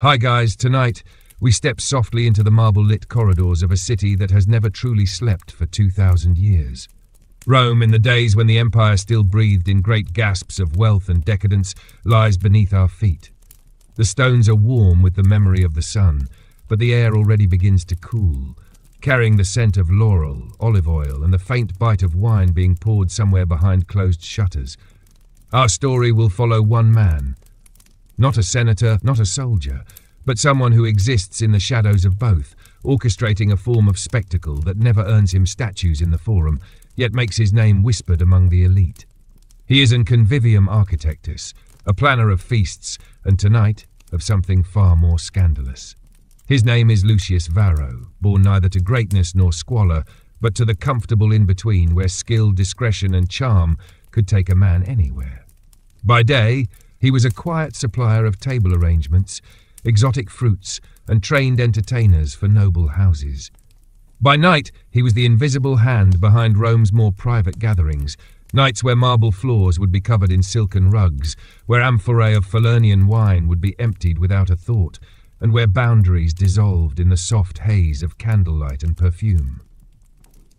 Hi guys, tonight we step softly into the marble-lit corridors of a city that has never truly slept for 2,000 years. Rome, in the days when the empire still breathed in great gasps of wealth and decadence, lies beneath our feet. The stones are warm with the memory of the sun, but the air already begins to cool, carrying the scent of laurel, olive oil, and the faint bite of wine being poured somewhere behind closed shutters. Our story will follow one man. Not a senator, not a soldier, but someone who exists in the shadows of both, orchestrating a form of spectacle that never earns him statues in the forum, yet makes his name whispered among the elite. He is an convivium architectus, a planner of feasts, and tonight, of something far more scandalous. His name is Lucius Varro, born neither to greatness nor squalor, but to the comfortable in-between where skill, discretion, and charm could take a man anywhere. By day, he was a quiet supplier of table arrangements, exotic fruits, and trained entertainers for noble houses. By night, he was the invisible hand behind Rome's more private gatherings, nights where marble floors would be covered in silken rugs, where amphorae of Falernian wine would be emptied without a thought, and where boundaries dissolved in the soft haze of candlelight and perfume.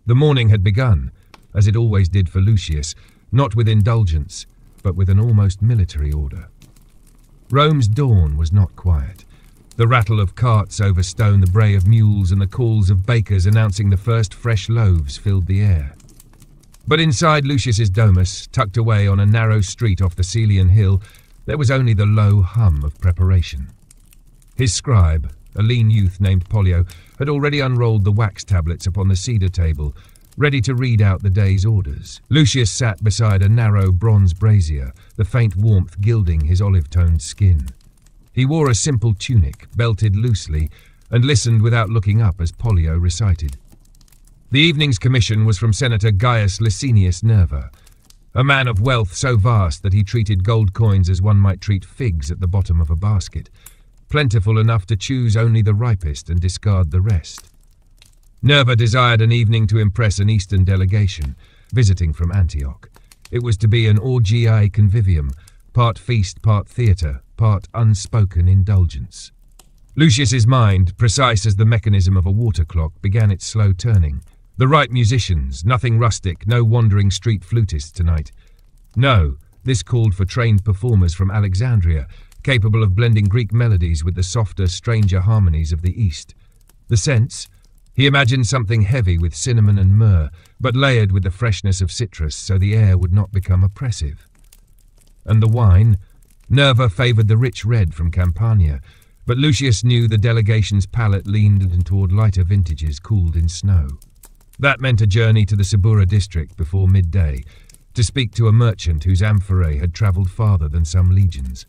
The morning had begun, as it always did for Lucius, not with indulgence, but with an almost military order. Rome's dawn was not quiet. The rattle of carts over stone, the bray of mules, and the calls of bakers announcing the first fresh loaves filled the air. But inside Lucius's domus, tucked away on a narrow street off the Celian hill, there was only the low hum of preparation. His scribe, a lean youth named Pollio, had already unrolled the wax tablets upon the cedar table, ready to read out the day's orders. Lucius sat beside a narrow bronze brazier, the faint warmth gilding his olive-toned skin. He wore a simple tunic, belted loosely, and listened without looking up as Pollio recited. The evening's commission was from Senator Gaius Licinius Nerva, a man of wealth so vast that he treated gold coins as one might treat figs at the bottom of a basket, plentiful enough to choose only the ripest and discard the rest. Nerva desired an evening to impress an Eastern delegation, visiting from Antioch. It was to be an Orgy convivium, part feast, part theatre, part unspoken indulgence. Lucius's mind, precise as the mechanism of a water clock, began its slow turning. The right musicians, nothing rustic, no wandering street flutists tonight. No, this called for trained performers from Alexandria, capable of blending Greek melodies with the softer, stranger harmonies of the East. The sense? He imagined something heavy with cinnamon and myrrh, but layered with the freshness of citrus so the air would not become oppressive. And the wine? Nerva favoured the rich red from Campania, but Lucius knew the delegation's palate leaned toward lighter vintages cooled in snow. That meant a journey to the Subura district before midday, to speak to a merchant whose amphorae had travelled farther than some legions.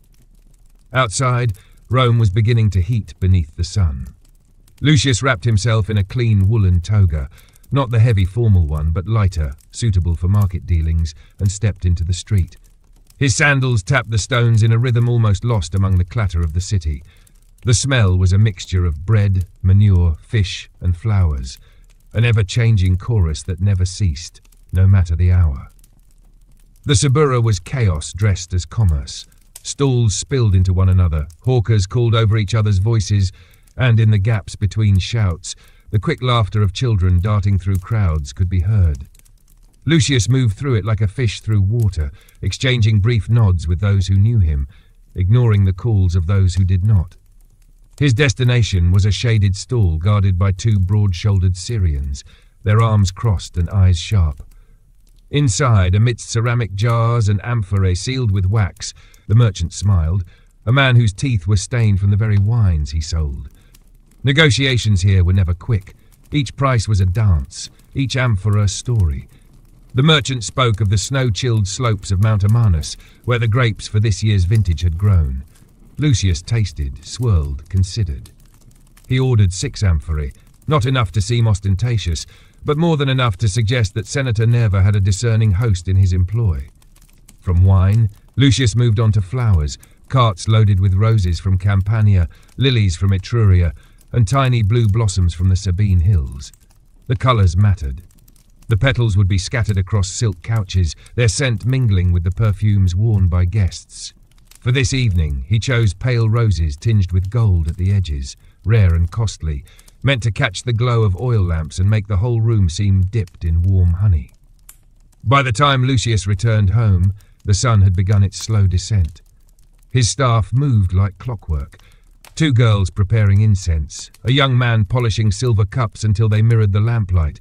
Outside, Rome was beginning to heat beneath the sun. Lucius wrapped himself in a clean woolen toga, not the heavy formal one, but lighter, suitable for market dealings, and stepped into the street. His sandals tapped the stones in a rhythm almost lost among the clatter of the city. The smell was a mixture of bread, manure, fish, and flowers, an ever-changing chorus that never ceased, no matter the hour. The Subura was chaos dressed as commerce. Stalls spilled into one another, hawkers called over each other's voices, and in the gaps between shouts, the quick laughter of children darting through crowds could be heard. Lucius moved through it like a fish through water, exchanging brief nods with those who knew him, ignoring the calls of those who did not. His destination was a shaded stall guarded by two broad-shouldered Syrians, their arms crossed and eyes sharp. Inside, amidst ceramic jars and amphorae sealed with wax, the merchant smiled, a man whose teeth were stained from the very wines he sold. Negotiations here were never quick. Each price was a dance, each amphora a story. The merchant spoke of the snow-chilled slopes of Mount Amanus, where the grapes for this year's vintage had grown. Lucius tasted, swirled, considered. He ordered 6 amphorae, not enough to seem ostentatious, but more than enough to suggest that Senator Nerva had a discerning host in his employ. From wine, Lucius moved on to flowers, carts loaded with roses from Campania, lilies from Etruria, and tiny blue blossoms from the Sabine hills. The colours mattered. The petals would be scattered across silk couches, their scent mingling with the perfumes worn by guests. For this evening, he chose pale roses tinged with gold at the edges, rare and costly, meant to catch the glow of oil lamps and make the whole room seem dipped in warm honey. By the time Lucius returned home, the sun had begun its slow descent. His staff moved like clockwork. 2 girls preparing incense, a young man polishing silver cups until they mirrored the lamplight,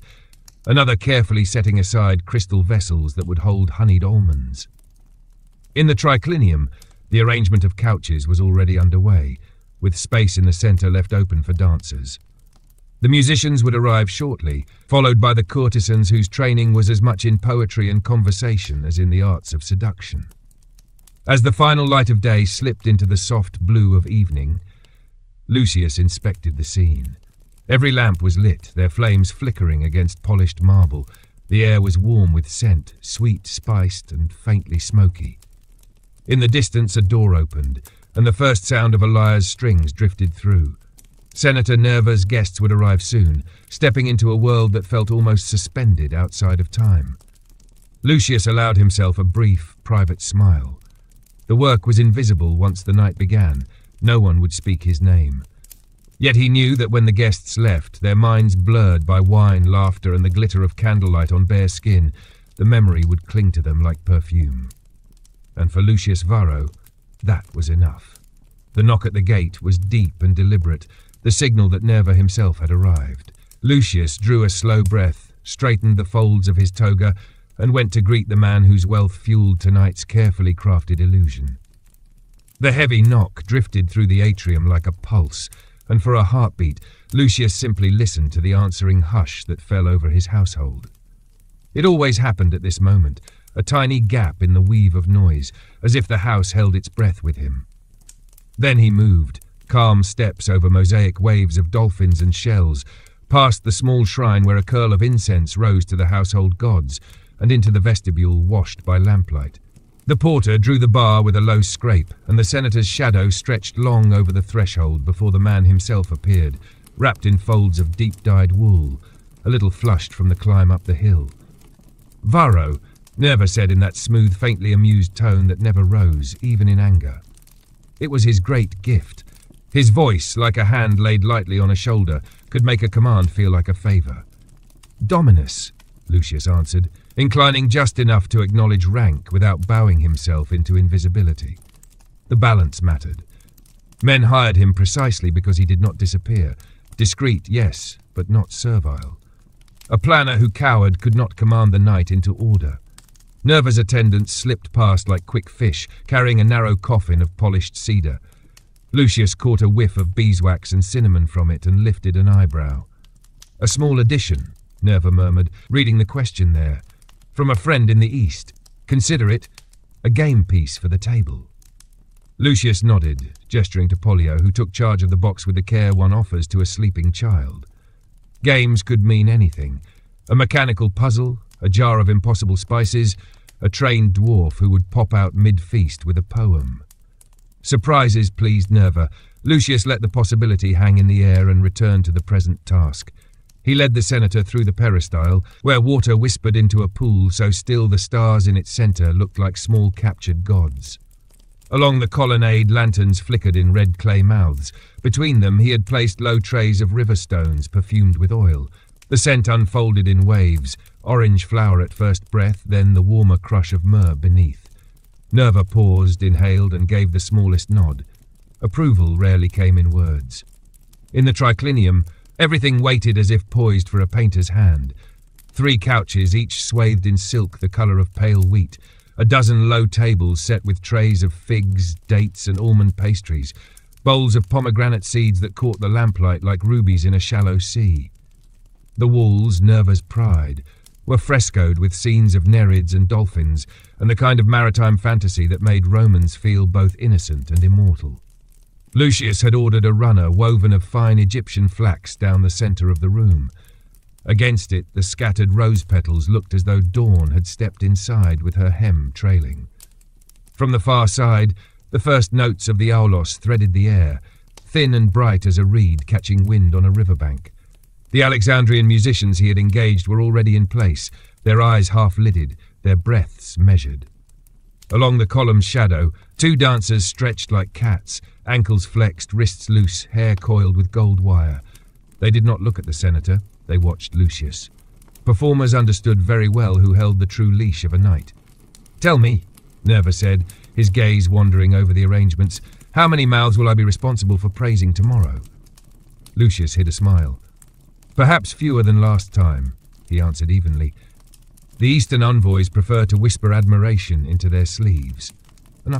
another carefully setting aside crystal vessels that would hold honeyed almonds. In the triclinium, the arrangement of couches was already underway, with space in the centre left open for dancers. The musicians would arrive shortly, followed by the courtesans whose training was as much in poetry and conversation as in the arts of seduction. As the final light of day slipped into the soft blue of evening, Lucius inspected the scene. Every lamp was lit, their flames flickering against polished marble. The air was warm with scent, sweet, spiced, and faintly smoky. In the distance a door opened, and the first sound of a lyre's strings drifted through. Senator Nerva's guests would arrive soon, stepping into a world that felt almost suspended outside of time. Lucius allowed himself a brief, private smile. The work was invisible once the night began. No one would speak his name. Yet he knew that when the guests left, their minds blurred by wine, laughter, and the glitter of candlelight on bare skin, the memory would cling to them like perfume. And for Lucius Varro, that was enough. The knock at the gate was deep and deliberate, the signal that Nerva himself had arrived. Lucius drew a slow breath, straightened the folds of his toga, and went to greet the man whose wealth fueled tonight's carefully crafted illusion. The heavy knock drifted through the atrium like a pulse, and for a heartbeat, Lucius simply listened to the answering hush that fell over his household. It always happened at this moment, a tiny gap in the weave of noise, as if the house held its breath with him. Then he moved, calm steps over mosaic waves of dolphins and shells, past the small shrine where a curl of incense rose to the household gods, and into the vestibule washed by lamplight. The porter drew the bar with a low scrape, and the senator's shadow stretched long over the threshold before the man himself appeared, wrapped in folds of deep-dyed wool, a little flushed from the climb up the hill. "Varro," Nerva said in that smooth, faintly amused tone that never rose, even in anger. It was his great gift. His voice, like a hand laid lightly on a shoulder, could make a command feel like a favour. "Dominus," Lucius answered, inclining just enough to acknowledge rank without bowing himself into invisibility. The balance mattered. Men hired him precisely because he did not disappear. Discreet, yes, but not servile. A planner who cowered could not command the night into order. Nerva's attendants slipped past like quick fish, carrying a narrow coffin of polished cedar. Lucius caught a whiff of beeswax and cinnamon from it and lifted an eyebrow. "A small addition," Nerva murmured, reading the question there. "From a friend in the East. Consider it a game piece for the table." Lucius nodded, gesturing to Pollio, who took charge of the box with the care one offers to a sleeping child. Games could mean anything. A mechanical puzzle, a jar of impossible spices, a trained dwarf who would pop out mid-feast with a poem. Surprises pleased Nerva. Lucius let the possibility hang in the air and returned to the present task. He led the senator through the peristyle, where water whispered into a pool so still the stars in its centre looked like small captured gods. Along the colonnade, lanterns flickered in red clay mouths. Between them he had placed low trays of river stones perfumed with oil. The scent unfolded in waves, orange flower at first breath, then the warmer crush of myrrh beneath. Nerva paused, inhaled, and gave the smallest nod. Approval rarely came in words. In the triclinium, everything waited as if poised for a painter's hand. 3 couches, each swathed in silk the colour of pale wheat, a dozen low tables set with trays of figs, dates, and almond pastries, bowls of pomegranate seeds that caught the lamplight like rubies in a shallow sea. The walls, Nerva's pride, were frescoed with scenes of Nereids and dolphins, and the kind of maritime fantasy that made Romans feel both innocent and immortal. Lucius had ordered a runner woven of fine Egyptian flax down the centre of the room. Against it, the scattered rose petals looked as though dawn had stepped inside with her hem trailing. From the far side, the first notes of the aulos threaded the air, thin and bright as a reed catching wind on a riverbank. The Alexandrian musicians he had engaged were already in place, their eyes half-lidded, their breaths measured. Along the column's shadow, Two dancers stretched like cats, ankles flexed, wrists loose, hair coiled with gold wire. They did not look at the senator, they watched Lucius. Performers understood very well who held the true leash of a night. "Tell me," Nerva said, his gaze wandering over the arrangements, "how many mouths will I be responsible for praising tomorrow?" Lucius hid a smile. "Perhaps fewer than last time," he answered evenly. "The Eastern envoys prefer to whisper admiration into their sleeves.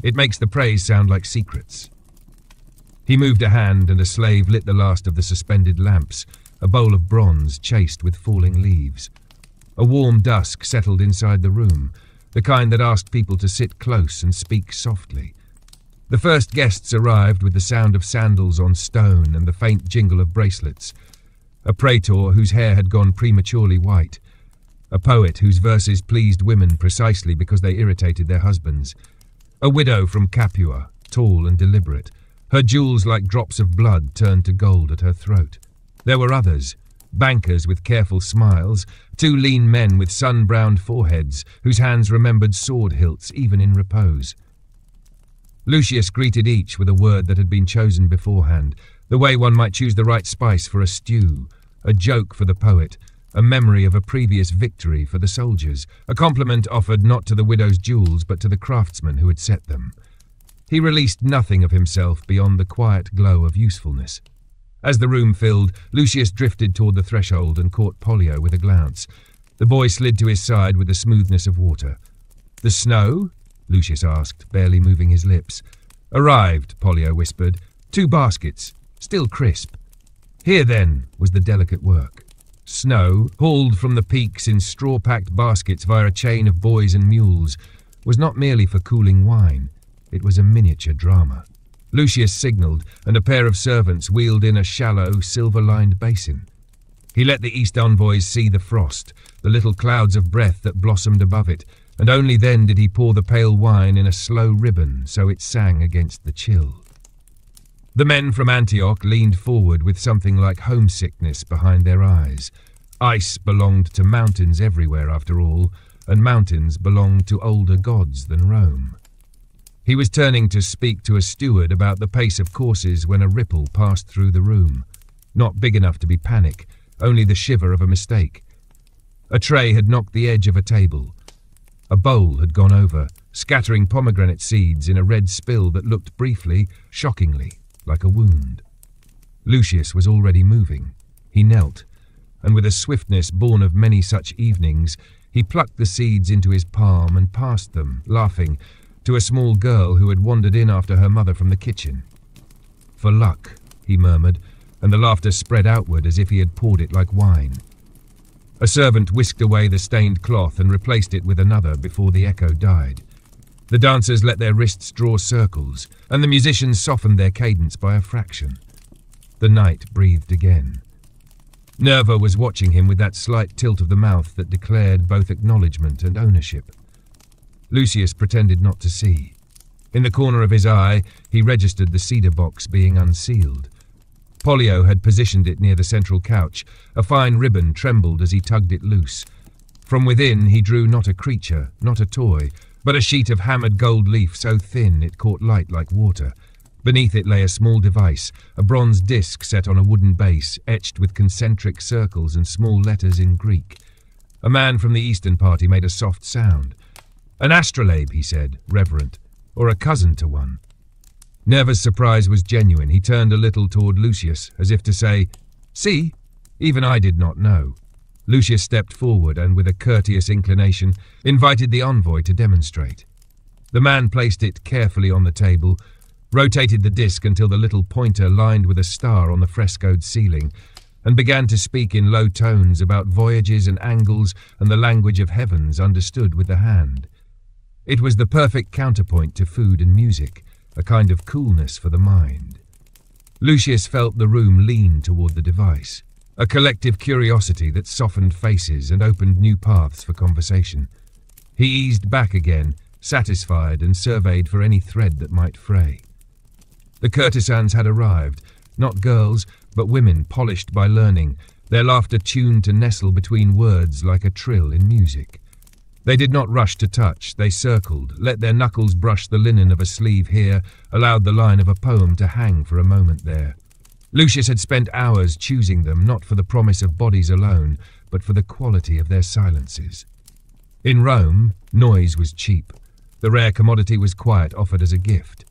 It makes the praise sound like secrets." He moved a hand and a slave lit the last of the suspended lamps, a bowl of bronze chased with falling leaves. A warm dusk settled inside the room, the kind that asked people to sit close and speak softly. The first guests arrived with the sound of sandals on stone and the faint jingle of bracelets. A praetor whose hair had gone prematurely white. A poet whose verses pleased women precisely because they irritated their husbands. A widow from Capua, tall and deliberate, her jewels like drops of blood turned to gold at her throat. There were others, bankers with careful smiles, two lean men with sun-browned foreheads whose hands remembered sword hilts even in repose. Lucius greeted each with a word that had been chosen beforehand, the way one might choose the right spice for a stew, a joke for the poet, a memory of a previous victory for the soldiers, a compliment offered not to the widow's jewels but to the craftsman who had set them. He released nothing of himself beyond the quiet glow of usefulness. As the room filled, Lucius drifted toward the threshold and caught Pollio with a glance. The boy slid to his side with the smoothness of water. "The snow?" Lucius asked, barely moving his lips. "Arrived," Pollio whispered. "2 baskets, still crisp." Here, then, was the delicate work. Snow, hauled from the peaks in straw-packed baskets via a chain of boys and mules, was not merely for cooling wine. It was a miniature drama. Lucius signalled, and a pair of servants wheeled in a shallow, silver-lined basin. He let the East envoys see the frost, the little clouds of breath that blossomed above it, and only then did he pour the pale wine in a slow ribbon so it sang against the chill. The men from Antioch leaned forward with something like homesickness behind their eyes. Ice belonged to mountains everywhere, after all, and mountains belonged to older gods than Rome. He was turning to speak to a steward about the pace of courses when a ripple passed through the room. Not big enough to be panic, only the shiver of a mistake. A tray had knocked the edge of a table. A bowl had gone over, scattering pomegranate seeds in a red spill that looked briefly, shockingly, like a wound. Lucius was already moving. He knelt, and with a swiftness born of many such evenings, he plucked the seeds into his palm and passed them, laughing, to a small girl who had wandered in after her mother from the kitchen. "For luck," he murmured, and the laughter spread outward as if he had poured it like wine. A servant whisked away the stained cloth and replaced it with another before the echo died. The dancers let their wrists draw circles, and the musicians softened their cadence by a fraction. The night breathed again. Nerva was watching him with that slight tilt of the mouth that declared both acknowledgement and ownership. Lucius pretended not to see. In the corner of his eye, he registered the cedar box being unsealed. Pollio had positioned it near the central couch. A fine ribbon trembled as he tugged it loose. From within, he drew not a creature, not a toy, but a sheet of hammered gold leaf so thin it caught light like water. Beneath it lay a small device, a bronze disc set on a wooden base, etched with concentric circles and small letters in Greek. A man from the Eastern party made a soft sound. "An astrolabe," he said, reverent, "or a cousin to one." Nerva's surprise was genuine. He turned a little toward Lucius, as if to say, "See, even I did not know." Lucius stepped forward and, with a courteous inclination, invited the envoy to demonstrate. The man placed it carefully on the table, rotated the disc until the little pointer lined with a star on the frescoed ceiling, and began to speak in low tones about voyages and angles and the language of heavens understood with the hand. It was the perfect counterpoint to food and music, a kind of coolness for the mind. Lucius felt the room lean toward the device, a collective curiosity that softened faces and opened new paths for conversation. He eased back again, satisfied, and surveyed for any thread that might fray. The courtesans had arrived, not girls, but women polished by learning, their laughter tuned to nestle between words like a trill in music. They did not rush to touch. They circled, let their knuckles brush the linen of a sleeve here, allowed the line of a poem to hang for a moment there. Lucius had spent hours choosing them, not for the promise of bodies alone, but for the quality of their silences. In Rome, noise was cheap. The rare commodity was quiet, offered as a gift.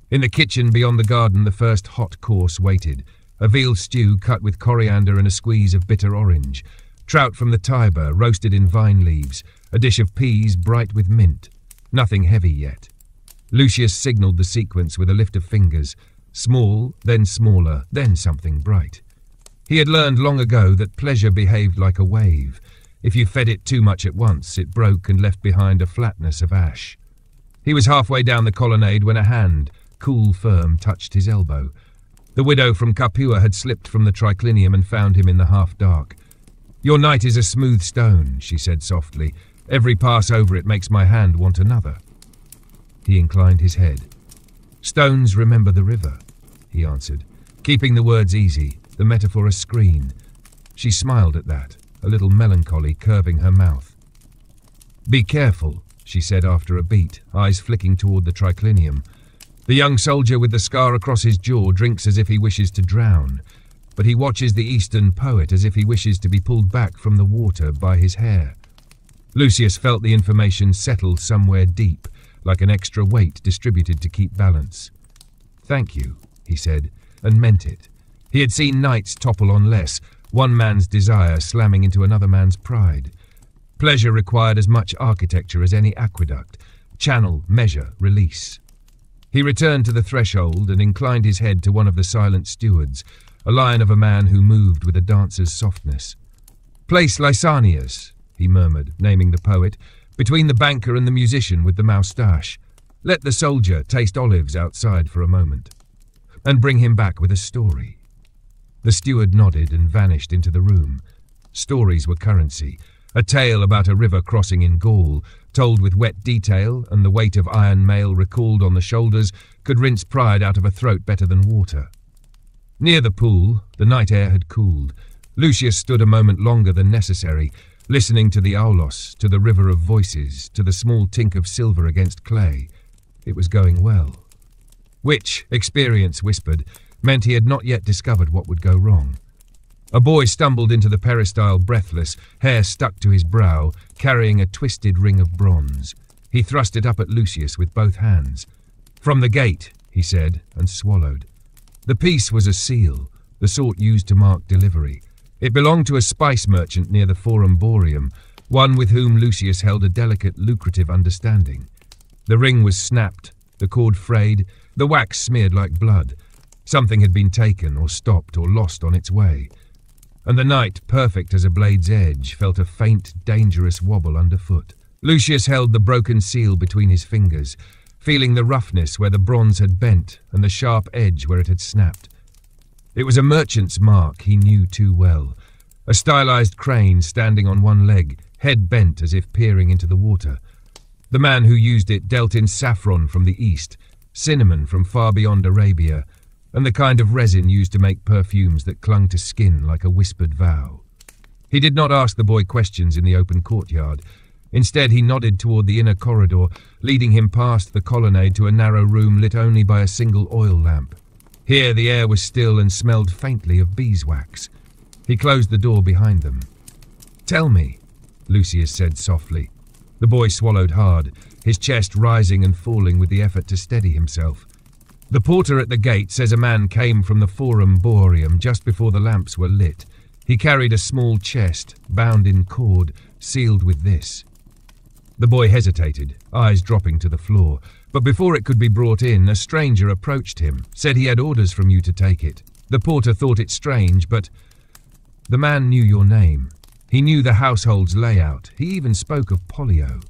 In the kitchen beyond the garden, the first hot course waited. A veal stew cut with coriander and a squeeze of bitter orange. Trout from the Tiber, roasted in vine leaves. A dish of peas bright with mint. Nothing heavy yet. Lucius signalled the sequence with a lift of fingers. Small, then smaller, then something bright. He had learned long ago that pleasure behaved like a wave. If you fed it too much at once, it broke and left behind a flatness of ash. He was halfway down the colonnade when a hand, cool, firm, touched his elbow. The widow from Capua had slipped from the triclinium and found him in the half-dark. "Your night is a smooth stone," she said softly. "Every pass over it makes my hand want another." He inclined his head. "Stones remember the river," he answered, keeping the words easy, the metaphor a screen. She smiled at that, a little melancholy curving her mouth. "Be careful," she said after a beat, eyes flicking toward the triclinium. "The young soldier with the scar across his jaw drinks as if he wishes to drown, but he watches the Eastern poet as if he wishes to be pulled back from the water by his hair." Lucius felt the information settle somewhere deep, like an extra weight distributed to keep balance. "Thank you," he said, and meant it. He had seen knights topple on less, one man's desire slamming into another man's pride. Pleasure required as much architecture as any aqueduct. Channel, measure, release. He returned to the threshold and inclined his head to one of the silent stewards, a line of a man who moved with a dancer's softness. "Place Lysanias," he murmured, naming the poet, "between the banker and the musician with the moustache. Let the soldier taste olives outside for a moment. And bring him back with a story." The steward nodded and vanished into the room. Stories were currency. A tale about a river crossing in Gaul, told with wet detail and the weight of iron mail recalled on the shoulders, could rinse pride out of a throat better than water. Near the pool, the night air had cooled. Lucius stood a moment longer than necessary, listening to the aulos, to the river of voices, to the small tink of silver against clay. It was going well. Which, experience whispered, meant he had not yet discovered what would go wrong. A boy stumbled into the peristyle breathless, hair stuck to his brow, carrying a twisted ring of bronze. He thrust it up at Lucius with both hands. "From the gate," he said, and swallowed. The piece was a seal, the sort used to mark delivery. It belonged to a spice merchant near the Forum Boreum, one with whom Lucius held a delicate, lucrative understanding. The ring was snapped, the cord frayed, the wax smeared like blood. Something had been taken or stopped or lost on its way. And the night, perfect as a blade's edge, felt a faint, dangerous wobble underfoot. Lucius held the broken seal between his fingers, feeling the roughness where the bronze had bent and the sharp edge where it had snapped. It was a merchant's mark he knew too well. A stylized crane standing on one leg, head bent as if peering into the water. The man who used it dealt in saffron from the east, cinnamon from far beyond Arabia, and the kind of resin used to make perfumes that clung to skin like a whispered vow. He did not ask the boy questions in the open courtyard. Instead, he nodded toward the inner corridor, leading him past the colonnade to a narrow room lit only by a single oil lamp. Here the air was still and smelled faintly of beeswax. He closed the door behind them. "Tell me," Lucius said softly. The boy swallowed hard, his chest rising and falling with the effort to steady himself. "The porter at the gate says a man came from the Forum Boreum just before the lamps were lit. He carried a small chest, bound in cord, sealed with this." The boy hesitated, eyes dropping to the floor, but before it could be brought in, a stranger approached him, said he had orders from you to take it. The porter thought it strange, but the man knew your name. He knew the household's layout. He even spoke of Pollio.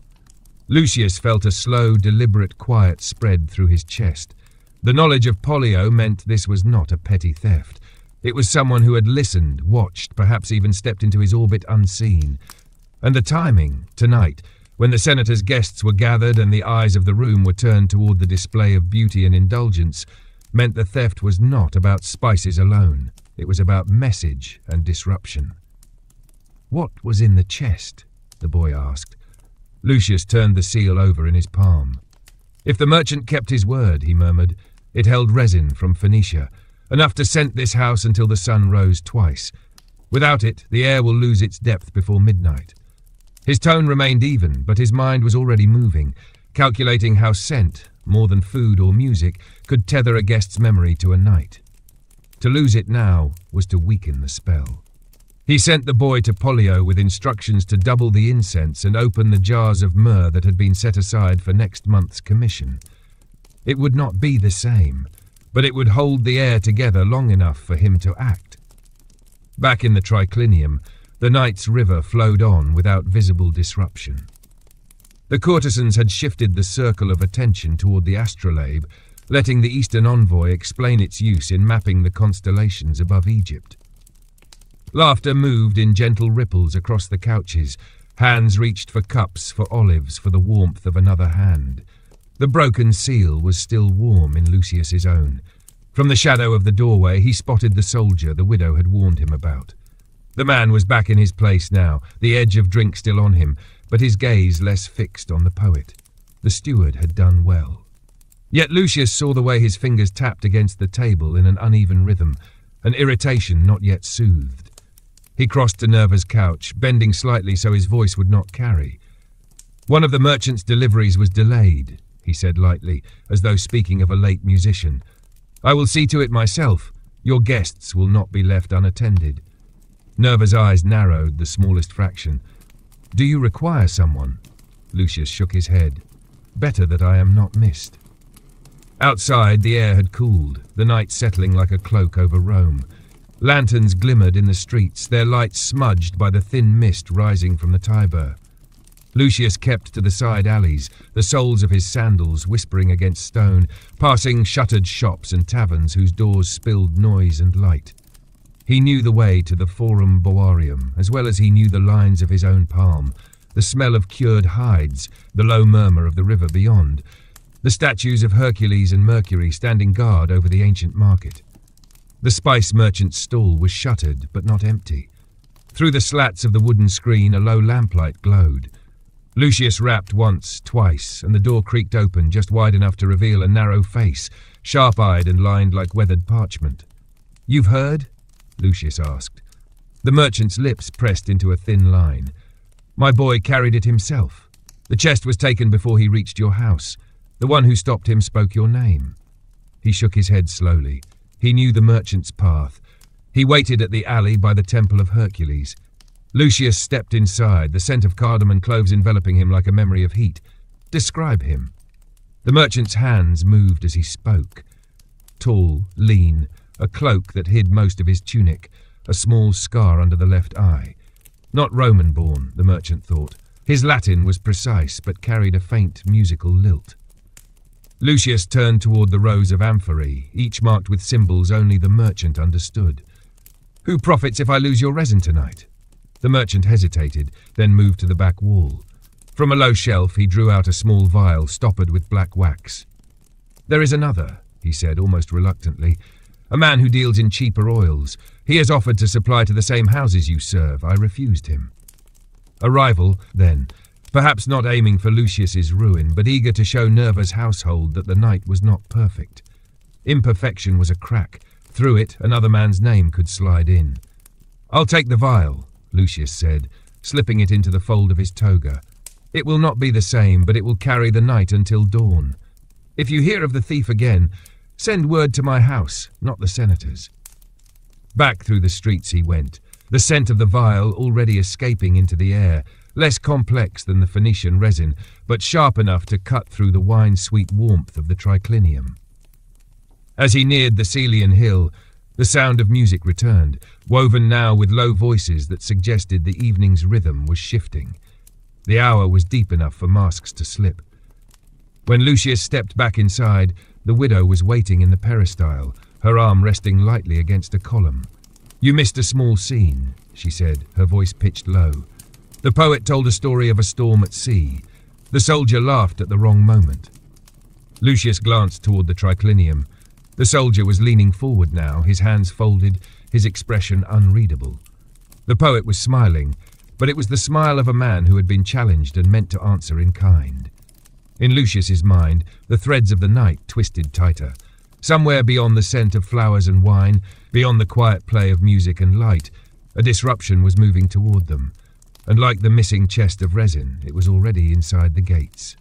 Lucius felt a slow, deliberate quiet spread through his chest. The knowledge of Pollio meant this was not a petty theft. It was someone who had listened, watched, perhaps even stepped into his orbit unseen. And the timing, tonight, when the senator's guests were gathered and the eyes of the room were turned toward the display of beauty and indulgence, meant the theft was not about spices alone. It was about message and disruption. "What was in the chest?" the boy asked. Lucius turned the seal over in his palm. "If the merchant kept his word," he murmured, "it held resin from Phoenicia, enough to scent this house until the sun rose twice. Without it, the air will lose its depth before midnight." His tone remained even, but his mind was already moving, calculating how scent, more than food or music, could tether a guest's memory to a night. To lose it now was to weaken the spell. He sent the boy to Pollio with instructions to double the incense and open the jars of myrrh that had been set aside for next month's commission. It would not be the same, but it would hold the air together long enough for him to act. Back in the triclinium, the night's river flowed on without visible disruption. The courtesans had shifted the circle of attention toward the astrolabe, letting the Eastern envoy explain its use in mapping the constellations above Egypt. Laughter moved in gentle ripples across the couches. Hands reached for cups, for olives, for the warmth of another hand. The broken seal was still warm in Lucius's own. From the shadow of the doorway, he spotted the soldier the widow had warned him about. The man was back in his place now, the edge of drink still on him, but his gaze less fixed on the poet. The steward had done well. Yet Lucius saw the way his fingers tapped against the table in an uneven rhythm, an irritation not yet soothed. He crossed to Nerva's couch, bending slightly so his voice would not carry. "One of the merchant's deliveries was delayed," he said lightly, as though speaking of a late musician. "I will see to it myself. Your guests will not be left unattended." Nerva's eyes narrowed the smallest fraction. "Do you require someone?" Lucius shook his head. "Better that I am not missed." Outside, the air had cooled, the night settling like a cloak over Rome. Lanterns glimmered in the streets, their lights smudged by the thin mist rising from the Tiber. Lucius kept to the side alleys, the soles of his sandals whispering against stone, passing shuttered shops and taverns whose doors spilled noise and light. He knew the way to the Forum Boarium, as well as he knew the lines of his own palm, the smell of cured hides, the low murmur of the river beyond, the statues of Hercules and Mercury standing guard over the ancient market. The spice merchant's stall was shuttered, but not empty. Through the slats of the wooden screen, a low lamplight glowed. Lucius rapped once, twice, and the door creaked open just wide enough to reveal a narrow face, sharp-eyed and lined like weathered parchment. "You've heard?" Lucius asked. The merchant's lips pressed into a thin line. "My boy carried it himself. The chest was taken before he reached your house. The one who stopped him spoke your name." He shook his head slowly. He knew the merchant's path. He waited at the alley by the Temple of Hercules. Lucius stepped inside, the scent of cardamom cloves enveloping him like a memory of heat. "Describe him." The merchant's hands moved as he spoke. Tall, lean, a cloak that hid most of his tunic, a small scar under the left eye. Not Roman-born, the merchant thought. His Latin was precise, but carried a faint musical lilt. Lucius turned toward the rows of amphorae, each marked with symbols only the merchant understood. "Who profits if I lose your resin tonight?" The merchant hesitated, then moved to the back wall. From a low shelf, he drew out a small vial stoppered with black wax. "There is another," he said, almost reluctantly. "A man who deals in cheaper oils. He has offered to supply to the same houses you serve. I refused him." A rival, then. Perhaps not aiming for Lucius's ruin, but eager to show Nerva's household that the night was not perfect. Imperfection was a crack. Through it, another man's name could slide in. "I'll take the vial," Lucius said, slipping it into the fold of his toga. "It will not be the same, but it will carry the night until dawn. If you hear of the thief again, send word to my house, not the senator's." Back through the streets he went, the scent of the vial already escaping into the air, less complex than the Phoenician resin, but sharp enough to cut through the wine-sweet warmth of the triclinium. As he neared the Celian hill, the sound of music returned, woven now with low voices that suggested the evening's rhythm was shifting. The hour was deep enough for masks to slip. When Lucius stepped back inside, the widow was waiting in the peristyle, her arm resting lightly against a column. "You missed a small scene," she said, her voice pitched low. "The poet told a story of a storm at sea. The soldier laughed at the wrong moment." Lucius glanced toward the triclinium. The soldier was leaning forward now, his hands folded, his expression unreadable. The poet was smiling, but it was the smile of a man who had been challenged and meant to answer in kind. In Lucius's mind, the threads of the night twisted tighter. Somewhere beyond the scent of flowers and wine, beyond the quiet play of music and light, a disruption was moving toward them, and like the missing chest of resin, it was already inside the gates.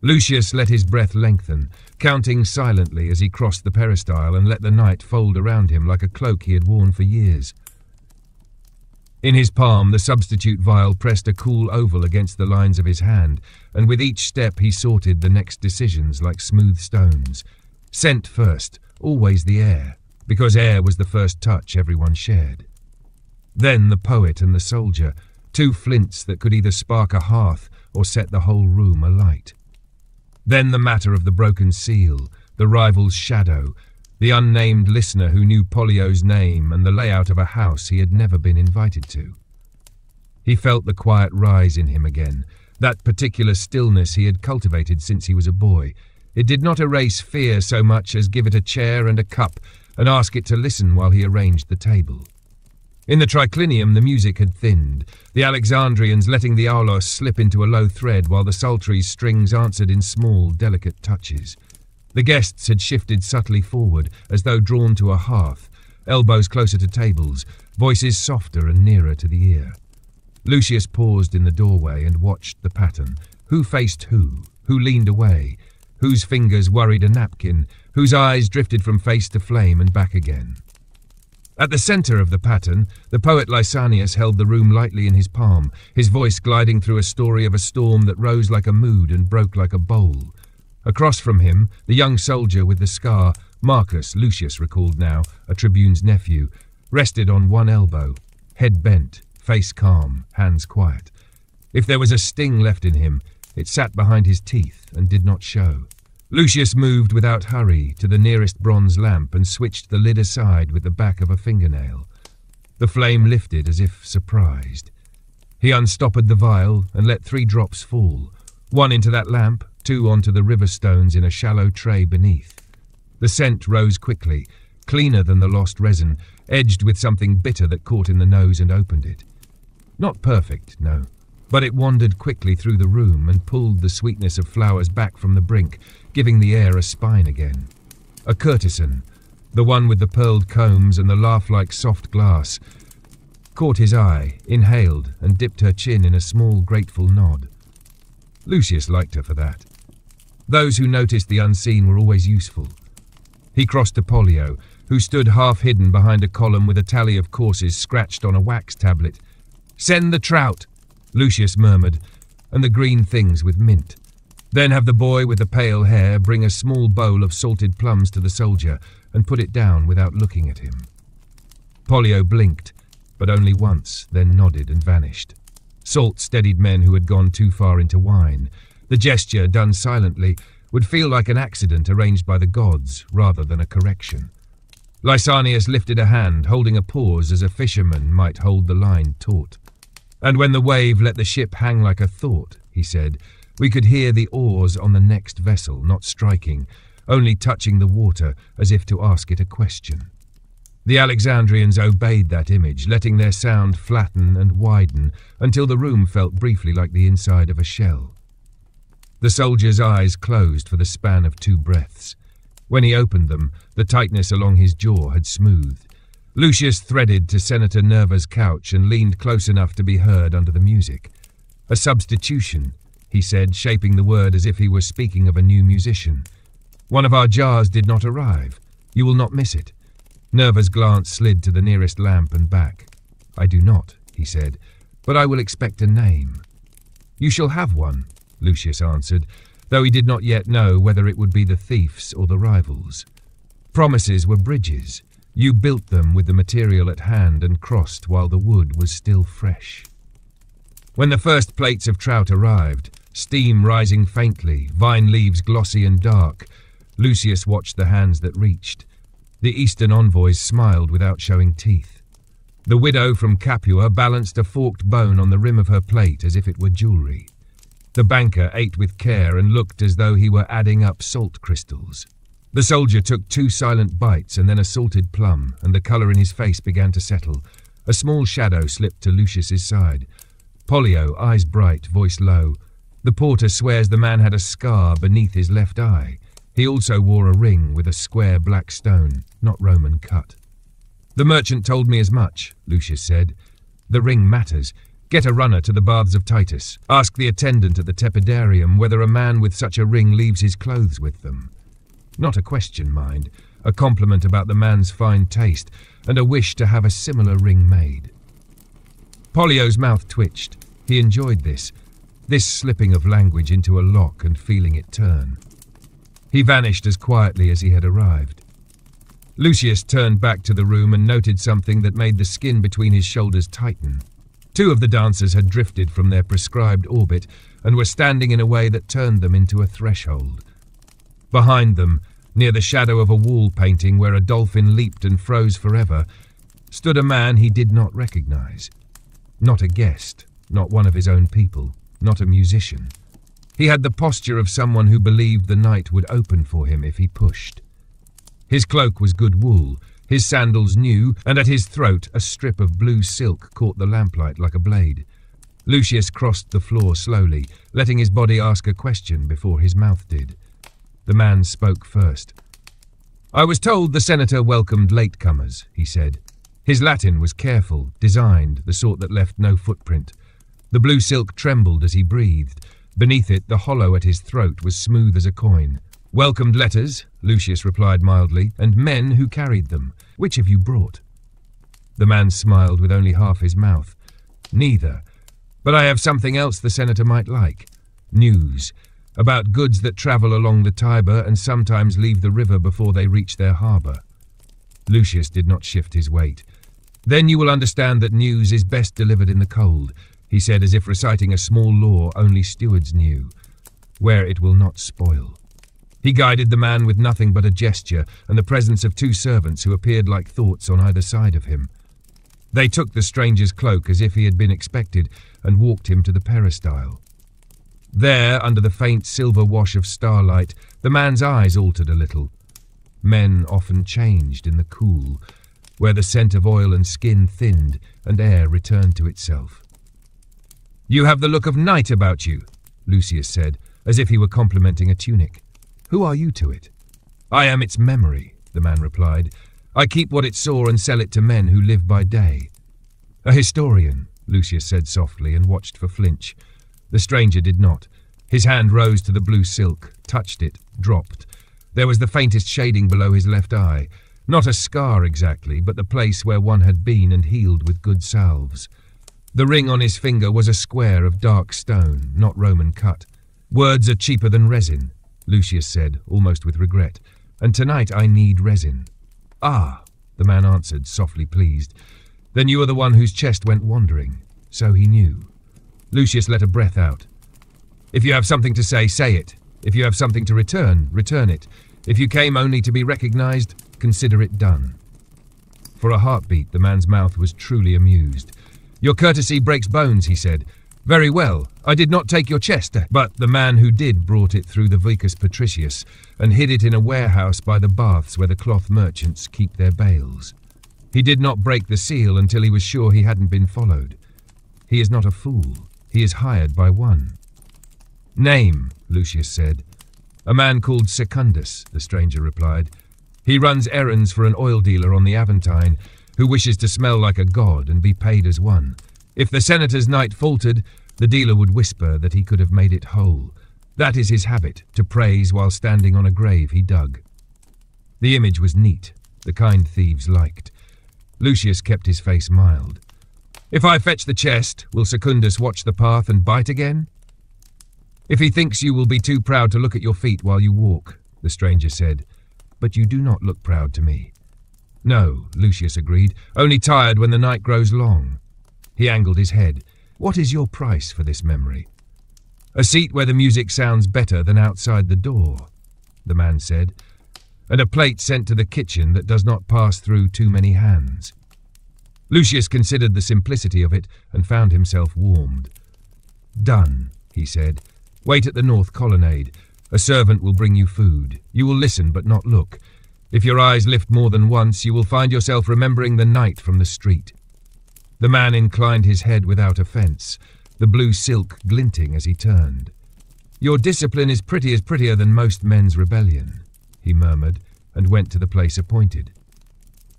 Lucius let his breath lengthen, counting silently as he crossed the peristyle and let the night fold around him like a cloak he had worn for years. In his palm, the substitute vial pressed a cool oval against the lines of his hand, and with each step he sorted the next decisions like smooth stones. Scent first, always the air, because air was the first touch everyone shared. Then the poet and the soldier, two flints that could either spark a hearth or set the whole room alight. Then the matter of the broken seal, the rival's shadow, the unnamed listener who knew Polio's name, and the layout of a house he had never been invited to. He felt the quiet rise in him again, that particular stillness he had cultivated since he was a boy. It did not erase fear so much as give it a chair and a cup and ask it to listen while he arranged the table. In the triclinium the music had thinned, the Alexandrians letting the aulos slip into a low thread while the psaltery's strings answered in small, delicate touches. The guests had shifted subtly forward, as though drawn to a hearth, elbows closer to tables, voices softer and nearer to the ear. Lucius paused in the doorway and watched the pattern. Who faced who leaned away, whose fingers worried a napkin, whose eyes drifted from face to flame and back again. At the centre of the pattern, the poet Lysanias held the room lightly in his palm, his voice gliding through a story of a storm that rose like a mood and broke like a bowl. Across from him, the young soldier with the scar, Marcus, Lucius recalled now, a tribune's nephew, rested on one elbow, head bent, face calm, hands quiet. If there was a sting left in him, it sat behind his teeth and did not show. Lucius moved without hurry to the nearest bronze lamp and switched the lid aside with the back of a fingernail. The flame lifted as if surprised. He unstoppered the vial and let 3 drops fall, one into that lamp, 2 onto the river stones in a shallow tray beneath. The scent rose quickly, cleaner than the lost resin, edged with something bitter that caught in the nose and opened it. Not perfect, no, but it wandered quickly through the room and pulled the sweetness of flowers back from the brink, giving the air a spine again. A courtesan, the one with the pearled combs and the laugh-like soft glass, caught his eye, inhaled, and dipped her chin in a small, grateful nod. Lucius liked her for that. Those who noticed the unseen were always useful. He crossed to Polio, who stood half-hidden behind a column with a tally of courses scratched on a wax tablet. "Send the trout," Lucius murmured, "and the green things with mint. Then have the boy with the pale hair bring a small bowl of salted plums to the soldier and put it down without looking at him." Polio blinked, but only once, then nodded and vanished. Salt steadied men who had gone too far into wine. The gesture, done silently, would feel like an accident arranged by the gods rather than a correction. Lysanias lifted a hand, holding a pause as a fisherman might hold the line taut. "And when the wave let the ship hang like a thought," he said, "we could hear the oars on the next vessel, not striking, only touching the water as if to ask it a question." The Alexandrians obeyed that image, letting their sound flatten and widen until the room felt briefly like the inside of a shell. The soldier's eyes closed for the span of 2 breaths. When he opened them, the tightness along his jaw had smoothed. Lucius threaded to Senator Nerva's couch and leaned close enough to be heard under the music. "A substitution," he said, shaping the word as if he were speaking of a new musician. "One of our jars did not arrive. You will not miss it." Nerva's glance slid to the nearest lamp and back. "I do not," he said, "but I will expect a name." "You shall have one," Lucius answered, though he did not yet know whether it would be the thief's or the rival's. Promises were bridges. You built them with the material at hand and crossed while the wood was still fresh. When the first plates of trout arrived, steam rising faintly, vine leaves glossy and dark, Lucius watched the hands that reached. The Eastern envoys smiled without showing teeth. The widow from Capua balanced a forked bone on the rim of her plate as if it were jewelry. The banker ate with care and looked as though he were adding up salt crystals. The soldier took 2 silent bites and then a salted plum, and the colour in his face began to settle. A small shadow slipped to Lucius's side. Pollio, eyes bright, voice low. The porter swears the man had a scar beneath his left eye. He also wore a ring with a square black stone, not Roman cut. The merchant told me as much, Lucius said. The ring matters. Get a runner to the baths of Titus. Ask the attendant at the tepidarium whether a man with such a ring leaves his clothes with them. Not a question, mind. A compliment about the man's fine taste, and a wish to have a similar ring made. Pollio's mouth twitched. He enjoyed this slipping of language into a lock and feeling it turn. He vanished as quietly as he had arrived. Lucius turned back to the room and noted something that made the skin between his shoulders tighten. 2 of the dancers had drifted from their prescribed orbit and were standing in a way that turned them into a threshold. Behind them, near the shadow of a wall painting where a dolphin leaped and froze forever, stood a man he did not recognize. Not a guest, not one of his own people, not a musician. He had the posture of someone who believed the night would open for him if he pushed. His cloak was good wool, his sandals new, and at his throat a strip of blue silk caught the lamplight like a blade. Lucius crossed the floor slowly, letting his body ask a question before his mouth did. The man spoke first. "I was told the senator welcomed latecomers," he said. His Latin was careful, designed, the sort that left no footprint. The blue silk trembled as he breathed. Beneath it, the hollow at his throat was smooth as a coin. "Welcomed letters," Lucius replied mildly, "and men who carried them. Which have you brought?" The man smiled with only half his mouth. "Neither. But I have something else the senator might like. News. About goods that travel along the Tiber and sometimes leave the river before they reach their harbour." Lucius did not shift his weight. "Then you will understand that news is best delivered in the cold," he said, as if reciting a small law only stewards knew, "where it will not spoil." He guided the man with nothing but a gesture and the presence of 2 servants who appeared like thoughts on either side of him. They took the stranger's cloak as if he had been expected and walked him to the peristyle. There, under the faint silver wash of starlight, the man's eyes altered a little. Men often changed in the cool, where the scent of oil and skin thinned and air returned to itself. "You have the look of night about you," Lucius said, as if he were complimenting a tunic. "Who are you to it?" "I am its memory," the man replied. "I keep what it saw and sell it to men who live by day." "A historian," Lucius said softly and watched for flinch. The stranger did not. His hand rose to the blue silk, touched it, dropped. There was the faintest shading below his left eye. Not a scar exactly, but the place where one had been and healed with good salves. The ring on his finger was a square of dark stone, not Roman cut. "Words are cheaper than resin," Lucius said, almost with regret, "and tonight I need resin." "Ah," the man answered, softly pleased. "Then you are the one whose chest went wandering." So he knew. Lucius let a breath out. "If you have something to say, say it. If you have something to return, return it. If you came only to be recognized, consider it done." For a heartbeat, the man's mouth was truly amused. "Your courtesy breaks bones," he said. "Very well, I did not take your chest, but the man who did brought it through the Vicus Patricius and hid it in a warehouse by the baths where the cloth merchants keep their bales. He did not break the seal until he was sure he hadn't been followed. He is not a fool. He is hired by one." "Name," Lucius said. "A man called Secundus," the stranger replied. "He runs errands for an oil dealer on the Aventine who wishes to smell like a god and be paid as one. If the senator's night faltered, the dealer would whisper that he could have made it whole. That is his habit, to praise while standing on a grave he dug." The image was neat, the kind thieves liked. Lucius kept his face mild. "If I fetch the chest, will Secundus watch the path and bite again?" "If he thinks you will be too proud to look at your feet while you walk," the stranger said. "But you do not look proud to me." "No," Lucius agreed, "only tired when the night grows long." He angled his head. "What is your price for this memory?" "A seat where the music sounds better than outside the door," the man said, "and a plate sent to the kitchen that does not pass through too many hands." Lucius considered the simplicity of it and found himself warmed. "Done," he said. "Wait at the north colonnade. A servant will bring you food. You will listen but not look. If your eyes lift more than once, you will find yourself remembering the night from the street." The man inclined his head without offence, the blue silk glinting as he turned. "Your discipline is prettier than most men's rebellion," he murmured, and went to the place appointed.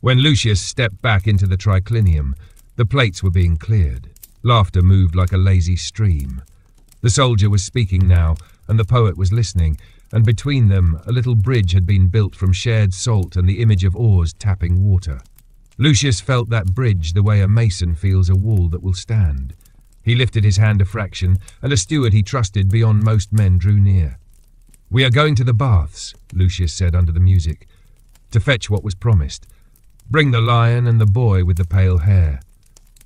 When Lucius stepped back into the triclinium, the plates were being cleared. Laughter moved like a lazy stream. The soldier was speaking now, and the poet was listening, and between them a little bridge had been built from shared salt and the image of oars tapping water. Lucius felt that bridge the way a mason feels a wall that will stand. He lifted his hand a fraction, and a steward he trusted beyond most men drew near. "We are going to the baths," Lucius said under the music, "to fetch what was promised. Bring the lion and the boy with the pale hair.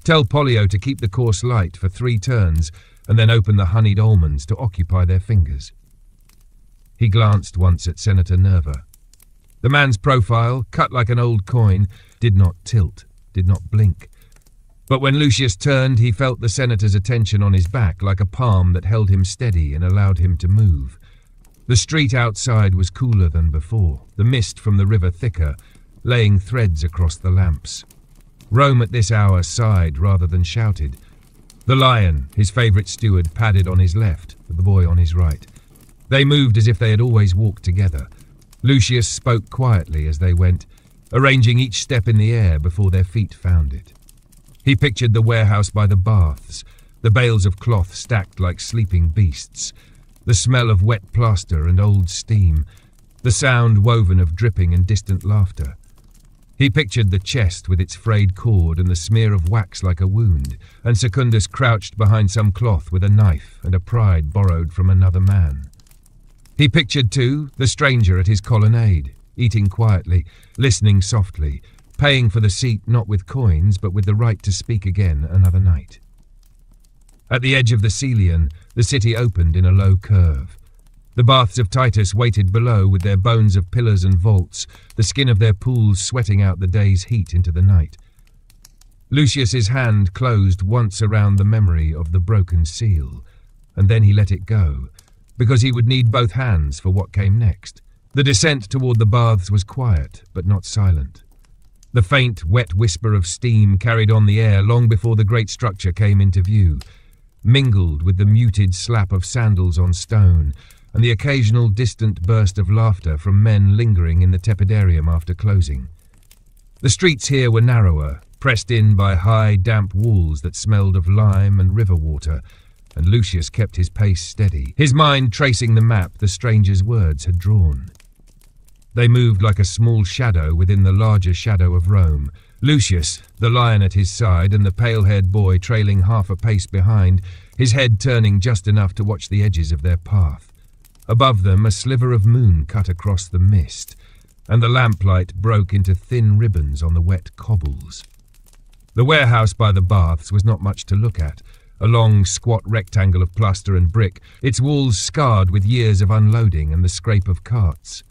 Tell Pollio to keep the course light for 3 turns, and then open the honeyed almonds to occupy their fingers." He glanced once at Senator Nerva. The man's profile, cut like an old coin, did not tilt, did not blink. But when Lucius turned, he felt the senator's attention on his back like a palm that held him steady and allowed him to move. The street outside was cooler than before, the mist from the river thicker, laying threads across the lamps. Rome at this hour sighed rather than shouted. The lion, his favourite steward, padded on his left, the boy on his right. They moved as if they had always walked together. Lucius spoke quietly as they went, arranging each step in the air before their feet found it. He pictured the warehouse by the baths, the bales of cloth stacked like sleeping beasts, the smell of wet plaster and old steam, the sound woven of dripping and distant laughter. He pictured the chest with its frayed cord and the smear of wax like a wound, and Secundus crouched behind some cloth with a knife and a pride borrowed from another man. He pictured, too, the stranger at his colonnade, eating quietly, listening softly, paying for the seat not with coins but with the right to speak again another night. At the edge of the Celian, the city opened in a low curve. The baths of Titus waited below with their bones of pillars and vaults, the skin of their pools sweating out the day's heat into the night. Lucius's hand closed once around the memory of the broken seal, and then he let it go, because he would need both hands for what came next. The descent toward the baths was quiet, but not silent. The faint, wet whisper of steam carried on the air long before the great structure came into view, mingled with the muted slap of sandals on stone, and the occasional distant burst of laughter from men lingering in the tepidarium after closing. The streets here were narrower, pressed in by high, damp walls that smelled of lime and river water, and Lucius kept his pace steady, his mind tracing the map the stranger's words had drawn. They moved like a small shadow within the larger shadow of Rome. Lucius, the lion at his side, and the pale-haired boy trailing half a pace behind, his head turning just enough to watch the edges of their path. Above them, a sliver of moon cut across the mist, and the lamplight broke into thin ribbons on the wet cobbles. The warehouse by the baths was not much to look at, a long, squat rectangle of plaster and brick, its walls scarred with years of unloading and the scrape of carts.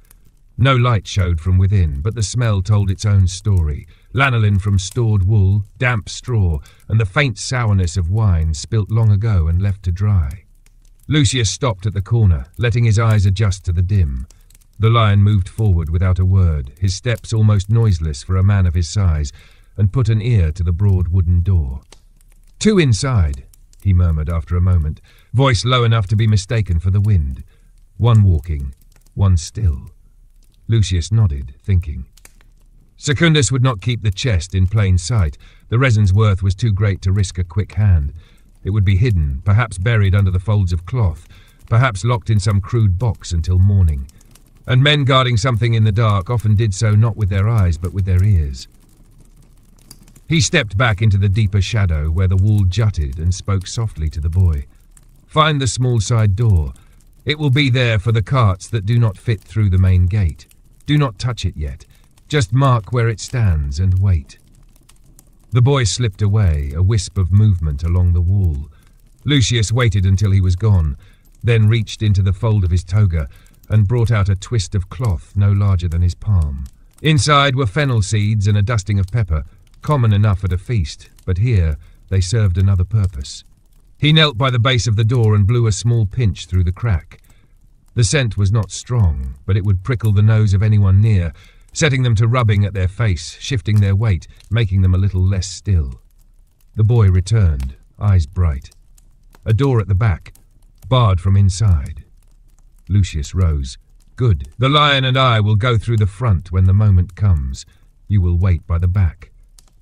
No light showed from within, but the smell told its own story. Lanolin from stored wool, damp straw, and the faint sourness of wine spilt long ago and left to dry. Lucius stopped at the corner, letting his eyes adjust to the dim. The lion moved forward without a word, his steps almost noiseless for a man of his size, and put an ear to the broad wooden door. "Two inside," he murmured after a moment, voice low enough to be mistaken for the wind. One walking, one still. Lucius nodded, thinking. Secundus would not keep the chest in plain sight. The resin's worth was too great to risk a quick hand. It would be hidden, perhaps buried under the folds of cloth, perhaps locked in some crude box until morning. And men guarding something in the dark often did so not with their eyes but with their ears. He stepped back into the deeper shadow where the wall jutted and spoke softly to the boy. "Find the small side door. It will be there for the carts that do not fit through the main gate. Do not touch it yet. Just mark where it stands and wait." The boy slipped away, a wisp of movement along the wall. Lucius waited until he was gone, then reached into the fold of his toga and brought out a twist of cloth no larger than his palm. Inside were fennel seeds and a dusting of pepper, common enough at a feast, but here they served another purpose. He knelt by the base of the door and blew a small pinch through the crack. The scent was not strong, but it would prickle the nose of anyone near, setting them to rubbing at their face, shifting their weight, making them a little less still. The boy returned, eyes bright. A door at the back, barred from inside. Lucius rose. Good. The lion and I will go through the front when the moment comes. You will wait by the back.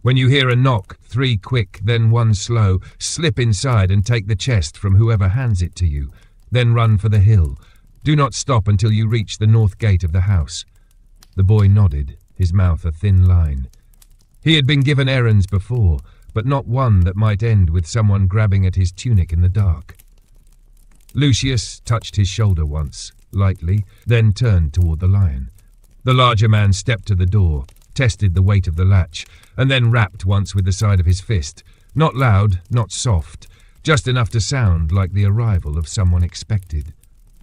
When you hear a knock, 3 quick, then 1 slow, slip inside and take the chest from whoever hands it to you. Then run for the hill. Do not stop until you reach the north gate of the house. The boy nodded, his mouth a thin line. He had been given errands before, but not one that might end with someone grabbing at his tunic in the dark. Lucius touched his shoulder once, lightly, then turned toward the lion. The larger man stepped to the door, tested the weight of the latch, and then rapped once with the side of his fist. Not loud, not soft, just enough to sound like the arrival of someone expected.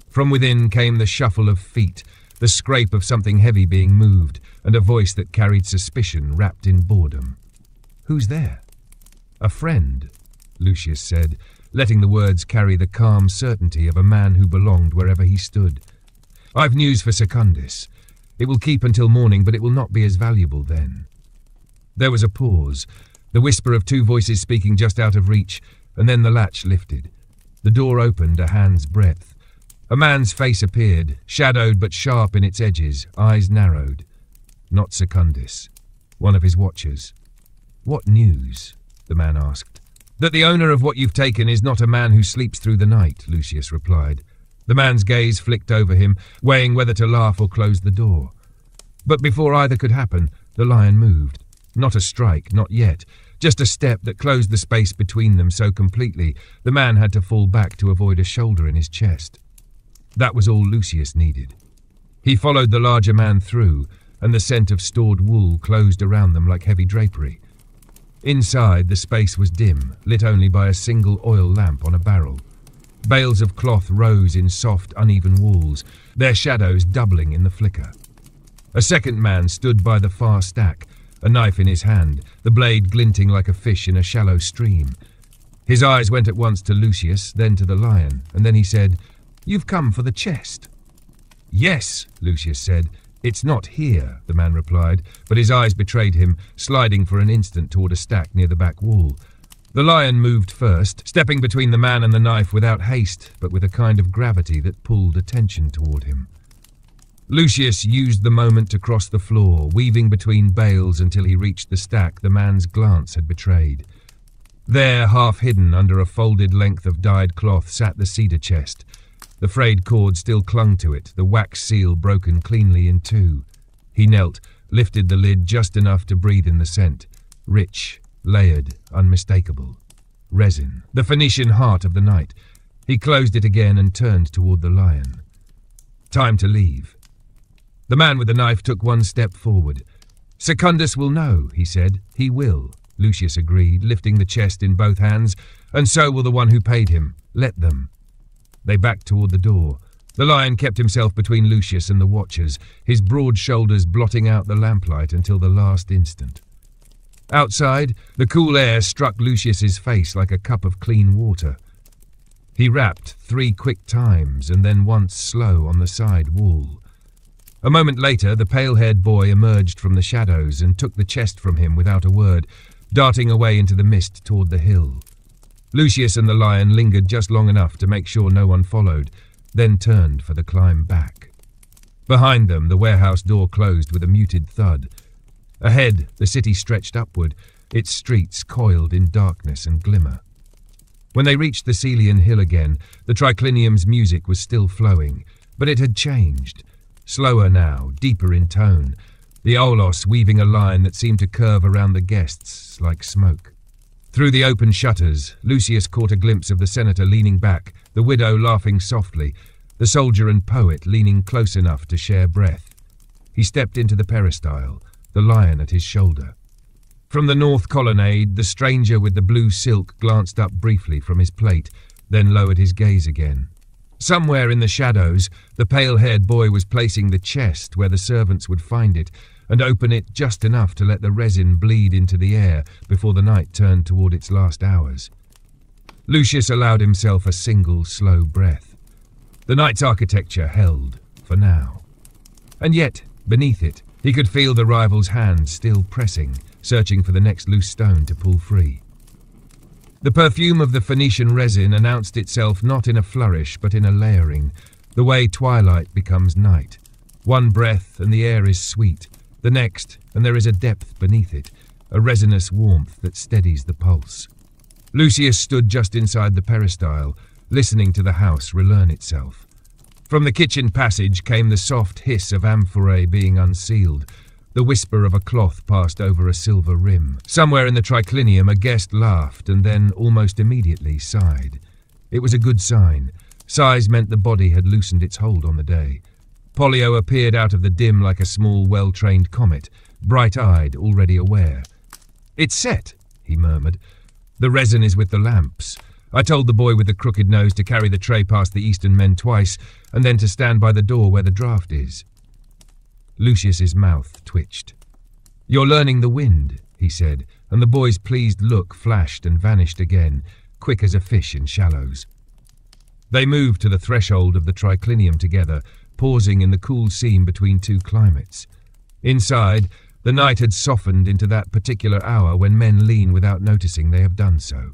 From within came the shuffle of feet, the scrape of something heavy being moved, and a voice that carried suspicion wrapped in boredom. "Who's there?" "A friend," Lucius said, letting the words carry the calm certainty of a man who belonged wherever he stood. "I've news for Secundus. It will keep until morning, but it will not be as valuable then." There was a pause, the whisper of 2 voices speaking just out of reach, and then the latch lifted. The door opened a hand's breadth. A man's face appeared, shadowed but sharp in its edges, eyes narrowed. Not Secundus, one of his watchers. "What news?" the man asked. "That the owner of what you've taken is not a man who sleeps through the night," Lucius replied. The man's gaze flicked over him, weighing whether to laugh or close the door. But before either could happen, the lion moved. Not a strike, not yet, just a step that closed the space between them so completely the man had to fall back to avoid a shoulder in his chest. That was all Lucius needed. He followed the larger man through, and the scent of stored wool closed around them like heavy drapery. Inside, the space was dim, lit only by a single oil lamp on a barrel. Bales of cloth rose in soft, uneven walls, their shadows doubling in the flicker. A second man stood by the far stack, a knife in his hand, the blade glinting like a fish in a shallow stream. His eyes went at once to Lucius, then to the lion, and then he said, "You've come for the chest." "Yes," Lucius said. "It's not here," the man replied, but his eyes betrayed him, sliding for an instant toward a stack near the back wall. The lion moved first, stepping between the man and the knife without haste, but with a kind of gravity that pulled attention toward him. Lucius used the moment to cross the floor, weaving between bales until he reached the stack the man's glance had betrayed. There, half hidden under a folded length of dyed cloth, sat the cedar chest. The frayed cord still clung to it, the wax seal broken cleanly in 2. He knelt, lifted the lid just enough to breathe in the scent. Rich, layered, unmistakable. Resin, the Phoenician heart of the night. He closed it again and turned toward the lion. Time to leave. The man with the knife took 1 step forward. "Secundus will know," he said. "He will," Lucius agreed, lifting the chest in both hands. "And so will the one who paid him. Let them." They backed toward the door. The lion kept himself between Lucius and the watchers, his broad shoulders blotting out the lamplight until the last instant. Outside, the cool air struck Lucius's face like a cup of clean water. He rapped 3 quick times and then once slow on the side wall. A moment later, the pale-haired boy emerged from the shadows and took the chest from him without a word, darting away into the mist toward the hill. Lucius and the lion lingered just long enough to make sure no one followed, then turned for the climb back. Behind them, the warehouse door closed with a muted thud. Ahead, the city stretched upward, its streets coiled in darkness and glimmer. When they reached the Celian hill again, the triclinium's music was still flowing, but it had changed. Slower now, deeper in tone, the aulos weaving a line that seemed to curve around the guests like smoke. Through the open shutters, Lucius caught a glimpse of the senator leaning back, the widow laughing softly, the soldier and poet leaning close enough to share breath. He stepped into the peristyle, the lion at his shoulder. From the north colonnade, the stranger with the blue silk glanced up briefly from his plate, then lowered his gaze again. Somewhere in the shadows, the pale-haired boy was placing the chest where the servants would find it, and open it just enough to let the resin bleed into the air before the night turned toward its last hours. Lucius allowed himself a single, slow breath. The night's architecture held, for now. And yet, beneath it, he could feel the rival's hand still pressing, searching for the next loose stone to pull free. The perfume of the Phoenician resin announced itself not in a flourish but in a layering, the way twilight becomes night. One breath and the air is sweet, the next and there is a depth beneath it, a resinous warmth that steadies the pulse. Lucius stood just inside the peristyle, listening to the house relearn itself. From the kitchen passage came the soft hiss of amphorae being unsealed. The whisper of a cloth passed over a silver rim. Somewhere in the triclinium a guest laughed and then, almost immediately, sighed. It was a good sign. Sighs meant the body had loosened its hold on the day. Pollio appeared out of the dim like a small, well-trained comet, bright-eyed, already aware. "It's set," he murmured. "The resin is with the lamps. I told the boy with the crooked nose to carry the tray past the Eastern men twice, and then to stand by the door where the draft is." Lucius's mouth twitched. "You're learning the wind," he said, and the boy's pleased look flashed and vanished again, quick as a fish in shallows. They moved to the threshold of the triclinium together, pausing in the cool seam between two climates. Inside, the night had softened into that particular hour when men lean without noticing they have done so.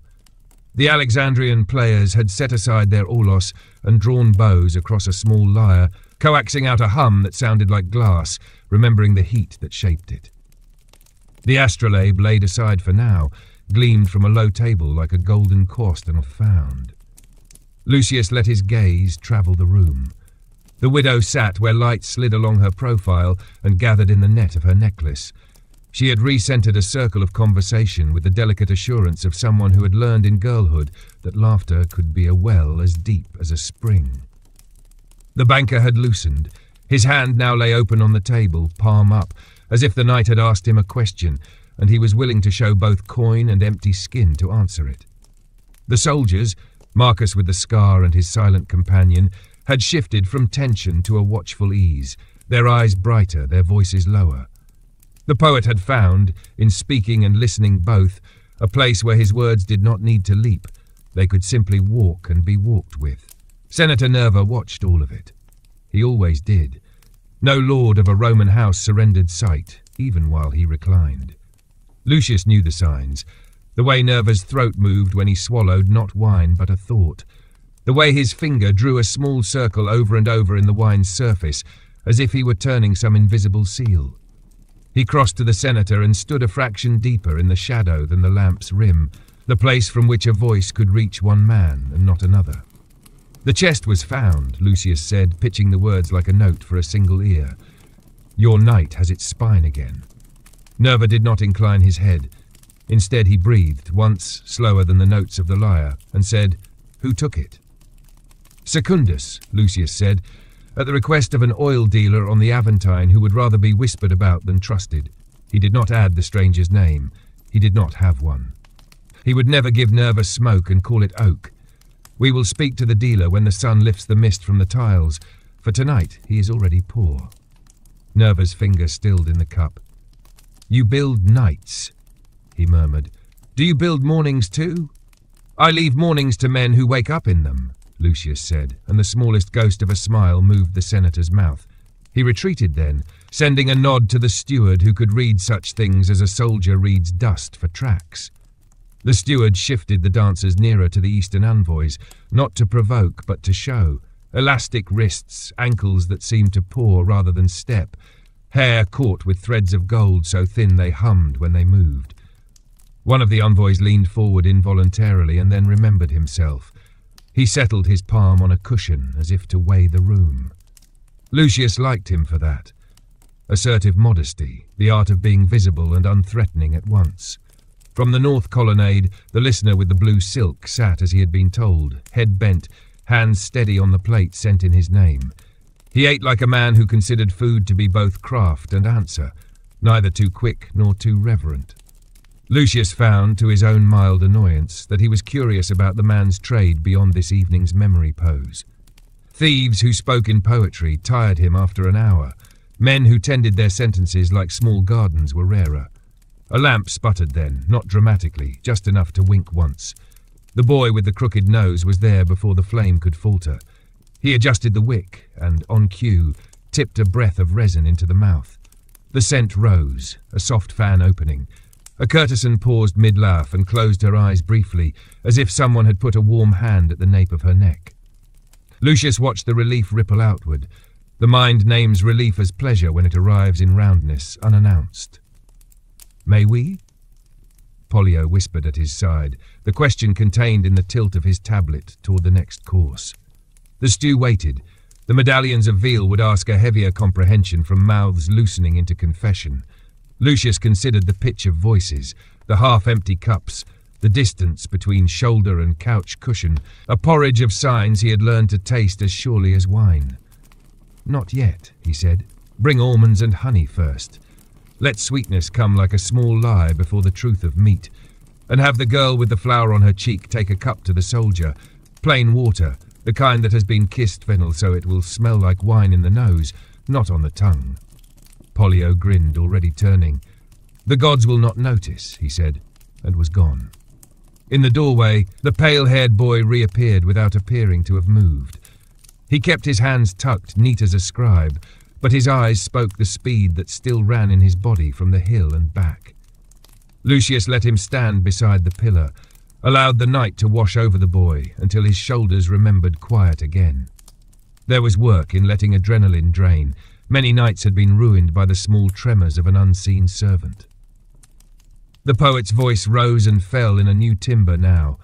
The Alexandrian players had set aside their aulos and drawn bows across a small lyre, coaxing out a hum that sounded like glass, remembering the heat that shaped it. The astrolabe, laid aside for now, gleamed from a low table like a golden corsten found. Lucius let his gaze travel the room. The widow sat where light slid along her profile and gathered in the net of her necklace. She had re-centered a circle of conversation with the delicate assurance of someone who had learned in girlhood that laughter could be a well as deep as a spring. The banker had loosened. His hand now lay open on the table, palm up, as if the night had asked him a question, and he was willing to show both coin and empty skin to answer it. The soldiers, Marcus with the scar and his silent companion, had shifted from tension to a watchful ease, their eyes brighter, their voices lower. The poet had found, in speaking and listening both, a place where his words did not need to leap. They could simply walk and be walked with. Senator Nerva watched all of it. He always did. No lord of a Roman house surrendered sight, even while he reclined. Lucius knew the signs. The way Nerva's throat moved when he swallowed not wine but a thought. The way his finger drew a small circle over and over in the wine's surface, as if he were turning some invisible seal. He crossed to the senator and stood a fraction deeper in the shadow than the lamp's rim, the place from which a voice could reach one man and not another. "The chest was found," Lucius said, pitching the words like a note for a single ear. "Your knight has its spine again." Nerva did not incline his head. Instead he breathed, once slower than the notes of the lyre, and said, "Who took it?" "Secundus," Lucius said, at the request of an oil dealer on the Aventine who would rather be whispered about than trusted. He did not add the stranger's name. He did not have one. He would never give Nerva smoke and call it oak. "We will speak to the dealer when the sun lifts the mist from the tiles. For tonight he is already poor." Nerva's finger stilled in the cup. "You build nights," he murmured. "Do you build mornings too?" "I leave mornings to men who wake up in them," Lucius said, and the smallest ghost of a smile moved the senator's mouth. He retreated then, sending a nod to the steward who could read such things as a soldier reads dust for tracks. The steward shifted the dancers nearer to the Eastern envoys, not to provoke but to show. Elastic wrists, ankles that seemed to paw rather than step, hair caught with threads of gold so thin they hummed when they moved. One of the envoys leaned forward involuntarily and then remembered himself. He settled his palm on a cushion as if to weigh the room. Lucius liked him for that. Assertive modesty, the art of being visible and unthreatening at once. From the north colonnade, the listener with the blue silk sat as he had been told, head bent, hands steady on the plate sent in his name. He ate like a man who considered food to be both craft and answer, neither too quick nor too reverent. Lucius found, to his own mild annoyance, that he was curious about the man's trade beyond this evening's memory pose. Thieves who spoke in poetry tired him after an hour. Men who tended their sentences like small gardens were rarer. A lamp sputtered then, not dramatically, just enough to wink once. The boy with the crooked nose was there before the flame could falter. He adjusted the wick and, on cue, tipped a breath of resin into the mouth. The scent rose, a soft fan opening. A courtesan paused mid-laugh and closed her eyes briefly, as if someone had put a warm hand at the nape of her neck. Lucius watched the relief ripple outward. The mind names relief as pleasure when it arrives in roundness, unannounced. "May we?" Pollio whispered at his side, the question contained in the tilt of his tablet toward the next course. The stew waited. The medallions of veal would ask a heavier comprehension from mouths loosening into confession. Lucius considered the pitch of voices, the half-empty cups, the distance between shoulder and couch cushion, a porridge of signs he had learned to taste as surely as wine. "Not yet," he said. "Bring almonds and honey first. Let sweetness come like a small lie before the truth of meat, and have the girl with the flower on her cheek take a cup to the soldier, plain water, the kind that has been kissed fennel so it will smell like wine in the nose, not on the tongue." Pollio grinned, already turning. "The gods will not notice," he said, and was gone. In the doorway, the pale-haired boy reappeared without appearing to have moved. He kept his hands tucked, neat as a scribe, but his eyes spoke the speed that still ran in his body from the hill and back. Lucius let him stand beside the pillar, allowed the night to wash over the boy until his shoulders remembered quiet again. There was work in letting adrenaline drain. Many nights had been ruined by the small tremors of an unseen servant. The poet's voice rose and fell in a new timbre now.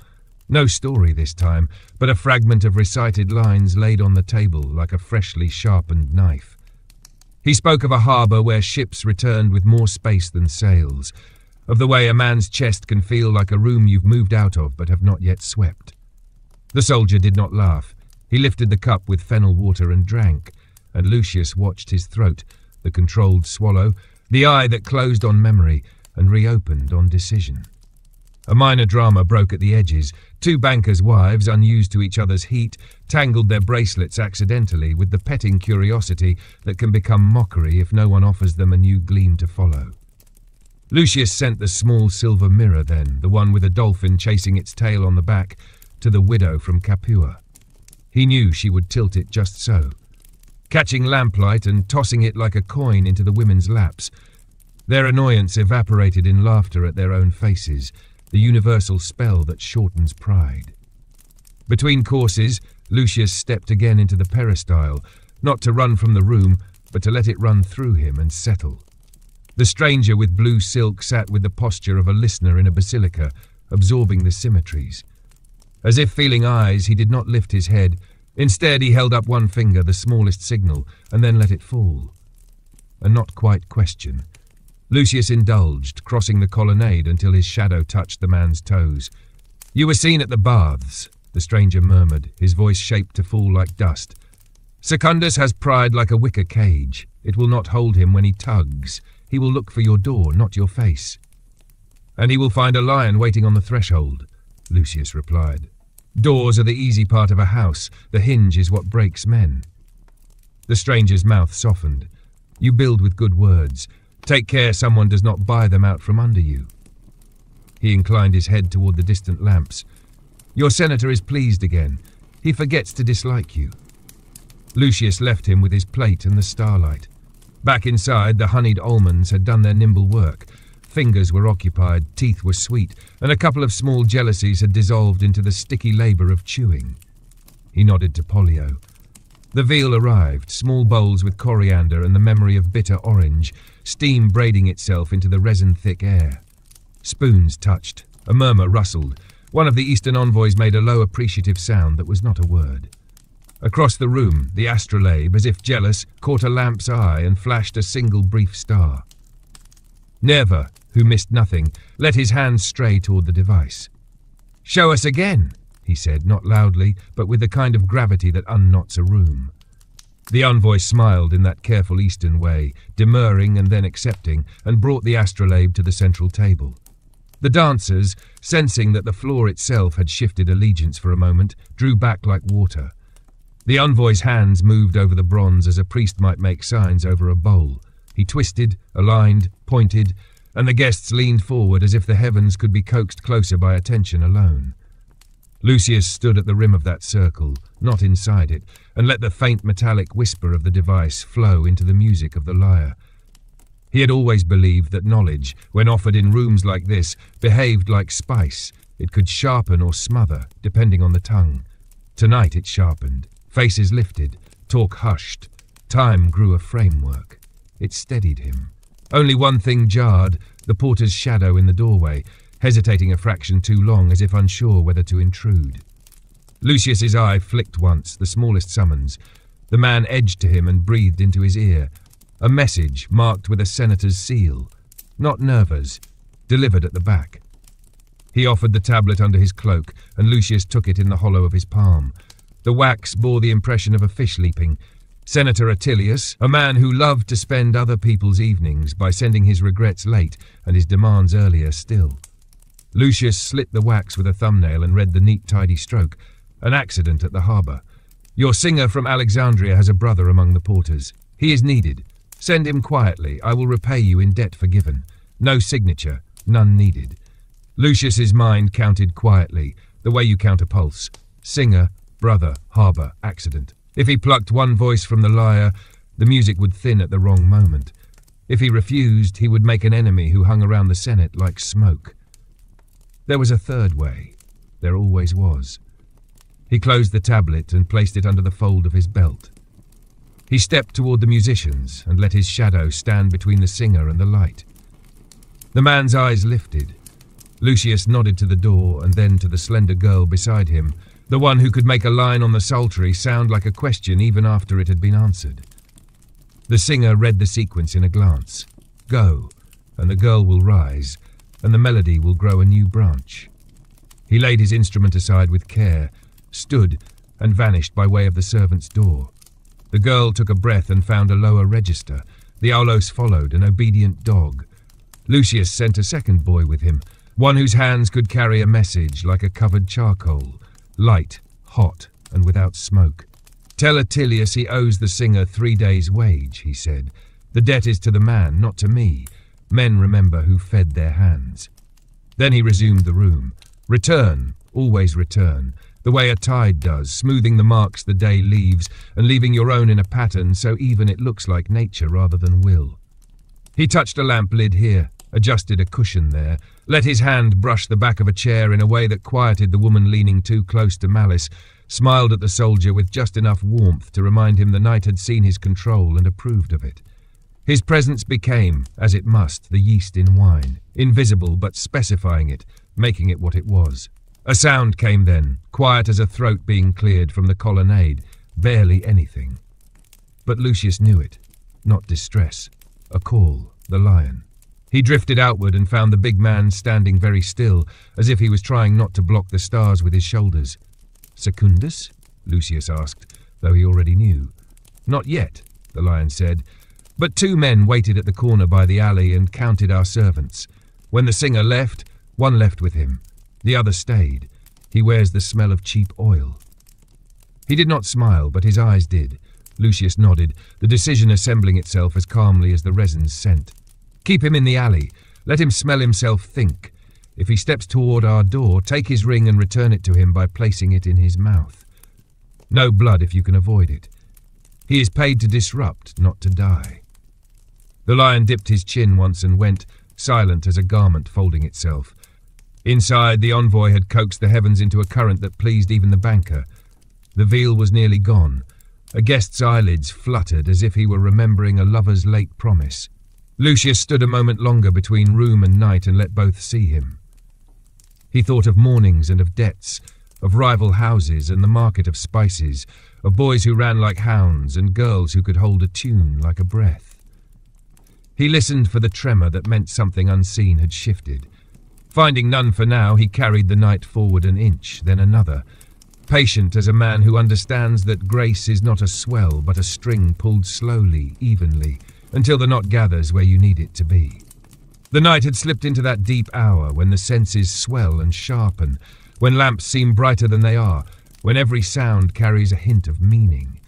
No story this time, but a fragment of recited lines laid on the table like a freshly sharpened knife. He spoke of a harbour where ships returned with more space than sails, of the way a man's chest can feel like a room you've moved out of but have not yet swept. The soldier did not laugh. He lifted the cup with fennel water and drank, and Lucius watched his throat, the controlled swallow, the eye that closed on memory and reopened on decision. A minor drama broke at the edges. Two bankers' wives, unused to each other's heat, tangled their bracelets accidentally with the petting curiosity that can become mockery if no one offers them a new gleam to follow. Lucius sent the small silver mirror then, the one with a dolphin chasing its tail on the back, to the widow from Capua. He knew she would tilt it just so, catching lamplight and tossing it like a coin into the women's laps. Their annoyance evaporated in laughter at their own faces, the universal spell that shortens pride. Between courses, Lucius stepped again into the peristyle, not to run from the room, but to let it run through him and settle. The stranger with blue silk sat with the posture of a listener in a basilica, absorbing the symmetries. As if feeling eyes, he did not lift his head. Instead, he held up one finger, the smallest signal, and then let it fall. A not quite question. Lucius indulged, crossing the colonnade until his shadow touched the man's toes. "You were seen at the baths," the stranger murmured, his voice shaped to fall like dust. "Secundus has pride like a wicker cage. It will not hold him when he tugs. He will look for your door, not your face." "And he will find a lion waiting on the threshold," Lucius replied. "Doors are the easy part of a house. The hinge is what breaks men." The stranger's mouth softened. "You build with good words. Take care someone does not buy them out from under you." He inclined his head toward the distant lamps. "Your senator is pleased again. He forgets to dislike you." Lucius left him with his plate and the starlight. Back inside, the honeyed almonds had done their nimble work. Fingers were occupied, teeth were sweet, and a couple of small jealousies had dissolved into the sticky labour of chewing. He nodded to Pollio. The veal arrived, small bowls with coriander and the memory of bitter orange, steam braiding itself into the resin-thick air. Spoons touched. A murmur rustled. One of the Eastern envoys made a low, appreciative sound that was not a word. Across the room, the astrolabe, as if jealous, caught a lamp's eye and flashed a single brief star. Nerva, who missed nothing, let his hand stray toward the device. "Show us again," he said, not loudly, but with the kind of gravity that unknots a room. The envoy smiled in that careful Eastern way, demurring and then accepting, and brought the astrolabe to the central table. The dancers, sensing that the floor itself had shifted allegiance for a moment, drew back like water. The envoy's hands moved over the bronze as a priest might make signs over a bowl. He twisted, aligned, pointed, and the guests leaned forward as if the heavens could be coaxed closer by attention alone. Lucius stood at the rim of that circle, not inside it, and let the faint metallic whisper of the device flow into the music of the lyre. He had always believed that knowledge, when offered in rooms like this, behaved like spice. It could sharpen or smother, depending on the tongue. Tonight it sharpened. Faces lifted. Talk hushed. Time grew a framework. It steadied him. Only one thing jarred, the porter's shadow in the doorway, hesitating a fraction too long as if unsure whether to intrude. Lucius's eye flicked once, the smallest summons. The man edged to him and breathed into his ear. A message marked with a senator's seal. Not Nerva's. Delivered at the back. He offered the tablet under his cloak, and Lucius took it in the hollow of his palm. The wax bore the impression of a fish leaping. Senator Attilius, a man who loved to spend other people's evenings by sending his regrets late and his demands earlier still. Lucius slit the wax with a thumbnail and read the neat, tidy stroke. An accident at the harbour. Your singer from Alexandria has a brother among the porters. He is needed. Send him quietly. I will repay you in debt forgiven. No signature. None needed. Lucius's mind counted quietly, the way you count a pulse. Singer, brother, harbour, accident. If he plucked one voice from the lyre, the music would thin at the wrong moment. If he refused, he would make an enemy who hung around the Senate like smoke. There was a third way. There always was. He closed the tablet and placed it under the fold of his belt. He stepped toward the musicians and let his shadow stand between the singer and the light. The man's eyes lifted. Lucius nodded to the door and then to the slender girl beside him, the one who could make a line on the psaltery sound like a question even after it had been answered. The singer read the sequence in a glance. Go, and the girl will rise, and the melody will grow a new branch. He laid his instrument aside with care, stood, and vanished by way of the servants' door. The girl took a breath and found a lower register. The aulos followed, an obedient dog. Lucius sent a second boy with him, one whose hands could carry a message like a covered charcoal, light, hot, and without smoke. Tell Attilius he owes the singer 3 days' wage, he said. The debt is to the man, not to me. Men remember who fed their hands. Then he resumed the room. Return, always return, the way a tide does, smoothing the marks the day leaves and leaving your own in a pattern so even it looks like nature rather than will. He touched a lamp lid here, adjusted a cushion there, let his hand brush the back of a chair in a way that quieted the woman leaning too close to Malice, smiled at the soldier with just enough warmth to remind him the night had seen his control and approved of it. His presence became, as it must, the yeast in wine, invisible but specifying it, making it what it was. A sound came then, quiet as a throat being cleared from the colonnade, barely anything. But Lucius knew it, not distress. A call, the lion. He drifted outward and found the big man standing very still, as if he was trying not to block the stars with his shoulders. Secundus? Lucius asked, though he already knew. Not yet, the lion said, but 2 men waited at the corner by the alley and counted our servants. When the singer left, one left with him. The other stayed. He wears the smell of cheap oil. He did not smile, but his eyes did. Lucius nodded, the decision assembling itself as calmly as the resin's scent. Keep him in the alley. Let him smell himself think. If he steps toward our door, take his ring and return it to him by placing it in his mouth. No blood if you can avoid it. He is paid to disrupt, not to die. The lion dipped his chin once and went, silent as a garment folding itself. Inside, the envoy had coaxed the heavens into a current that pleased even the banker. The veil was nearly gone. A guest's eyelids fluttered as if he were remembering a lover's late promise. Lucius stood a moment longer between room and night and let both see him. He thought of mornings and of debts, of rival houses and the market of spices, of boys who ran like hounds and girls who could hold a tune like a breath. He listened for the tremor that meant something unseen had shifted. Finding none for now, he carried the night forward an inch, then another, patient as a man who understands that grace is not a swell but a string pulled slowly, evenly, until the knot gathers where you need it to be. The night had slipped into that deep hour when the senses swell and sharpen, when lamps seem brighter than they are, when every sound carries a hint of meaning.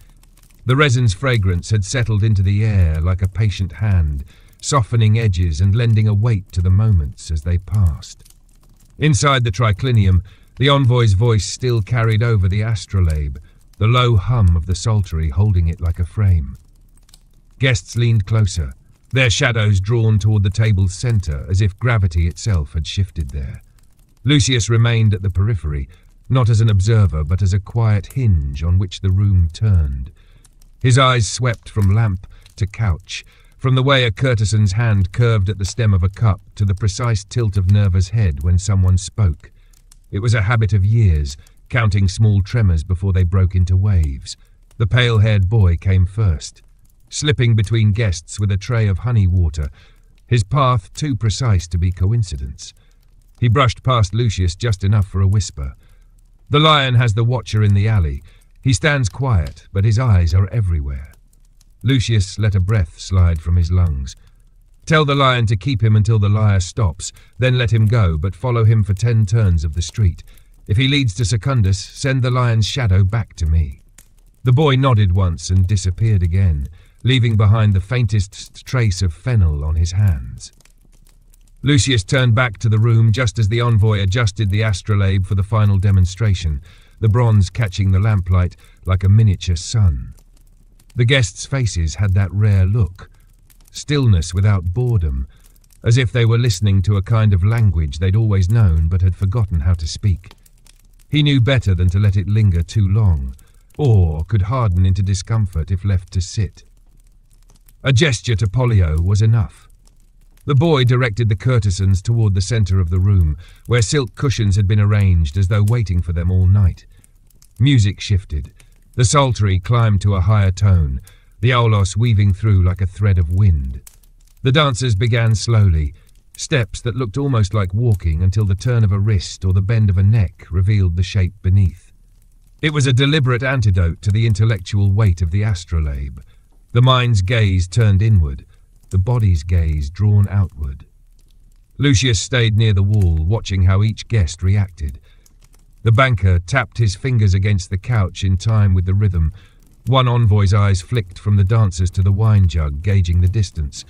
The resin's fragrance had settled into the air like a patient hand, softening edges and lending a weight to the moments as they passed. Inside the triclinium, the envoy's voice still carried over the astrolabe, the low hum of the psaltery holding it like a frame. Guests leaned closer. their shadows drawn toward the table's centre as if gravity itself had shifted there. Lucius remained at the periphery, not as an observer but as a quiet hinge on which the room turned. His eyes swept from lamp to couch, from the way a courtesan's hand curved at the stem of a cup to the precise tilt of Nerva's head when someone spoke. It was a habit of years, counting small tremors before they broke into waves. The pale-haired boy came first, slipping between guests with a tray of honey water, his path too precise to be coincidence. He brushed past Lucius just enough for a whisper. The lion has the watcher in the alley. He stands quiet, but his eyes are everywhere. Lucius let a breath slide from his lungs. Tell the lion to keep him until the liar stops, then let him go, but follow him for 10 turns of the street. If he leads to Secundus, send the lion's shadow back to me. The boy nodded once and disappeared again, leaving behind the faintest trace of fennel on his hands. Lucius turned back to the room just as the envoy adjusted the astrolabe for the final demonstration, the bronze catching the lamplight like a miniature sun. The guests' faces had that rare look, stillness without boredom, as if they were listening to a kind of language they'd always known but had forgotten how to speak. He knew better than to let it linger too long, or could harden into discomfort if left to sit. A gesture to Pollio was enough. The boy directed the courtesans toward the centre of the room, where silk cushions had been arranged as though waiting for them all night. Music shifted. The psaltery climbed to a higher tone, the aulos weaving through like a thread of wind. The dancers began slowly, steps that looked almost like walking until the turn of a wrist or the bend of a neck revealed the shape beneath. It was a deliberate antidote to the intellectual weight of the astrolabe. The mind's gaze turned inward, the body's gaze drawn outward. Lucius stayed near the wall, watching how each guest reacted. The banker tapped his fingers against the couch in time with the rhythm. One envoy's eyes flicked from the dancers to the wine jug, gauging the distance.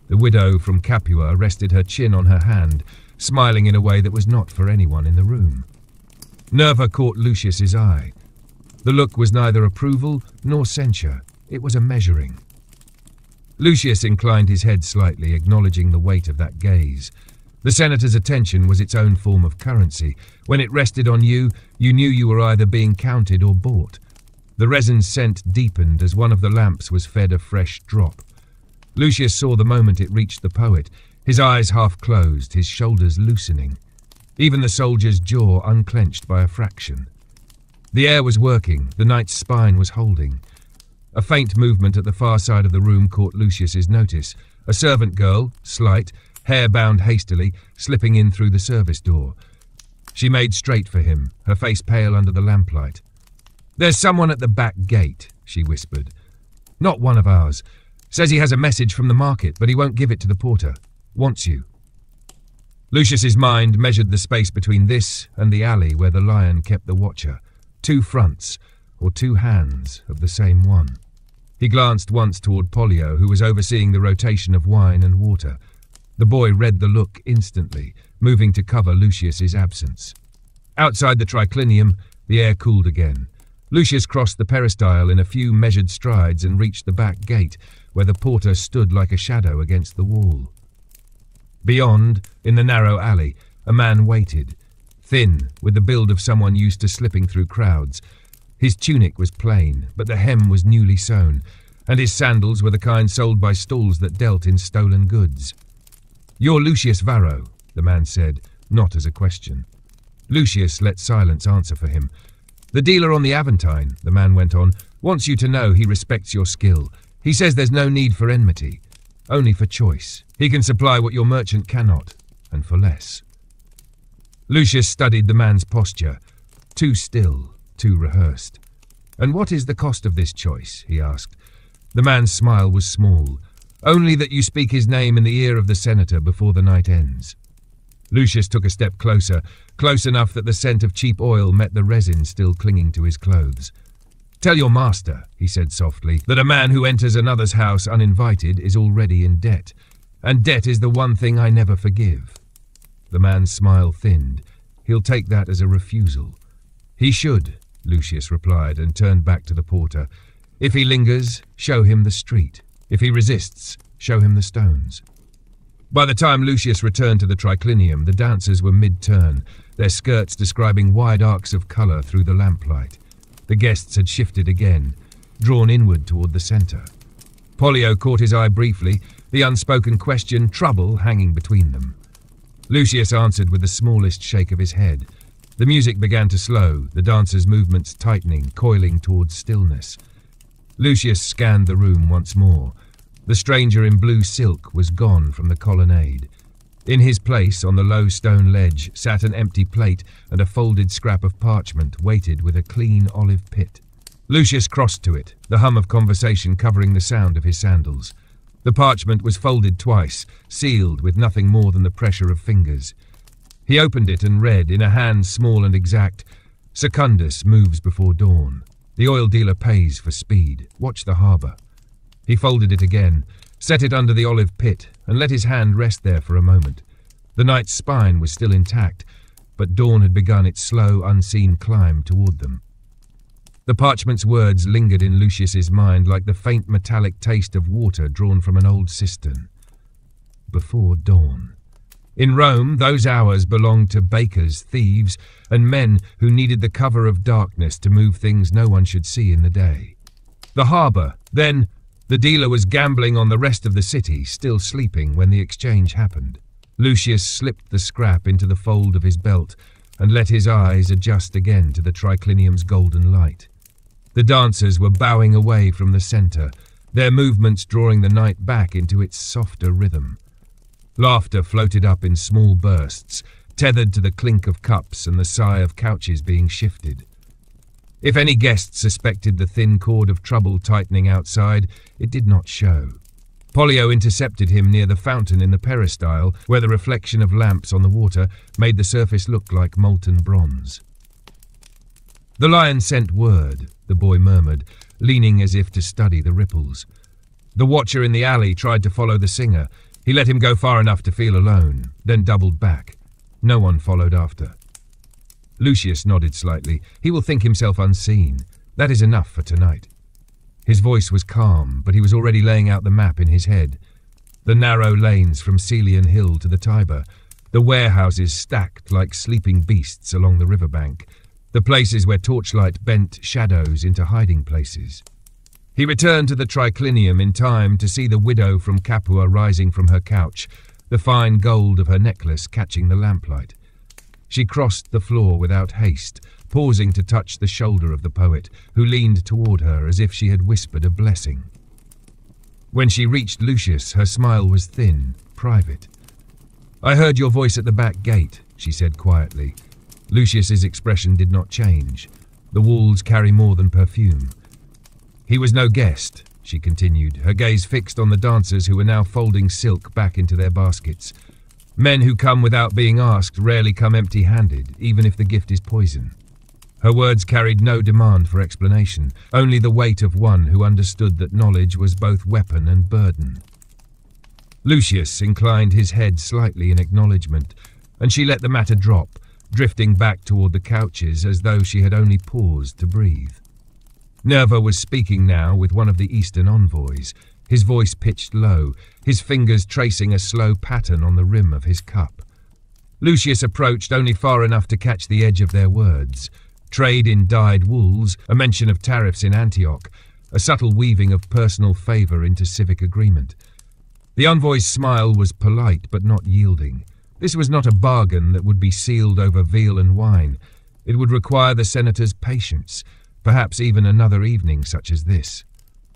The widow from Capua rested her chin on her hand, smiling in a way that was not for anyone in the room. Nerva caught Lucius's eye. The look was neither approval nor censure. It was a measuring. Lucius inclined his head slightly, acknowledging the weight of that gaze. The senator's attention was its own form of currency. When it rested on you, you knew you were either being counted or bought. The resin scent deepened as one of the lamps was fed a fresh drop. Lucius saw the moment it reached the poet, his eyes half closed, his shoulders loosening. Even the soldier's jaw unclenched by a fraction. The air was working, the knight's spine was holding. A faint movement at the far side of the room caught Lucius's notice. A servant girl, slight, hair bound hastily, slipping in through the service door. She made straight for him, her face pale under the lamplight. "There's someone at the back gate," she whispered. "Not one of ours. Says he has a message from the market, but he won't give it to the porter. Wants you." Lucius's mind measured the space between this and the alley where the lion kept the watcher. 2 fronts, or 2 hands of the same one. He glanced once toward Pollio, who was overseeing the rotation of wine and water. The boy read the look instantly, moving to cover Lucius's absence. Outside the triclinium, the air cooled again. Lucius crossed the peristyle in a few measured strides and reached the back gate, where the porter stood like a shadow against the wall. Beyond, in the narrow alley, a man waited, thin, with the build of someone used to slipping through crowds. His tunic was plain, but the hem was newly sewn, and his sandals were the kind sold by stalls that dealt in stolen goods. "You're Lucius Varro," the man said, not as a question. Lucius let silence answer for him. "The dealer on the Aventine," the man went on, "wants you to know he respects your skill. He says there's no need for enmity, only for choice. He can supply what your merchant cannot, and for less." Lucius studied the man's posture, too still, too rehearsed. "And what is the cost of this choice?" he asked. The man's smile was small. "Only that you speak his name in the ear of the senator before the night ends." Lucius took a step closer, close enough that the scent of cheap oil met the resin still clinging to his clothes. "Tell your master," he said softly, "that a man who enters another's house uninvited is already in debt, and debt is the one thing I never forgive." The man's smile thinned. "He'll take that as a refusal." "He should," Lucius replied, and turned back to the porter. "If he lingers, show him the street. If he resists, show him the stones. By the time Lucius returned to the triclinium, the dancers were mid-turn, their skirts describing wide arcs of colour through the lamplight. The guests had shifted again, drawn inward toward the centre. Pollio caught his eye briefly, the unspoken question, trouble, hanging between them. Lucius answered with the smallest shake of his head. The music began to slow, the dancers' movements tightening, coiling towards stillness. Lucius scanned the room once more. The stranger in blue silk was gone from the colonnade. In his place, on the low stone ledge, sat an empty plate and a folded scrap of parchment weighted with a clean olive pit. Lucius crossed to it, the hum of conversation covering the sound of his sandals. The parchment was folded twice, sealed with nothing more than the pressure of fingers. He opened it and read, in a hand small and exact, "Secundus moves before dawn. The oil dealer pays for speed. Watch the harbour." He folded it again, set it under the olive pit, and let his hand rest there for a moment. The knight's spine was still intact, but dawn had begun its slow, unseen climb toward them. The parchment's words lingered in Lucius's mind like the faint metallic taste of water drawn from an old cistern. Before dawn. In Rome, those hours belonged to bakers, thieves, and men who needed the cover of darkness to move things no one should see in the day. The harbour, then. The dealer was gambling on the rest of the city, still sleeping when the exchange happened. Lucius slipped the scrap into the fold of his belt and let his eyes adjust again to the triclinium's golden light. The dancers were bowing away from the centre, their movements drawing the night back into its softer rhythm. Laughter floated up in small bursts, tethered to the clink of cups and the sigh of couches being shifted. If any guest suspected the thin cord of trouble tightening outside, it did not show. Pollio intercepted him near the fountain in the peristyle, where the reflection of lamps on the water made the surface look like molten bronze. "The lion sent word," the boy murmured, leaning as if to study the ripples. "The watcher in the alley tried to follow the singer. He let him go far enough to feel alone, then doubled back. No one followed after." Lucius nodded slightly. "He will think himself unseen. That is enough for tonight." His voice was calm, but he was already laying out the map in his head. The narrow lanes from Celian Hill to the Tiber, the warehouses stacked like sleeping beasts along the riverbank, the places where torchlight bent shadows into hiding places. He returned to the triclinium in time to see the widow from Capua rising from her couch, the fine gold of her necklace catching the lamplight. She crossed the floor without haste, pausing to touch the shoulder of the poet, who leaned toward her as if she had whispered a blessing. When she reached Lucius, her smile was thin, private. "I heard your voice at the back gate," she said quietly. Lucius's expression did not change. The walls carry more than perfume. "He was no guest," she continued, her gaze fixed on the dancers who were now folding silk back into their baskets. "Men who come without being asked rarely come empty-handed, even if the gift is poison." Her words carried no demand for explanation, only the weight of one who understood that knowledge was both weapon and burden. Lucius inclined his head slightly in acknowledgement, and she let the matter drop, drifting back toward the couches as though she had only paused to breathe. Nerva was speaking now with one of the Eastern envoys, his voice pitched low, his fingers tracing a slow pattern on the rim of his cup. Lucius approached only far enough to catch the edge of their words. Trade in dyed wools, a mention of tariffs in Antioch, a subtle weaving of personal favour into civic agreement. The envoy's smile was polite but not yielding. This was not a bargain that would be sealed over veal and wine. It would require the senator's patience, perhaps even another evening such as this.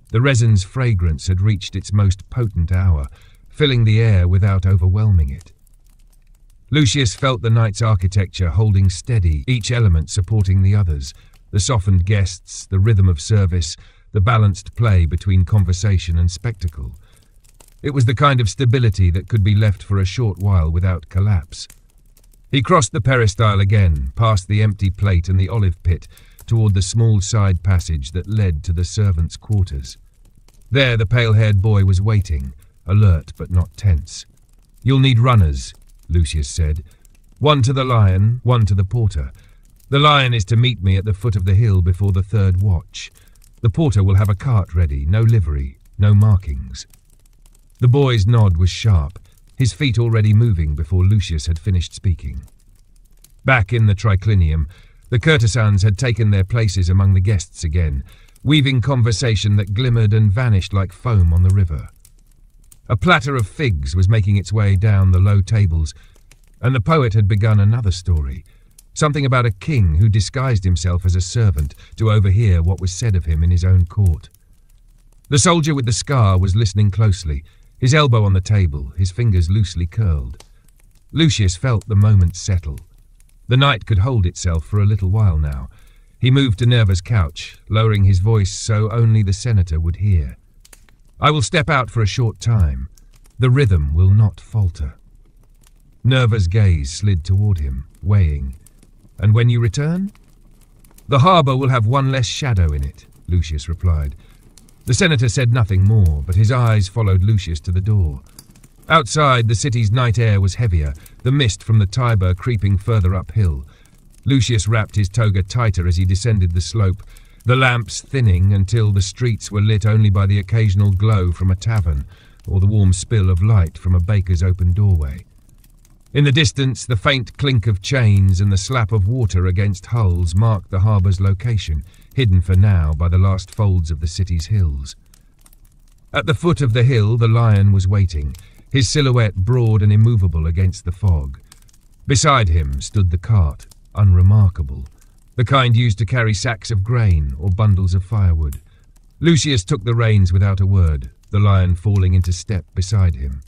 The resin's fragrance had reached its most potent hour, filling the air without overwhelming it. Lucius felt the night's architecture holding steady, each element supporting the others, the softened guests, the rhythm of service, the balanced play between conversation and spectacle. It was the kind of stability that could be left for a short while without collapse. He crossed the peristyle again, past the empty plate and the olive pit, toward the small side passage that led to the servants' quarters. There the pale-haired boy was waiting, alert but not tense. "You'll need runners," Lucius said. "One to the lion, one to the porter. The lion is to meet me at the foot of the hill before the third watch. The porter will have a cart ready, no livery, no markings." The boy's nod was sharp, his feet already moving before Lucius had finished speaking. Back in the triclinium, the courtesans had taken their places among the guests again, weaving conversation that glimmered and vanished like foam on the river. A platter of figs was making its way down the low tables, and the poet had begun another story, something about a king who disguised himself as a servant to overhear what was said of him in his own court. The soldier with the scar was listening closely, his elbow on the table, his fingers loosely curled. Lucius felt the moment settle. The night could hold itself for a little while now. He moved to Nerva's couch, lowering his voice so only the senator would hear. "I will step out for a short time. The rhythm will not falter." Nerva's gaze slid toward him, weighing. "And when you return?" "The harbour will have one less shadow in it," Lucius replied. The senator said nothing more, but his eyes followed Lucius to the door. Outside, the city's night air was heavier, the mist from the Tiber creeping further uphill. Lucius wrapped his toga tighter as he descended the slope, the lamps thinning until the streets were lit only by the occasional glow from a tavern or the warm spill of light from a baker's open doorway. In the distance, the faint clink of chains and the slap of water against hulls marked the harbour's location, hidden for now by the last folds of the city's hills. At the foot of the hill, the lion was waiting, his silhouette broad and immovable against the fog. Beside him stood the cart, unremarkable, the kind used to carry sacks of grain or bundles of firewood. Lucius took the reins without a word, the lion falling into step beside him.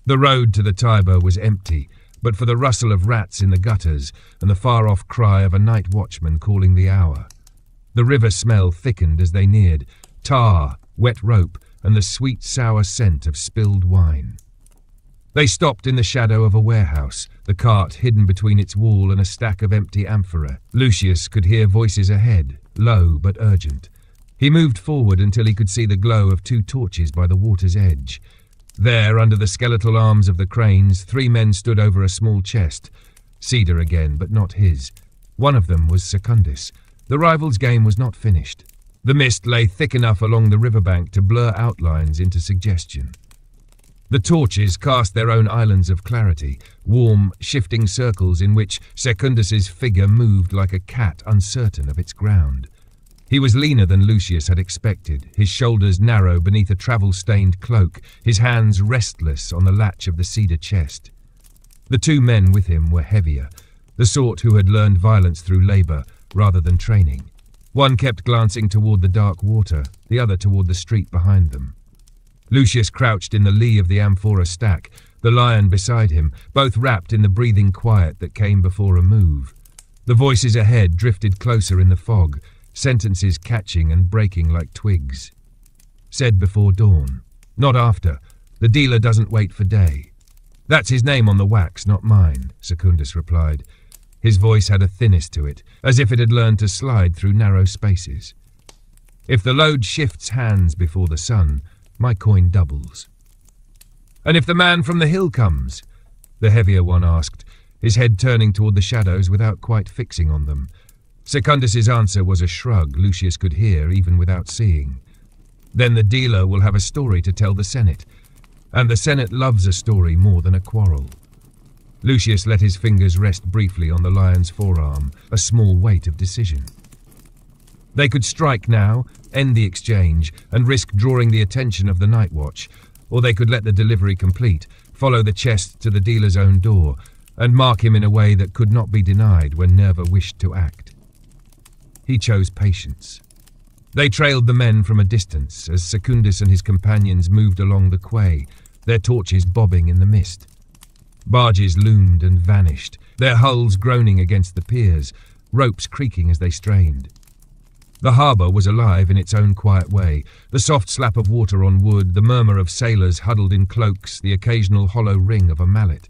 The road to the Tiber was empty, but for the rustle of rats in the gutters and the far-off cry of a night watchman calling the hour. The river smell thickened as they neared, tar, wet rope, and the sweet sour scent of spilled wine. They stopped in the shadow of a warehouse, the cart hidden between its wall and a stack of empty amphora. Lucius could hear voices ahead, low but urgent. He moved forward until he could see the glow of 2 torches by the water's edge. There, under the skeletal arms of the cranes, 3 men stood over a small chest. Cedar again, but not his. One of them was Secundus. The rival's game was not finished. The mist lay thick enough along the riverbank to blur outlines into suggestion. The torches cast their own islands of clarity, warm, shifting circles in which Secundus's figure moved like a cat uncertain of its ground. He was leaner than Lucius had expected, his shoulders narrow beneath a travel-stained cloak, his hands restless on the latch of the cedar chest. The 2 men with him were heavier, the sort who had learned violence through labour rather than training. One kept glancing toward the dark water, the other toward the street behind them. Lucius crouched in the lee of the amphora stack, the lion beside him, both wrapped in the breathing quiet that came before a move. The voices ahead drifted closer in the fog, sentences catching and breaking like twigs. "Said before dawn. Not after. The dealer doesn't wait for day." "That's his name on the wax, not mine," Secundus replied. His voice had a thinness to it, as if it had learned to slide through narrow spaces. "If the load shifts hands before the sun, my coin doubles." "And if the man from the hill comes?" the heavier one asked, his head turning toward the shadows without quite fixing on them. Secundus's answer was a shrug Lucius could hear even without seeing. "Then the dealer will have a story to tell the Senate, and the Senate loves a story more than a quarrel." Lucius let his fingers rest briefly on the lion's forearm, a small weight of decision. They could strike now, end the exchange, and risk drawing the attention of the night watch, or they could let the delivery complete, follow the chest to the dealer's own door, and mark him in a way that could not be denied when Nerva wished to act. He chose patience. They trailed the men from a distance as Secundus and his companions moved along the quay, their torches bobbing in the mist. Barges loomed and vanished, their hulls groaning against the piers, ropes creaking as they strained. The harbour was alive in its own quiet way, the soft slap of water on wood, the murmur of sailors huddled in cloaks, the occasional hollow ring of a mallet.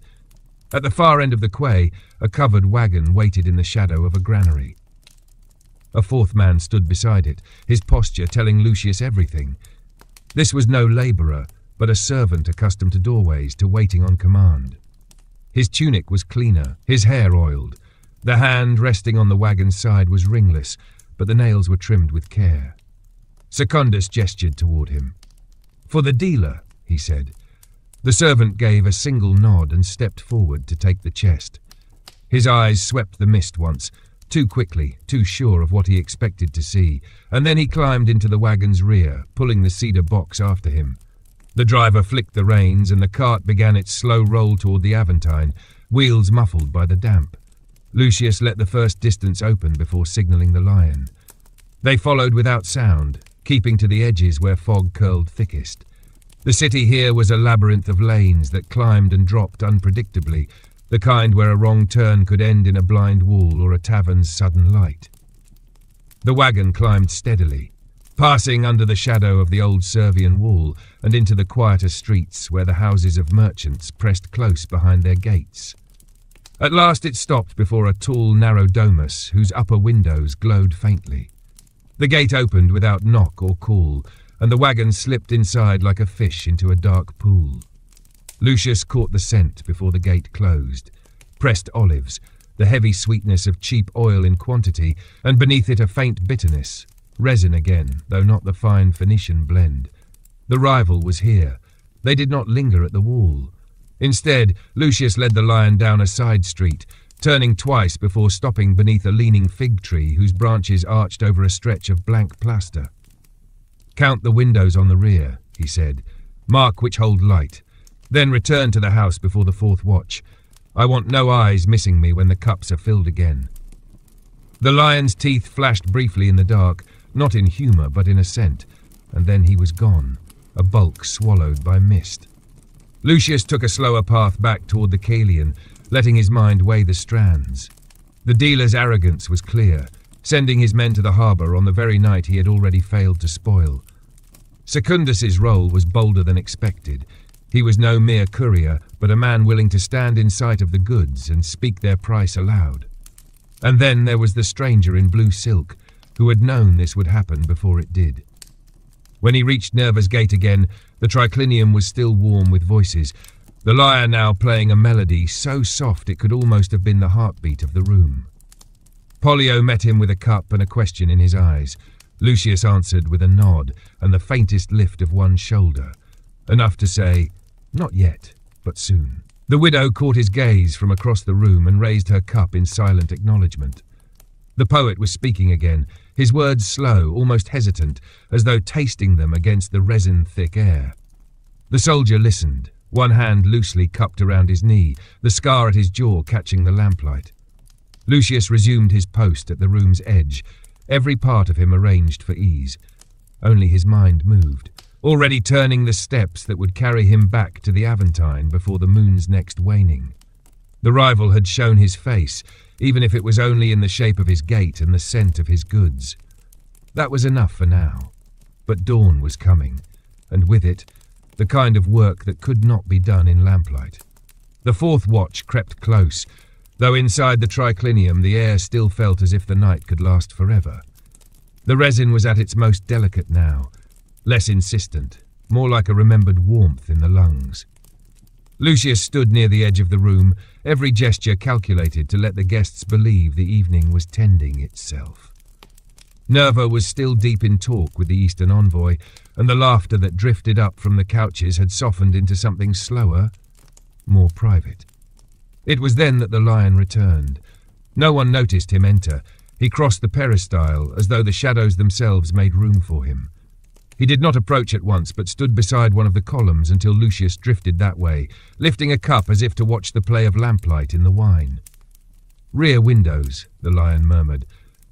At the far end of the quay, a covered wagon waited in the shadow of a granary. A 4th man stood beside it, his posture telling Lucius everything. This was no labourer, but a servant accustomed to doorways, to waiting on command. His tunic was cleaner, his hair oiled. The hand resting on the wagon's side was ringless, but the nails were trimmed with care. Secundus gestured toward him. "For the dealer," he said. The servant gave a single nod and stepped forward to take the chest. His eyes swept the mist once, too quickly, too sure of what he expected to see, and then he climbed into the wagon's rear, pulling the cedar box after him. The driver flicked the reins and the cart began its slow roll toward the Aventine, wheels muffled by the damp. Lucius let the first distance open before signalling the Lion. They followed without sound, keeping to the edges where fog curled thickest. The city here was a labyrinth of lanes that climbed and dropped unpredictably, the kind where a wrong turn could end in a blind wall or a tavern's sudden light. The wagon climbed steadily, passing under the shadow of the old Servian wall and into the quieter streets where the houses of merchants pressed close behind their gates. At last it stopped before a tall, narrow domus whose upper windows glowed faintly. The gate opened without knock or call, and the wagon slipped inside like a fish into a dark pool. Lucius caught the scent before the gate closed. Pressed olives, the heavy sweetness of cheap oil in quantity, and beneath it a faint bitterness. Resin again, though not the fine Phoenician blend. The rival was here. They did not linger at the wall. Instead, Lucius led the Lion down a side street, turning twice before stopping beneath a leaning fig tree whose branches arched over a stretch of blank plaster. "Count the windows on the rear," he said. "Mark which hold light. Then return to the house before the fourth watch. I want no eyes missing me when the cups are filled again." The Lion's teeth flashed briefly in the dark, not in humour but in assent, and then he was gone, a bulk swallowed by mist. Lucius took a slower path back toward the Caelian, letting his mind weigh the strands. The dealer's arrogance was clear, sending his men to the harbour on the very night he had already failed to spoil. Secundus's role was bolder than expected. He was no mere courier, but a man willing to stand in sight of the goods and speak their price aloud. And then there was the stranger in blue silk, who had known this would happen before it did. When he reached Nerva's gate again, the triclinium was still warm with voices, the lyre now playing a melody so soft it could almost have been the heartbeat of the room. Pollio met him with a cup and a question in his eyes. Lucius answered with a nod and the faintest lift of one shoulder, enough to say, "Not yet, but soon." The widow caught his gaze from across the room and raised her cup in silent acknowledgement. The poet was speaking again, his words slow, almost hesitant, as though tasting them against the resin-thick air. The soldier listened, one hand loosely cupped around his knee, the scar at his jaw catching the lamplight. Lucius resumed his post at the room's edge, every part of him arranged for ease. Only his mind moved, already turning the steps that would carry him back to the Aventine before the moon's next waning. The rival had shown his face, even if it was only in the shape of his gait and the scent of his goods. That was enough for now. But dawn was coming, and with it, the kind of work that could not be done in lamplight. The fourth watch crept close, though inside the triclinium the air still felt as if the night could last forever. The resin was at its most delicate now, less insistent, more like a remembered warmth in the lungs. Lucius stood near the edge of the room, every gesture calculated to let the guests believe the evening was tending itself. Nerva was still deep in talk with the Eastern envoy, and the laughter that drifted up from the couches had softened into something slower, more private. It was then that the Lion returned. No one noticed him enter. He crossed the peristyle, as though the shadows themselves made room for him. He did not approach at once, but stood beside one of the columns until Lucius drifted that way, lifting a cup as if to watch the play of lamplight in the wine. "Rear windows," the Lion murmured.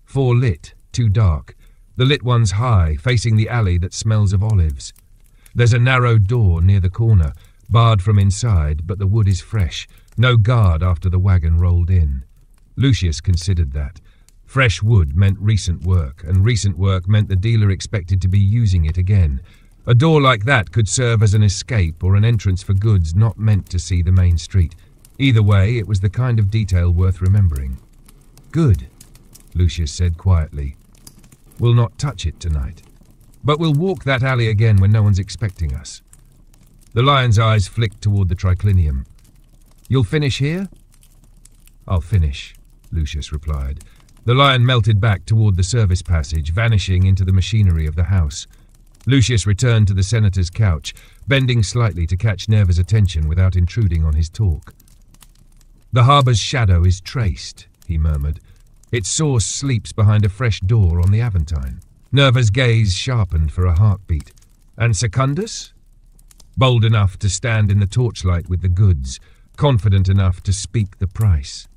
"Four lit, two dark. The lit ones high, facing the alley that smells of olives. There's a narrow door near the corner, barred from inside, but the wood is fresh. No guard after the wagon rolled in." Lucius considered that. Fresh wood meant recent work, and recent work meant the dealer expected to be using it again. A door like that could serve as an escape or an entrance for goods not meant to see the main street. Either way, it was the kind of detail worth remembering. "Good," Lucius said quietly. "We'll not touch it tonight. But we'll walk that alley again when no one's expecting us." The Lion's eyes flicked toward the triclinium. "You'll finish here?" "I'll finish," Lucius replied. The Lion melted back toward the service passage, vanishing into the machinery of the house. Lucius returned to the senator's couch, bending slightly to catch Nerva's attention without intruding on his talk. "The harbour's shadow is traced," he murmured. "Its source sleeps behind a fresh door on the Aventine." Nerva's gaze sharpened for a heartbeat. "And Secundus?" "Bold enough to stand in the torchlight with the goods, confident enough to speak the price."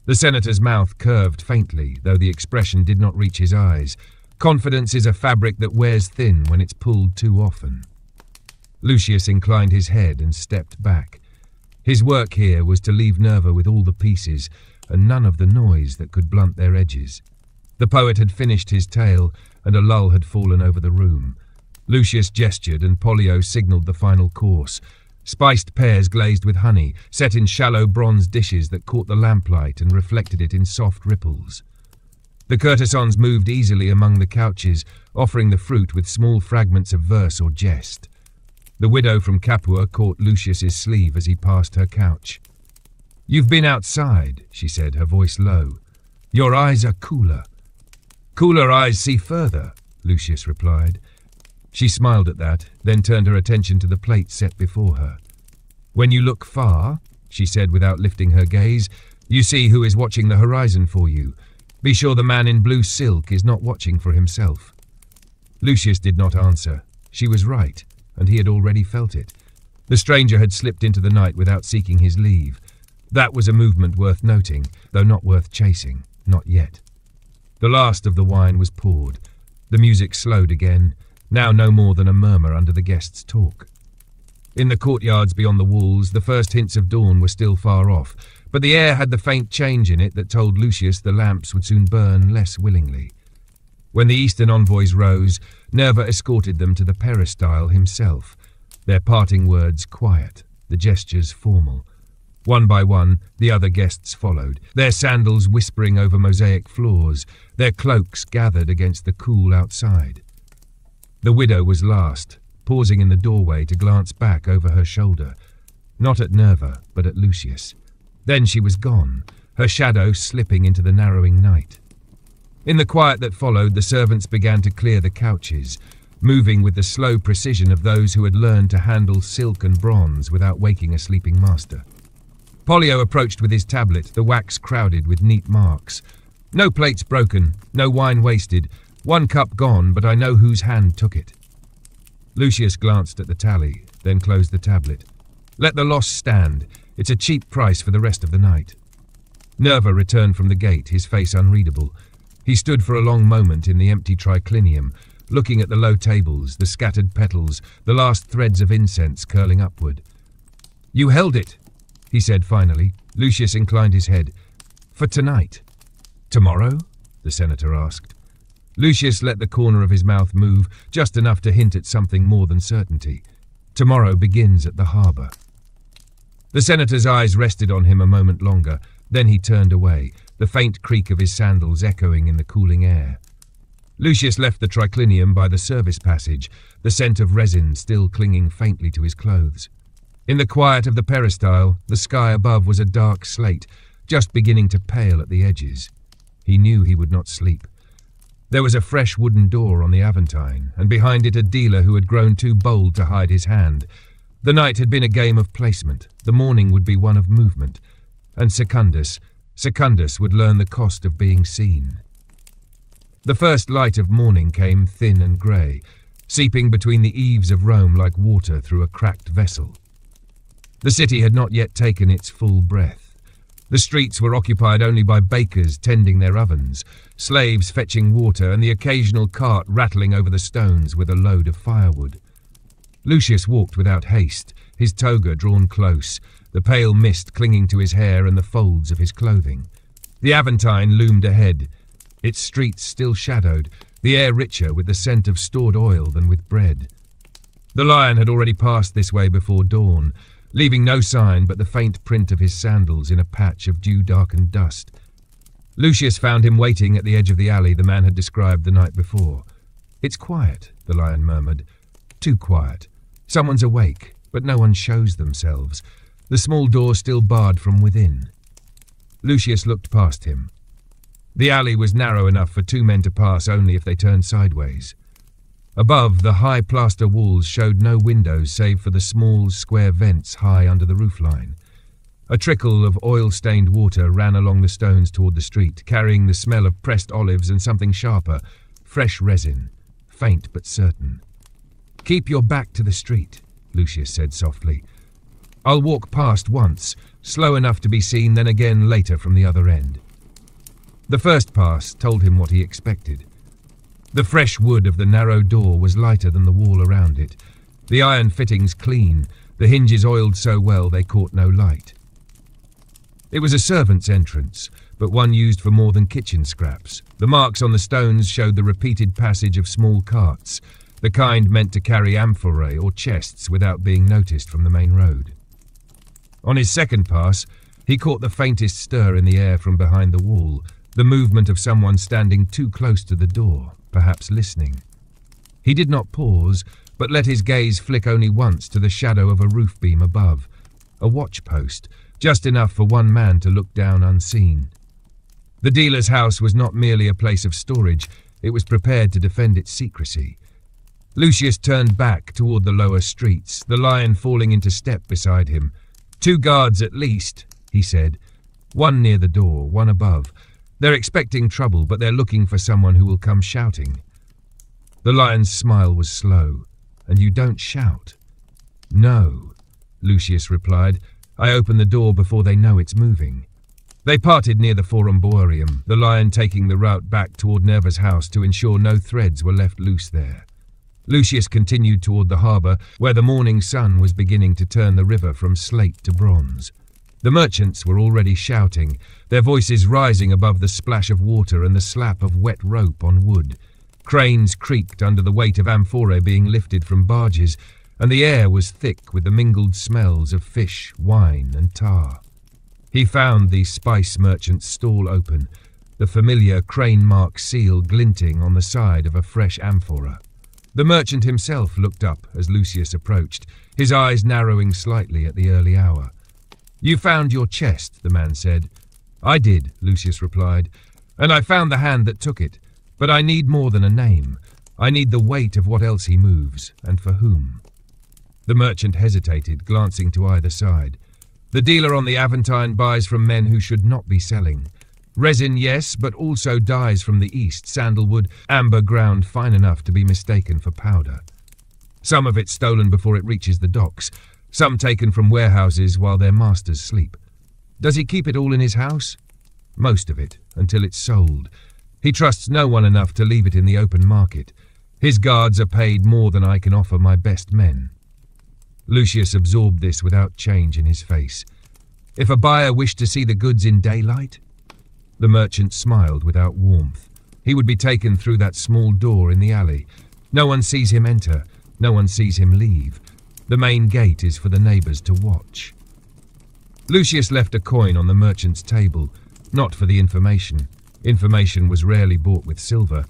The senator's mouth curved faintly, though the expression did not reach his eyes. Confidence is a fabric that wears thin when it's pulled too often. Lucius inclined his head and stepped back. His work here was to leave Nerva with all the pieces, and none of the noise that could blunt their edges. The poet had finished his tale, and a lull had fallen over the room. Lucius gestured, and Pollio signalled the final course. Spiced pears glazed with honey, set in shallow bronze dishes that caught the lamplight and reflected it in soft ripples. The courtesans moved easily among the couches, offering the fruit with small fragments of verse or jest. The widow from Capua caught Lucius's sleeve as he passed her couch. "You've been outside," she said, her voice low. "Your eyes are cooler." "Cooler eyes see further," Lucius replied. She smiled at that, then turned her attention to the plate set before her. "When you look far," she said without lifting her gaze, "you see who is watching the horizon for you. Be sure the man in blue silk is not watching for himself." Lucius did not answer. She was right, and he had already felt it. The stranger had slipped into the night without seeking his leave. That was a movement worth noting, though not worth chasing, not yet. The last of the wine was poured. The music slowed again, now no more than a murmur under the guests' talk. In the courtyards beyond the walls, the first hints of dawn were still far off, but the air had the faint change in it that told Lucius the lamps would soon burn less willingly. When the eastern envoys rose, Nerva escorted them to the peristyle himself, their parting words quiet, the gestures formal. One by one, the other guests followed, their sandals whispering over mosaic floors, their cloaks gathered against the cool outside. The widow was last, pausing in the doorway to glance back over her shoulder, not at Nerva, but at Lucius. Then she was gone, her shadow slipping into the narrowing night. In the quiet that followed, the servants began to clear the couches, moving with the slow precision of those who had learned to handle silk and bronze without waking a sleeping master. Pollio approached with his tablet, the wax crowded with neat marks. "No plates broken, no wine wasted, one cup gone, but I know whose hand took it." Lucius glanced at the tally, then closed the tablet. "Let the loss stand. It's a cheap price for the rest of the night." Nerva returned from the gate, his face unreadable. He stood for a long moment in the empty triclinium, looking at the low tables, the scattered petals, the last threads of incense curling upward. "You held it," he said finally. Lucius inclined his head. "For tonight." "Tomorrow?" the senator asked. Lucius let the corner of his mouth move, just enough to hint at something more than certainty. "Tomorrow begins at the harbour." The senator's eyes rested on him a moment longer, then he turned away, the faint creak of his sandals echoing in the cooling air. Lucius left the triclinium by the service passage, the scent of resin still clinging faintly to his clothes. In the quiet of the peristyle, the sky above was a dark slate, just beginning to pale at the edges. He knew he would not sleep. There was a fresh wooden door on the Aventine, and behind it a dealer who had grown too bold to hide his hand. The night had been a game of placement, the morning would be one of movement, and Secundus would learn the cost of being seen. The first light of morning came thin and grey, seeping between the eaves of Rome like water through a cracked vessel. The city had not yet taken its full breath. The streets were occupied only by bakers tending their ovens, slaves fetching water, and the occasional cart rattling over the stones with a load of firewood. Lucius walked without haste, his toga drawn close, the pale mist clinging to his hair and the folds of his clothing. The Aventine loomed ahead, its streets still shadowed, the air richer with the scent of stored oil than with bread. The lion had already passed this way before dawn, leaving no sign but the faint print of his sandals in a patch of dew-darkened dust. Lucius found him waiting at the edge of the alley the man had described the night before. "It's quiet," the lion murmured. "Too quiet. Someone's awake, but no one shows themselves. The small door still barred from within." Lucius looked past him. The alley was narrow enough for two men to pass only if they turned sideways. Above, the high plaster walls showed no windows save for the small, square vents high under the roofline. A trickle of oil-stained water ran along the stones toward the street, carrying the smell of pressed olives and something sharper, fresh resin, faint but certain. "Keep your back to the street," Lucius said softly. "I'll walk past once, slow enough to be seen, then again later from the other end." The first pass told him what he expected. The fresh wood of the narrow door was lighter than the wall around it, the iron fittings clean, the hinges oiled so well they caught no light. It was a servant's entrance, but one used for more than kitchen scraps. The marks on the stones showed the repeated passage of small carts, the kind meant to carry amphorae or chests without being noticed from the main road. On his second pass, he caught the faintest stir in the air from behind the wall, the movement of someone standing too close to the door, perhaps listening. He did not pause, but let his gaze flick only once to the shadow of a roof beam above, a watch post, just enough for one man to look down unseen. The dealer's house was not merely a place of storage, it was prepared to defend its secrecy. Lucius turned back toward the lower streets, the lion falling into step beside him. "2 guards at least," he said. "One near the door, one above. They're expecting trouble, but they're looking for someone who will come shouting." The lion's smile was slow. "And you don't shout?" "No," Lucius replied. "I open the door before they know it's moving." They parted near the Forum Boarium, the lion taking the route back toward Nerva's house to ensure no threads were left loose there. Lucius continued toward the harbour, where the morning sun was beginning to turn the river from slate to bronze. The merchants were already shouting, their voices rising above the splash of water and the slap of wet rope on wood. Cranes creaked under the weight of amphorae being lifted from barges, and the air was thick with the mingled smells of fish, wine, and tar. He found the spice merchant's stall open, the familiar crane-mark seal glinting on the side of a fresh amphora. The merchant himself looked up as Lucius approached, his eyes narrowing slightly at the early hour. "You found your chest," the man said. "I did," Lucius replied, "and I found the hand that took it. But I need more than a name. I need the weight of what else he moves, and for whom." The merchant hesitated, glancing to either side. The dealer on the Aventine buys from men who should not be selling. Resin, yes, but also dyes from the east, sandalwood, amber ground fine enough to be mistaken for powder. Some of it stolen before it reaches the docks, some taken from warehouses while their masters sleep. Does he keep it all in his house? Most of it, until it's sold. He trusts no one enough to leave it in the open market. His guards are paid more than I can offer my best men. Lucius absorbed this without change in his face. If a buyer wished to see the goods in daylight? The merchant smiled without warmth. He would be taken through that small door in the alley. No one sees him enter, no one sees him leave. The main gate is for the neighbours to watch. Lucius left a coin on the merchant's table, not for the information. Information was rarely bought with silver,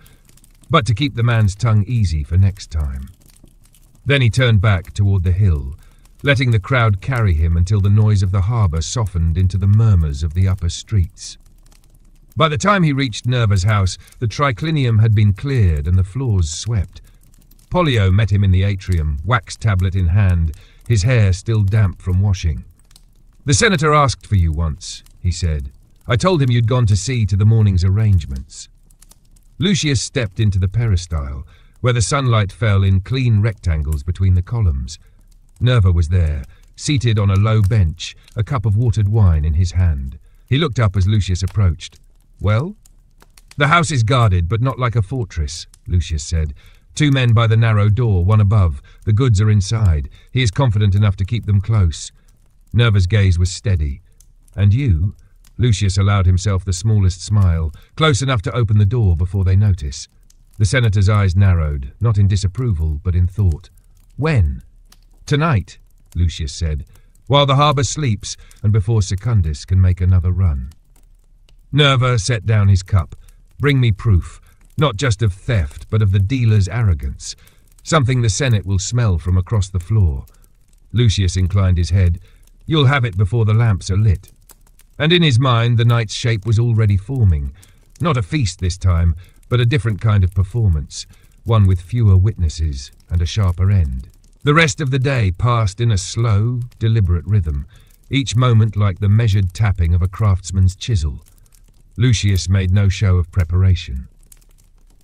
but to keep the man's tongue easy for next time. Then he turned back toward the hill, letting the crowd carry him until the noise of the harbour softened into the murmurs of the upper streets. By the time he reached Nerva's house, the triclinium had been cleared and the floors swept. Pollio met him in the atrium, wax tablet in hand, his hair still damp from washing. "The senator asked for you once," he said. "I told him you'd gone to see to the morning's arrangements." Lucius stepped into the peristyle, where the sunlight fell in clean rectangles between the columns. Nerva was there, seated on a low bench, a cup of watered wine in his hand. He looked up as Lucius approached. "Well?" "The house is guarded, but not like a fortress," Lucius said. "2 men by the narrow door, one above. The goods are inside. He is confident enough to keep them close." Nerva's gaze was steady. "And you?" Lucius allowed himself the smallest smile, close enough to open the door before they notice. The senator's eyes narrowed, not in disapproval, but in thought. "When?" "Tonight," Lucius said, "while the harbour sleeps and before Secundus can make another run." Nerva set down his cup. "Bring me proof, not just of theft, but of the dealer's arrogance. Something the Senate will smell from across the floor." Lucius inclined his head. "You'll have it before the lamps are lit." And in his mind the night's shape was already forming. Not a feast this time, but a different kind of performance. one with fewer witnesses and a sharper end. The rest of the day passed in a slow, deliberate rhythm, each moment like the measured tapping of a craftsman's chisel. Lucius made no show of preparation.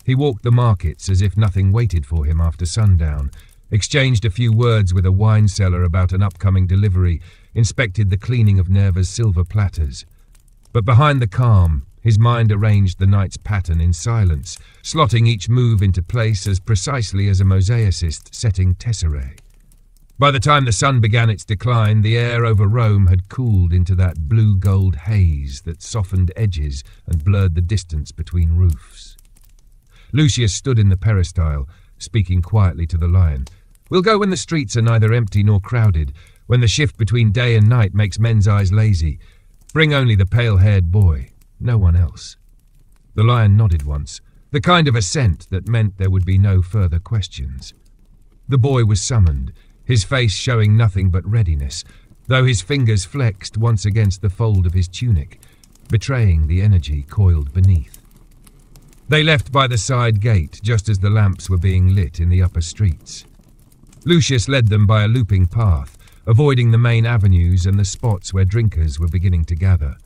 He walked the markets as if nothing waited for him after sundown, exchanged a few words with a wine seller about an upcoming delivery, inspected the cleaning of Nerva's silver platters. But behind the calm, his mind arranged the night's pattern in silence, slotting each move into place as precisely as a mosaicist setting tesserae. By the time the sun began its decline, the air over Rome had cooled into that blue-gold haze that softened edges and blurred the distance between roofs. Lucius stood in the peristyle, speaking quietly to the lion. "We'll go when the streets are neither empty nor crowded, when the shift between day and night makes men's eyes lazy. Bring only the pale-haired boy, no one else." The lion nodded once, the kind of assent that meant there would be no further questions. The boy was summoned, his face showing nothing but readiness, though his fingers flexed once against the fold of his tunic, betraying the energy coiled beneath. They left by the side gate just as the lamps were being lit in the upper streets. Lucius led them by a looping path, avoiding the main avenues and the spots where drinkers were beginning to gather.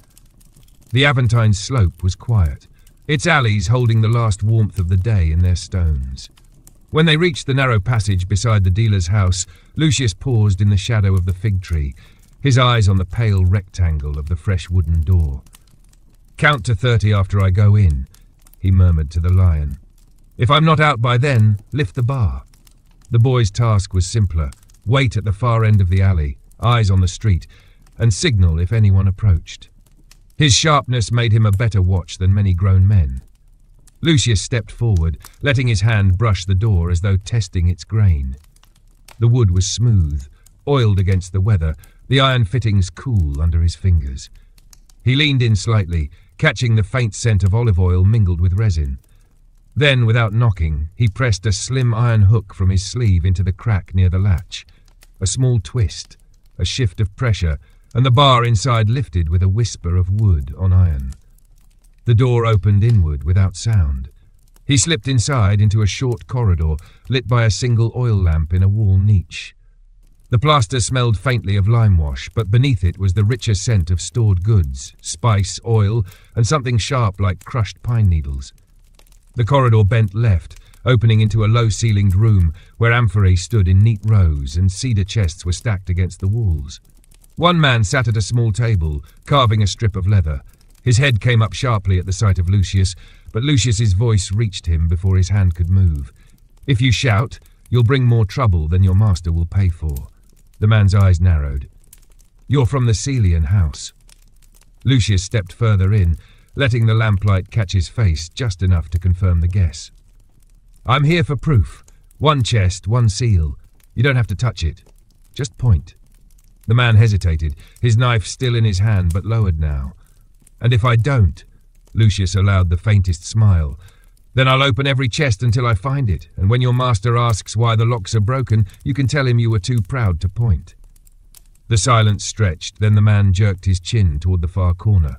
The Aventine slope was quiet, its alleys holding the last warmth of the day in their stones. When they reached the narrow passage beside the dealer's house, Lucius paused in the shadow of the fig tree, his eyes on the pale rectangle of the fresh wooden door. "Count to 30 after I go in," he murmured to the lion. "If I'm not out by then, lift the bar." The boy's task was simpler: wait at the far end of the alley, eyes on the street, and signal if anyone approached. His sharpness made him a better watch than many grown men. Lucius stepped forward, letting his hand brush the door as though testing its grain. The wood was smooth, oiled against the weather, the iron fittings cool under his fingers. He leaned in slightly, catching the faint scent of olive oil mingled with resin. Then, without knocking, he pressed a slim iron hook from his sleeve into the crack near the latch. A small twist, a shift of pressure, and the bar inside lifted with a whisper of wood on iron. The door opened inward without sound. He slipped inside into a short corridor, lit by a single oil lamp in a wall niche. The plaster smelled faintly of lime wash, but beneath it was the richer scent of stored goods, spice, oil, and something sharp like crushed pine needles. The corridor bent left, opening into a low-ceilinged room where amphorae stood in neat rows and cedar chests were stacked against the walls. One man sat at a small table, carving a strip of leather. His head came up sharply at the sight of Lucius, but Lucius's voice reached him before his hand could move. "If you shout, you'll bring more trouble than your master will pay for." The man's eyes narrowed. "You're from the Celian house." Lucius stepped further in, letting the lamplight catch his face just enough to confirm the guess. "I'm here for proof. One chest, one seal. You don't have to touch it. Just point." The man hesitated, his knife still in his hand but lowered now. "And if I don't," Lucius allowed the faintest smile, "then I'll open every chest until I find it, and when your master asks why the locks are broken, you can tell him you were too proud to point." The silence stretched, then the man jerked his chin toward the far corner,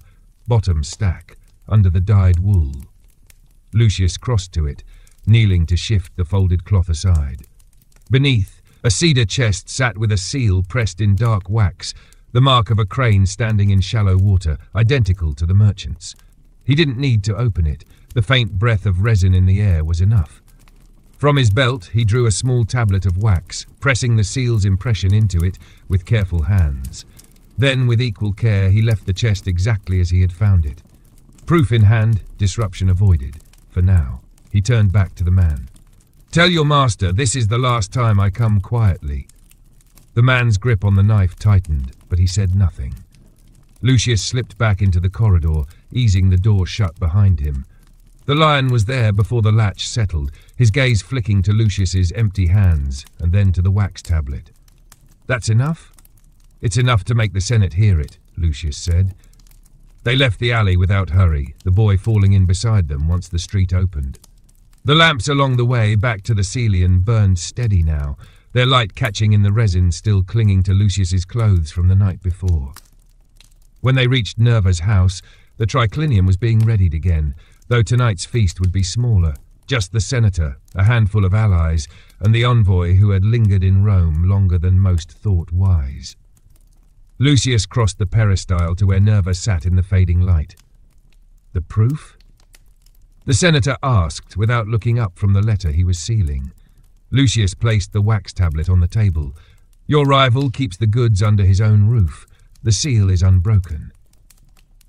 bottom stack, under the dyed wool. Lucius crossed to it, kneeling to shift the folded cloth aside. Beneath, a cedar chest sat with a seal pressed in dark wax, the mark of a crane standing in shallow water, identical to the merchant's. He didn't need to open it. The faint breath of resin in the air was enough. From his belt, he drew a small tablet of wax, pressing the seal's impression into it with careful hands. Then, with equal care, he left the chest exactly as he had found it. Proof in hand, disruption avoided. For now, he turned back to the man. "Tell your master this is the last time I come quietly." The man's grip on the knife tightened, but he said nothing. Lucius slipped back into the corridor, easing the door shut behind him. The lion was there before the latch settled, his gaze flicking to Lucius's empty hands and then to the wax tablet. "That's enough?" "It's enough to make the Senate hear it," Lucius said. They left the alley without hurry, the boy falling in beside them once the street opened. The lamps along the way back to the Celian burned steady now, their light catching in the resin still clinging to Lucius's clothes from the night before. When they reached Nerva's house, the triclinium was being readied again, though tonight's feast would be smaller, Just the senator, a handful of allies, and the envoy who had lingered in Rome longer than most thought wise. Lucius crossed the peristyle to where Nerva sat in the fading light. The proof? The senator asked, without looking up from the letter he was sealing. Lucius placed the wax tablet on the table. Your rival keeps the goods under his own roof. The seal is unbroken.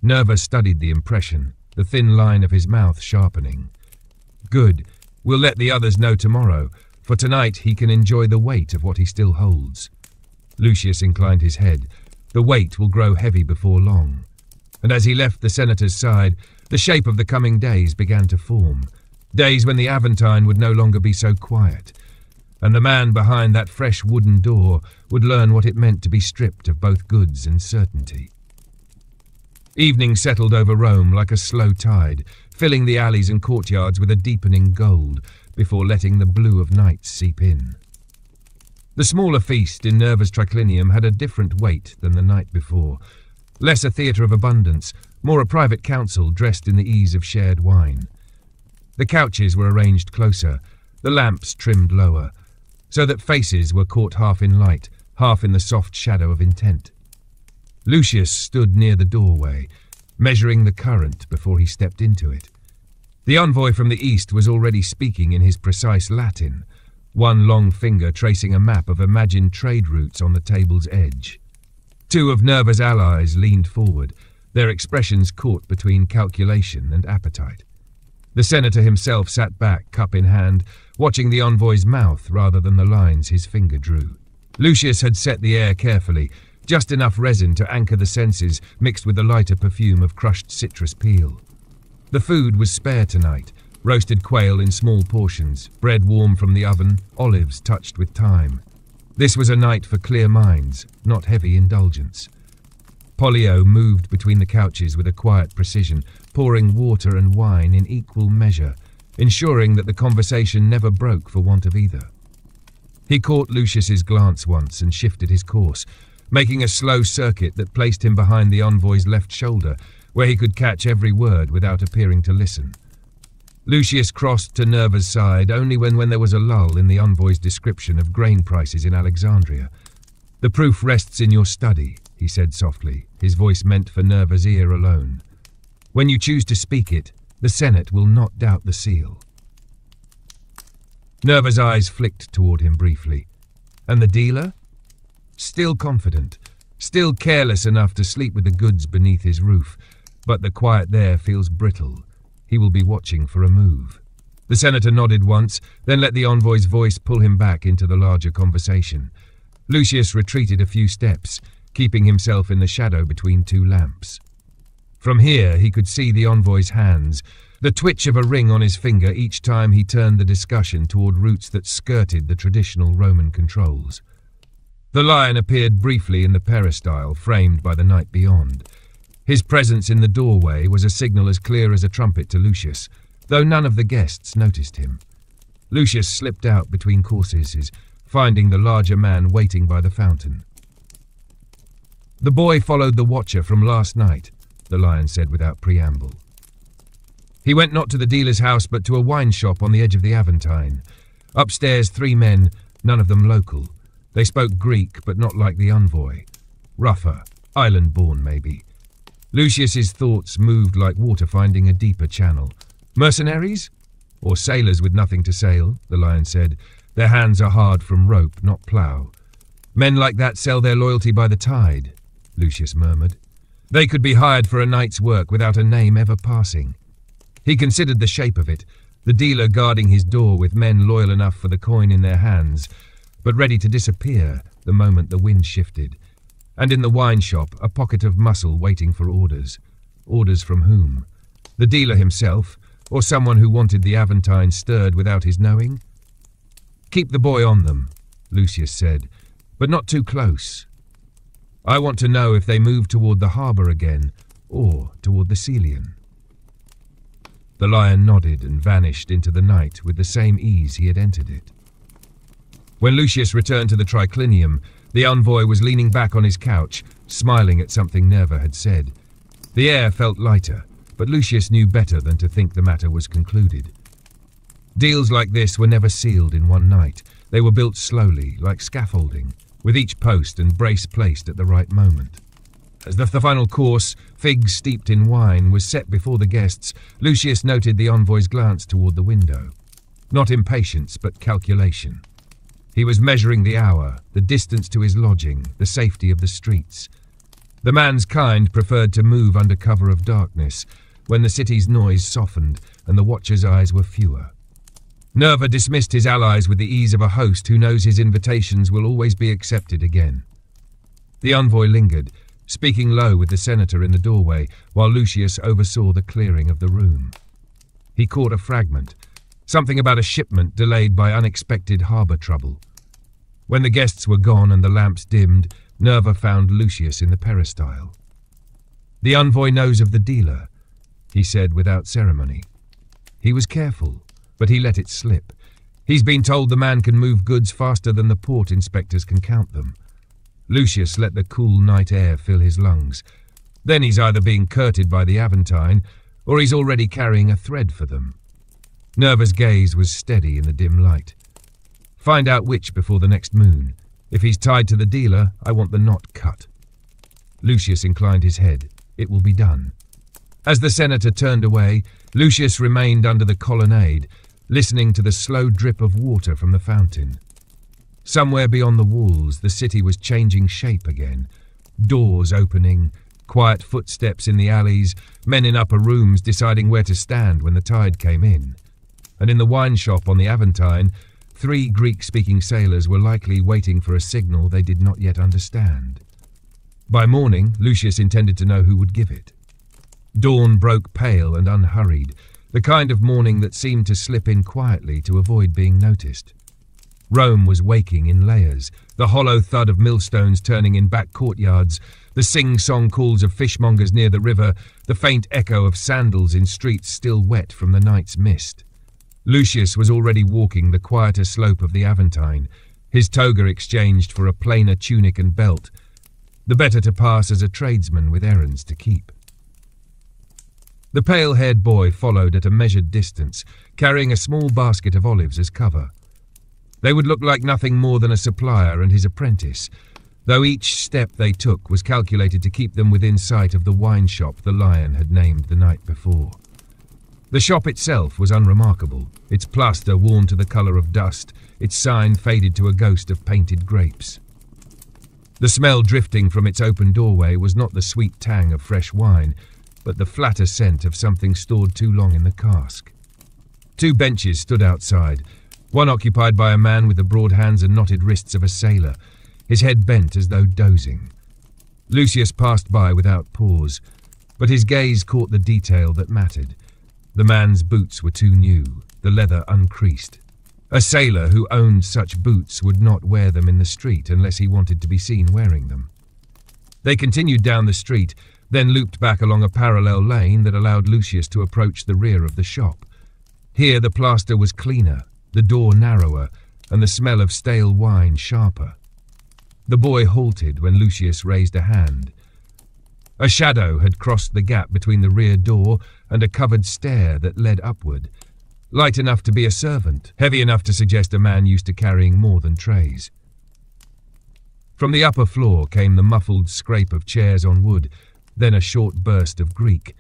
Nerva studied the impression, the thin line of his mouth sharpening. Good. We'll let the others know tomorrow, for tonight he can enjoy the weight of what he still holds. Lucius inclined his head. The weight will grow heavy before long. And as he left the senator's side, the shape of the coming days began to form. Days when the Aventine would no longer be so quiet, and the man behind that fresh wooden door would learn what it meant to be stripped of both goods and certainty. Evening settled over Rome like a slow tide, filling the alleys and courtyards with a deepening gold before letting the blue of night seep in. The smaller feast in Nerva's triclinium had a different weight than the night before. Less a theatre of abundance, more a private council dressed in the ease of shared wine. The couches were arranged closer, the lamps trimmed lower, so that faces were caught half in light, half in the soft shadow of intent. Lucius stood near the doorway, measuring the current before he stepped into it. The envoy from the east was already speaking in his precise Latin, one long finger tracing a map of imagined trade routes on the table's edge. Two of Nerva's allies leaned forward, their expressions caught between calculation and appetite. The senator himself sat back, cup in hand, watching the envoy's mouth rather than the lines his finger drew. Lucius had set the air carefully, just enough resin to anchor the senses, mixed with the lighter perfume of crushed citrus peel. The food was spare tonight, roasted quail in small portions, bread warm from the oven, olives touched with thyme. This was a night for clear minds, not heavy indulgence. Pollio moved between the couches with a quiet precision, pouring water and wine in equal measure, ensuring that the conversation never broke for want of either. He caught Lucius's glance once and shifted his course, making a slow circuit that placed him behind the envoy's left shoulder, where he could catch every word without appearing to listen. Lucius crossed to Nerva's side only when there was a lull in the envoy's description of grain prices in Alexandria. The proof rests in your study, he said softly, his voice meant for Nerva's ear alone. When you choose to speak it, the Senate will not doubt the seal. Nerva's eyes flicked toward him briefly. And the dealer? Still confident, still careless enough to sleep with the goods beneath his roof, but the quiet there feels brittle. He will be watching for a move. The senator nodded once, then let the envoy's voice pull him back into the larger conversation. Lucius retreated a few steps, keeping himself in the shadow between two lamps. From here he could see the envoy's hands, the twitch of a ring on his finger each time he turned the discussion toward routes that skirted the traditional Roman controls. The lion appeared briefly in the peristyle, framed by the night beyond. His presence in the doorway was a signal as clear as a trumpet to Lucius, though none of the guests noticed him. Lucius slipped out between courses, finding the larger man waiting by the fountain. The boy followed the watcher from last night, the lion said without preamble. He went not to the dealer's house but to a wine shop on the edge of the Aventine. Upstairs 3 men, none of them local. They spoke Greek, but not like the envoy. Rougher, island-born maybe. Lucius's thoughts moved like water finding a deeper channel. Mercenaries? Or sailors with nothing to sail, the lion said. Their hands are hard from rope, not plough. Men like that sell their loyalty by the tide, Lucius murmured. They could be hired for a night's work without a name ever passing. He considered the shape of it, the dealer guarding his door with men loyal enough for the coin in their hands, but ready to disappear the moment the wind shifted. And in the wine shop, a pocket of muscle waiting for orders. Orders from whom? The dealer himself, or someone who wanted the Aventine stirred without his knowing? Keep the boy on them, Lucius said, but not too close. I want to know if they move toward the harbour again, or toward the Celian. The lion nodded and vanished into the night with the same ease he had entered it. When Lucius returned to the triclinium, the envoy was leaning back on his couch, smiling at something Nerva had said. The air felt lighter, but Lucius knew better than to think the matter was concluded. Deals like this were never sealed in one night. They were built slowly, like scaffolding, with each post and brace placed at the right moment. As the final course, figs steeped in wine, was set before the guests, Lucius noted the envoy's glance toward the window. Not impatience, but calculation. He was measuring the hour, the distance to his lodging, the safety of the streets. The man's kind preferred to move under cover of darkness, when the city's noise softened and the watcher's eyes were fewer. Nerva dismissed his allies with the ease of a host who knows his invitations will always be accepted again. The envoy lingered, speaking low with the senator in the doorway, while Lucius oversaw the clearing of the room. He caught a fragment, something about a shipment delayed by unexpected harbour trouble. When the guests were gone and the lamps dimmed, Nerva found Lucius in the peristyle. "The envoy knows of the dealer," he said without ceremony. He was careful, but he let it slip. "He's been told the man can move goods faster than the port inspectors can count them." Lucius let the cool night air fill his lungs. Then he's either being courted by the Aventine, or he's already carrying a thread for them. Nerva's gaze was steady in the dim light. "Find out which before the next moon. If he's tied to the dealer, I want the knot cut." Lucius inclined his head. "It will be done." As the senator turned away, Lucius remained under the colonnade, listening to the slow drip of water from the fountain. Somewhere beyond the walls, the city was changing shape again. Doors opening, quiet footsteps in the alleys, men in upper rooms deciding where to stand when the tide came in. And in the wine shop on the Aventine, 3 Greek-speaking sailors were likely waiting for a signal they did not yet understand. By morning, Lucius intended to know who would give it. Dawn broke pale and unhurried, the kind of morning that seemed to slip in quietly to avoid being noticed. Rome was waking in layers, the hollow thud of millstones turning in back courtyards, the sing-song calls of fishmongers near the river, the faint echo of sandals in streets still wet from the night's mist. Lucius was already walking the quieter slope of the Aventine, his toga exchanged for a plainer tunic and belt, the better to pass as a tradesman with errands to keep. The pale-haired boy followed at a measured distance, carrying a small basket of olives as cover. They would look like nothing more than a supplier and his apprentice, though each step they took was calculated to keep them within sight of the wine shop the Lion had named the night before. The shop itself was unremarkable, its plaster worn to the colour of dust, its sign faded to a ghost of painted grapes. The smell drifting from its open doorway was not the sweet tang of fresh wine, but the flatter scent of something stored too long in the cask. 2 benches stood outside, one occupied by a man with the broad hands and knotted wrists of a sailor, his head bent as though dozing. Lucius passed by without pause, but his gaze caught the detail that mattered. The man's boots were too new, the leather uncreased. A sailor who owned such boots would not wear them in the street unless he wanted to be seen wearing them. They continued down the street, then looped back along a parallel lane that allowed Lucius to approach the rear of the shop. Here the plaster was cleaner, the door narrower, and the smell of stale wine sharper. The boy halted when Lucius raised a hand. A shadow had crossed the gap between the rear door and a covered stair that led upward, light enough to be a servant, heavy enough to suggest a man used to carrying more than trays. From the upper floor came the muffled scrape of chairs on wood, then a short burst of Greek.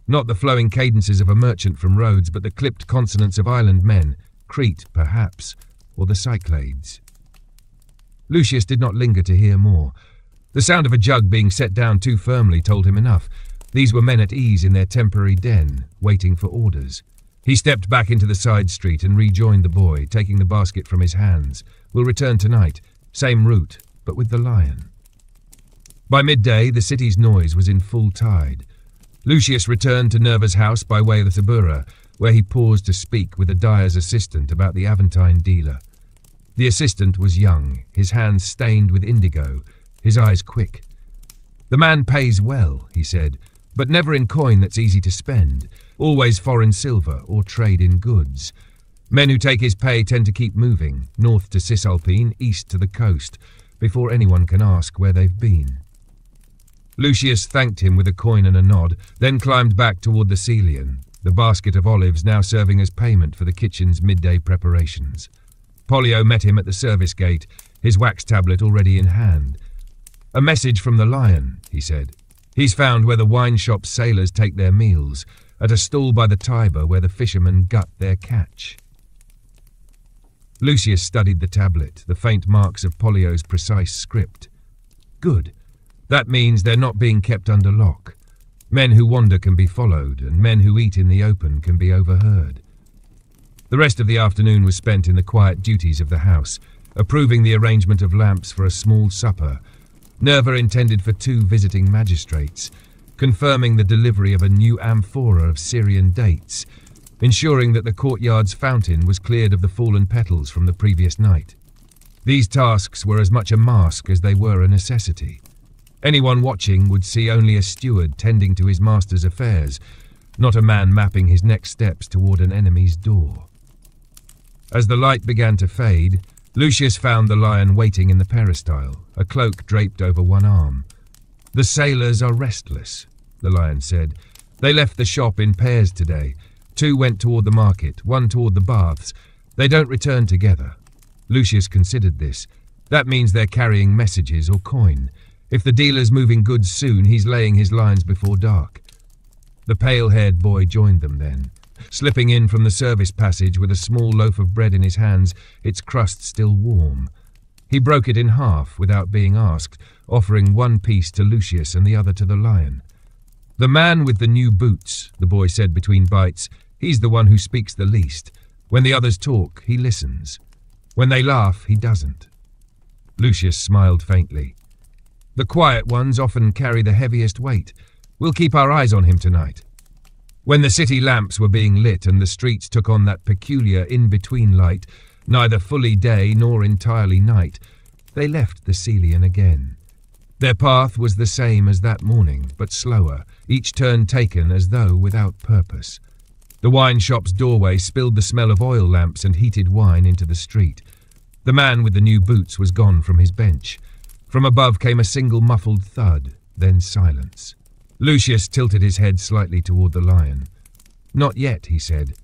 Not the flowing cadences of a merchant from Rhodes, but the clipped consonants of island men, Crete, perhaps, or the Cyclades. Lucius did not linger to hear more. The sound of a jug being set down too firmly told him enough. These were men at ease in their temporary den, waiting for orders. He stepped back into the side street and rejoined the boy, taking the basket from his hands. "We'll return tonight. Same route, but with the Lion." By midday, the city's noise was in full tide. Lucius returned to Nerva's house by way of the Subura, where he paused to speak with a dyer's assistant about the Aventine dealer. The assistant was young, his hands stained with indigo, his eyes quick. "The man pays well," he said, "but never in coin that's easy to spend, always foreign silver or trade in goods. Men who take his pay tend to keep moving, north to Cisalpine, east to the coast, before anyone can ask where they've been." Lucius thanked him with a coin and a nod, then climbed back toward the Celian, the basket of olives now serving as payment for the kitchen's midday preparations. Pollio met him at the service gate, his wax tablet already in hand. "A message from the Lion," he said. "He's found where the wine shop sailors take their meals, at a stall by the Tiber where the fishermen gut their catch." Lucius studied the tablet, the faint marks of Pollio's precise script. Good. That means they're not being kept under lock. Men who wander can be followed, and men who eat in the open can be overheard. The rest of the afternoon was spent in the quiet duties of the house, approving the arrangement of lamps for a small supper, Nerva intended for 2 visiting magistrates, confirming the delivery of a new amphora of Syrian dates, ensuring that the courtyard's fountain was cleared of the fallen petals from the previous night. These tasks were as much a mask as they were a necessity. Anyone watching would see only a steward tending to his master's affairs, not a man mapping his next steps toward an enemy's door. As the light began to fade, Lucius found the Lion waiting in the peristyle, a cloak draped over one arm. "The sailors are restless," the Lion said. "They left the shop in pairs today. 2 went toward the market, 1 toward the baths. They don't return together." Lucius considered this. That means they're carrying messages or coin. If the dealer's moving goods soon, he's laying his lines before dark. The pale-haired boy joined them then, slipping in from the service passage with a small loaf of bread in his hands, its crust still warm. He broke it in half without being asked, offering 1 piece to Lucius and the other to the Lion. "The man with the new boots," the boy said between bites. "He's the one who speaks the least. When the others talk, he listens. When they laugh, he doesn't." Lucius smiled faintly. "The quiet ones often carry the heaviest weight. We'll keep our eyes on him tonight." When the city lamps were being lit and the streets took on that peculiar in-between light, neither fully day nor entirely night, they left the Celian again. Their path was the same as that morning, but slower, each turn taken as though without purpose. The wine shop's doorway spilled the smell of oil lamps and heated wine into the street. The man with the new boots was gone from his bench. From above came a single muffled thud, then silence. Lucius tilted his head slightly toward the Lion. "Not yet," he said.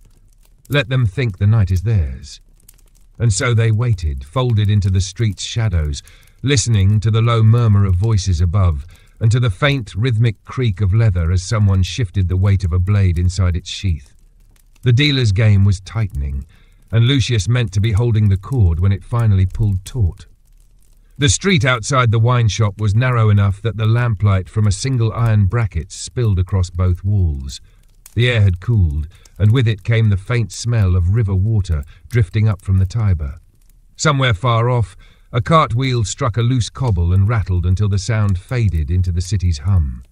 "Let them think the night is theirs." And so they waited, folded into the street's shadows, listening to the low murmur of voices above and to the faint, rhythmic creak of leather as someone shifted the weight of a blade inside its sheath. The dealer's game was tightening, and Lucius meant to be holding the cord when it finally pulled taut. The street outside the wine shop was narrow enough that the lamplight from a single iron bracket spilled across both walls. The air had cooled, and with it came the faint smell of river water drifting up from the Tiber. Somewhere far off, a cartwheel struck a loose cobble and rattled until the sound faded into the city's hum.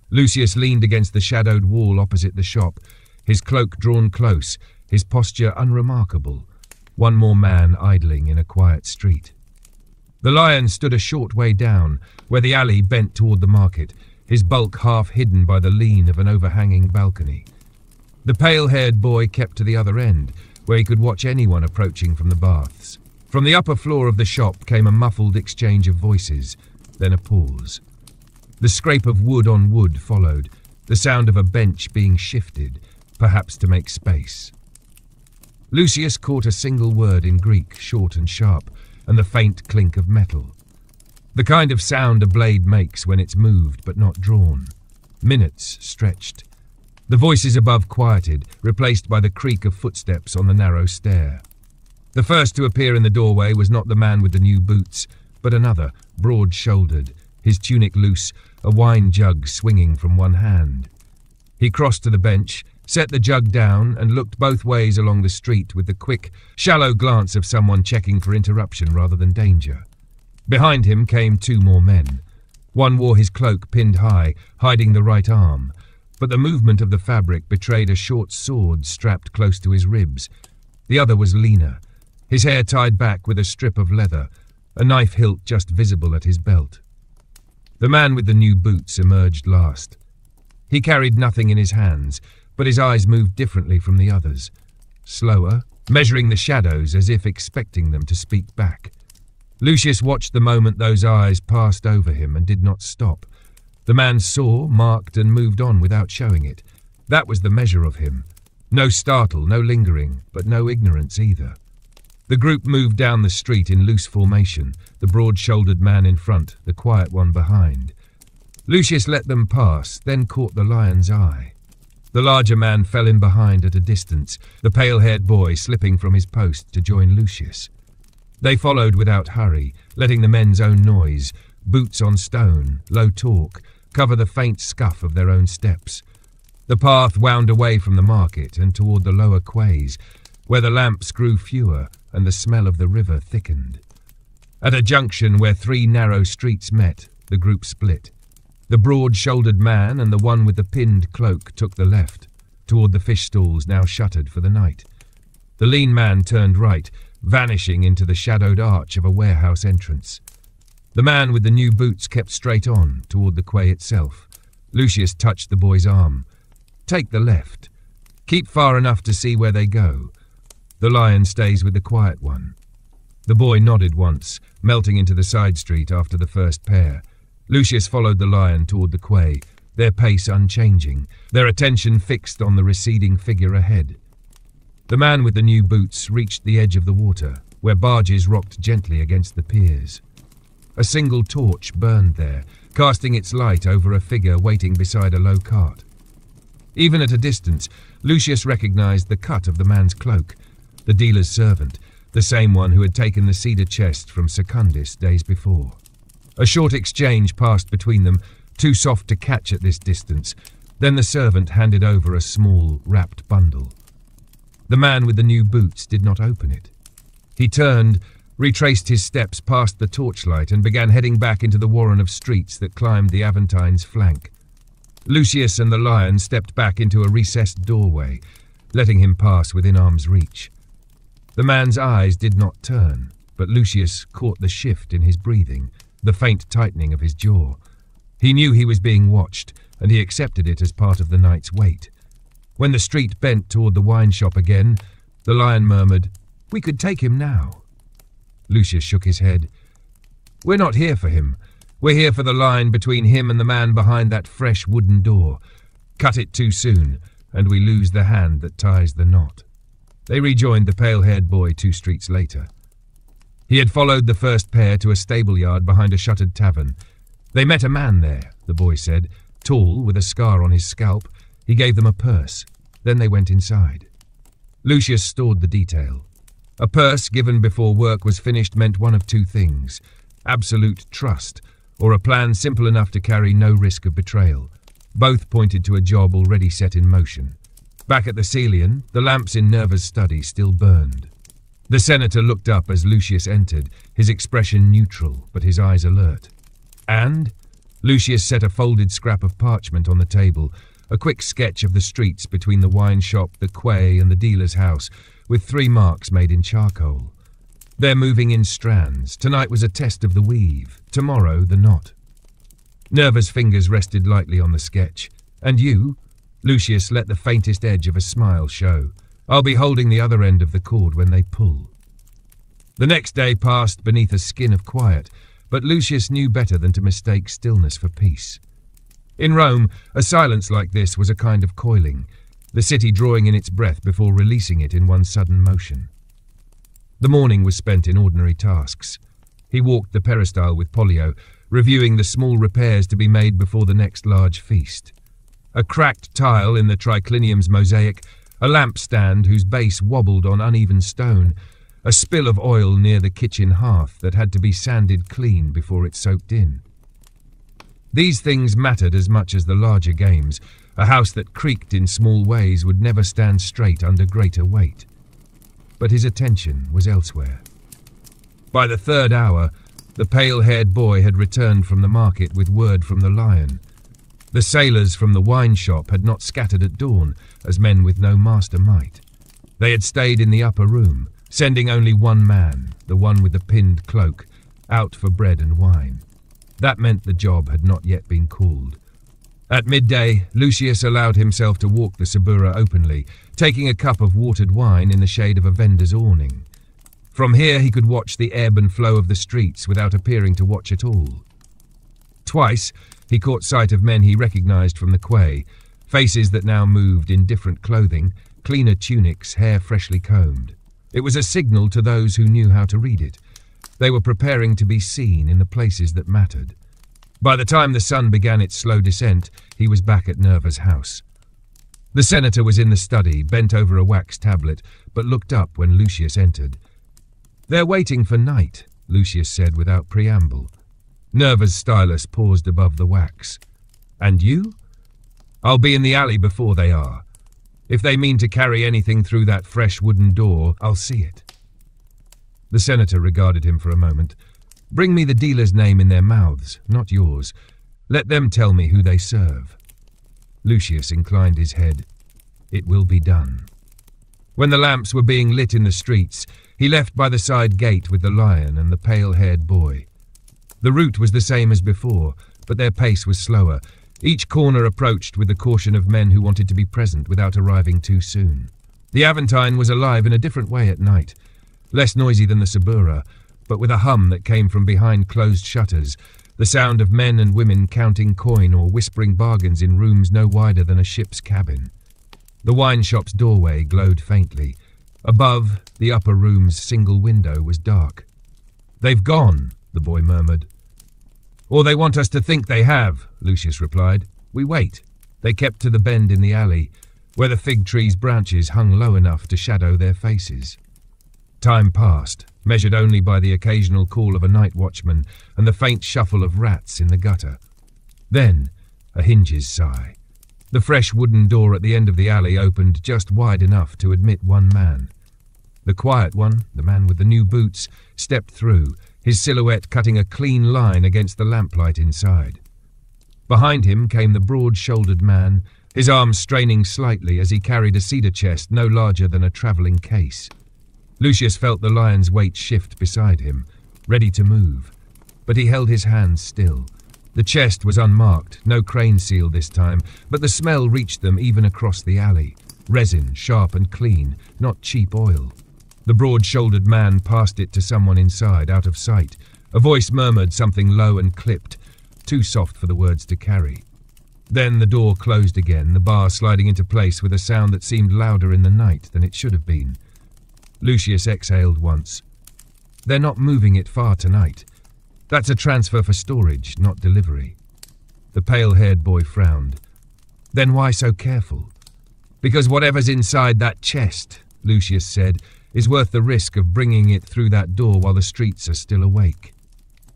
Lucius leaned against the shadowed wall opposite the shop, his cloak drawn close, his posture unremarkable. One more man idling in a quiet street. The Lion stood a short way down, where the alley bent toward the market, his bulk half hidden by the lean of an overhanging balcony. The pale-haired boy kept to the other end, where he could watch anyone approaching from the baths. From the upper floor of the shop came a muffled exchange of voices, then a pause. The scrape of wood on wood followed, the sound of a bench being shifted, perhaps to make space. Lucius caught a single word in Greek, short and sharp, and the faint clink of metal. The kind of sound a blade makes when it's moved but not drawn. Minutes stretched. The voices above quieted, replaced by the creak of footsteps on the narrow stair. The first to appear in the doorway was not the man with the new boots, but another, broad-shouldered, his tunic loose, a wine jug swinging from one hand. He crossed to the bench, set the jug down, and looked both ways along the street with the quick, shallow glance of someone checking for interruption rather than danger. Behind him came 2 more men. One wore his cloak pinned high, hiding the right arm, but the movement of the fabric betrayed a short sword strapped close to his ribs. The other was leaner, his hair tied back with a strip of leather, a knife hilt just visible at his belt. The man with the new boots emerged last. He carried nothing in his hands, but his eyes moved differently from the others. Slower, measuring the shadows as if expecting them to speak back. Lucius watched the moment those eyes passed over him and did not stop. The man saw, marked, and moved on without showing it. That was the measure of him, No startle, no lingering, but no ignorance either. The group moved down the street in loose formation, the broad-shouldered man in front, the quiet one behind. Lucius let them pass, then caught the lion's eye. The larger man fell in behind at a distance, the pale-haired boy slipping from his post to join Lucius. They followed without hurry, letting the men's own noise, boots on stone, low talk, cover the faint scuff of their own steps. The path wound away from the market and toward the lower quays, where the lamps grew fewer and the smell of the river thickened. At a junction where 3 narrow streets met, the group split. The broad-shouldered man and the one with the pinned cloak took the left, toward the fish stalls now shuttered for the night. The lean man turned right, vanishing into the shadowed arch of a warehouse entrance. The man with the new boots kept straight on, toward the quay itself. Lucius touched the boy's arm. "Take the left. Keep far enough to see where they go. The lion stays with the quiet one." The boy nodded once, melting into the side street after the first pair. Lucius followed the lion toward the quay, their pace unchanging, their attention fixed on the receding figure ahead. The man with the new boots reached the edge of the water, where barges rocked gently against the piers. A single torch burned there, casting its light over a figure waiting beside a low cart. Even at a distance, Lucius recognized the cut of the man's cloak, the dealer's servant, the same one who had taken the cedar chest from Secundus days before. A short exchange passed between them, too soft to catch at this distance. Then the servant handed over a small, wrapped bundle. The man with the new boots did not open it. He turned, retraced his steps past the torchlight and began heading back into the warren of streets that climbed the Aventine's flank. Lucius and the lion stepped back into a recessed doorway, letting him pass within arm's reach. The man's eyes did not turn, but Lucius caught the shift in his breathing, the faint tightening of his jaw. He knew he was being watched, and he accepted it as part of the night's wait. When the street bent toward the wine shop again, the lion murmured, "We could take him now." Lucius shook his head. "We're not here for him. We're here for the line between him and the man behind that fresh wooden door. Cut it too soon, and we lose the hand that ties the knot." They rejoined the pale-haired boy 2 streets later. He had followed the first pair to a stable-yard behind a shuttered tavern. They met a man there, the boy said, tall, with a scar on his scalp. He gave them a purse. Then they went inside. Lucius stored the detail. A purse given before work was finished meant one of 2 things: absolute trust, or a plan simple enough to carry no risk of betrayal. Both pointed to a job already set in motion. Back at the Celian, the lamps in Nerva's study still burned. The senator looked up as Lucius entered, his expression neutral, but his eyes alert. "And?" Lucius set a folded scrap of parchment on the table, a quick sketch of the streets between the wine shop, the quay, and the dealer's house, with 3 marks made in charcoal. They're moving in strands. Tonight was a test of the weave, tomorrow the knot. Nerva's fingers rested lightly on the sketch. "And you?" Lucius let the faintest edge of a smile show. "I'll be holding the other end of the cord when they pull." The next day passed beneath a skin of quiet, but Lucius knew better than to mistake stillness for peace. In Rome, a silence like this was a kind of coiling, the city drawing in its breath before releasing it in one sudden motion. The morning was spent in ordinary tasks. He walked the peristyle with Pollio, reviewing the small repairs to be made before the next large feast. A cracked tile in the triclinium's mosaic, a lampstand whose base wobbled on uneven stone, a spill of oil near the kitchen hearth that had to be sanded clean before it soaked in. These things mattered as much as the larger games. A house that creaked in small ways would never stand straight under greater weight. But his attention was elsewhere. By the 3rd hour, the pale-haired boy had returned from the market with word from the lion. The sailors from the wine shop had not scattered at dawn, as men with no master might. They had stayed in the upper room, sending only one man, the one with the pinned cloak, out for bread and wine. That meant the job had not yet been called. At midday, Lucius allowed himself to walk the Subura openly, taking a cup of watered wine in the shade of a vendor's awning. From here he could watch the ebb and flow of the streets without appearing to watch at all. Twice, he caught sight of men he recognized from the quay, faces that now moved in different clothing, cleaner tunics, hair freshly combed. It was a signal to those who knew how to read it. They were preparing to be seen in the places that mattered. By the time the sun began its slow descent, he was back at Nerva's house. The senator was in the study, bent over a wax tablet, but looked up when Lucius entered. "They're waiting for night," Lucius said without preamble. Nerva's stylus paused above the wax. "And you?" "I'll be in the alley before they are. If they mean to carry anything through that fresh wooden door, I'll see it." The senator regarded him for a moment. "Bring me the dealer's name in their mouths, not yours. Let them tell me who they serve." Lucius inclined his head. "It will be done." When the lamps were being lit in the streets, he left by the side gate with the lion and the pale-haired boy. The route was the same as before, but their pace was slower. Each corner approached with the caution of men who wanted to be present without arriving too soon. The Aventine was alive in a different way at night, less noisy than the Suburra, but with a hum that came from behind closed shutters, the sound of men and women counting coin or whispering bargains in rooms no wider than a ship's cabin. The wine shop's doorway glowed faintly. Above, the upper room's single window was dark. "They've gone," the boy murmured. "Or they want us to think they have," Lucius replied. "We wait." They kept to the bend in the alley, where the fig tree's branches hung low enough to shadow their faces. Time passed, measured only by the occasional call of a night watchman and the faint shuffle of rats in the gutter. Then, a hinge's sigh. The fresh wooden door at the end of the alley opened just wide enough to admit one man. The quiet one, the man with the new boots, stepped through, his silhouette cutting a clean line against the lamplight inside. Behind him came the broad-shouldered man, his arms straining slightly as he carried a cedar chest no larger than a travelling case. Lucius felt the lion's weight shift beside him, ready to move, but he held his hands still. The chest was unmarked, no crane seal this time, but the smell reached them even across the alley. Resin, sharp and clean, not cheap oil. The broad-shouldered man passed it to someone inside, out of sight. A voice murmured something low and clipped, too soft for the words to carry. Then the door closed again, the bar sliding into place with a sound that seemed louder in the night than it should have been. Lucius exhaled once. "They're not moving it far tonight. That's a transfer for storage, not delivery." The pale-haired boy frowned. "Then why so careful?" "Because whatever's inside that chest," Lucius said, "is worth the risk of bringing it through that door while the streets are still awake."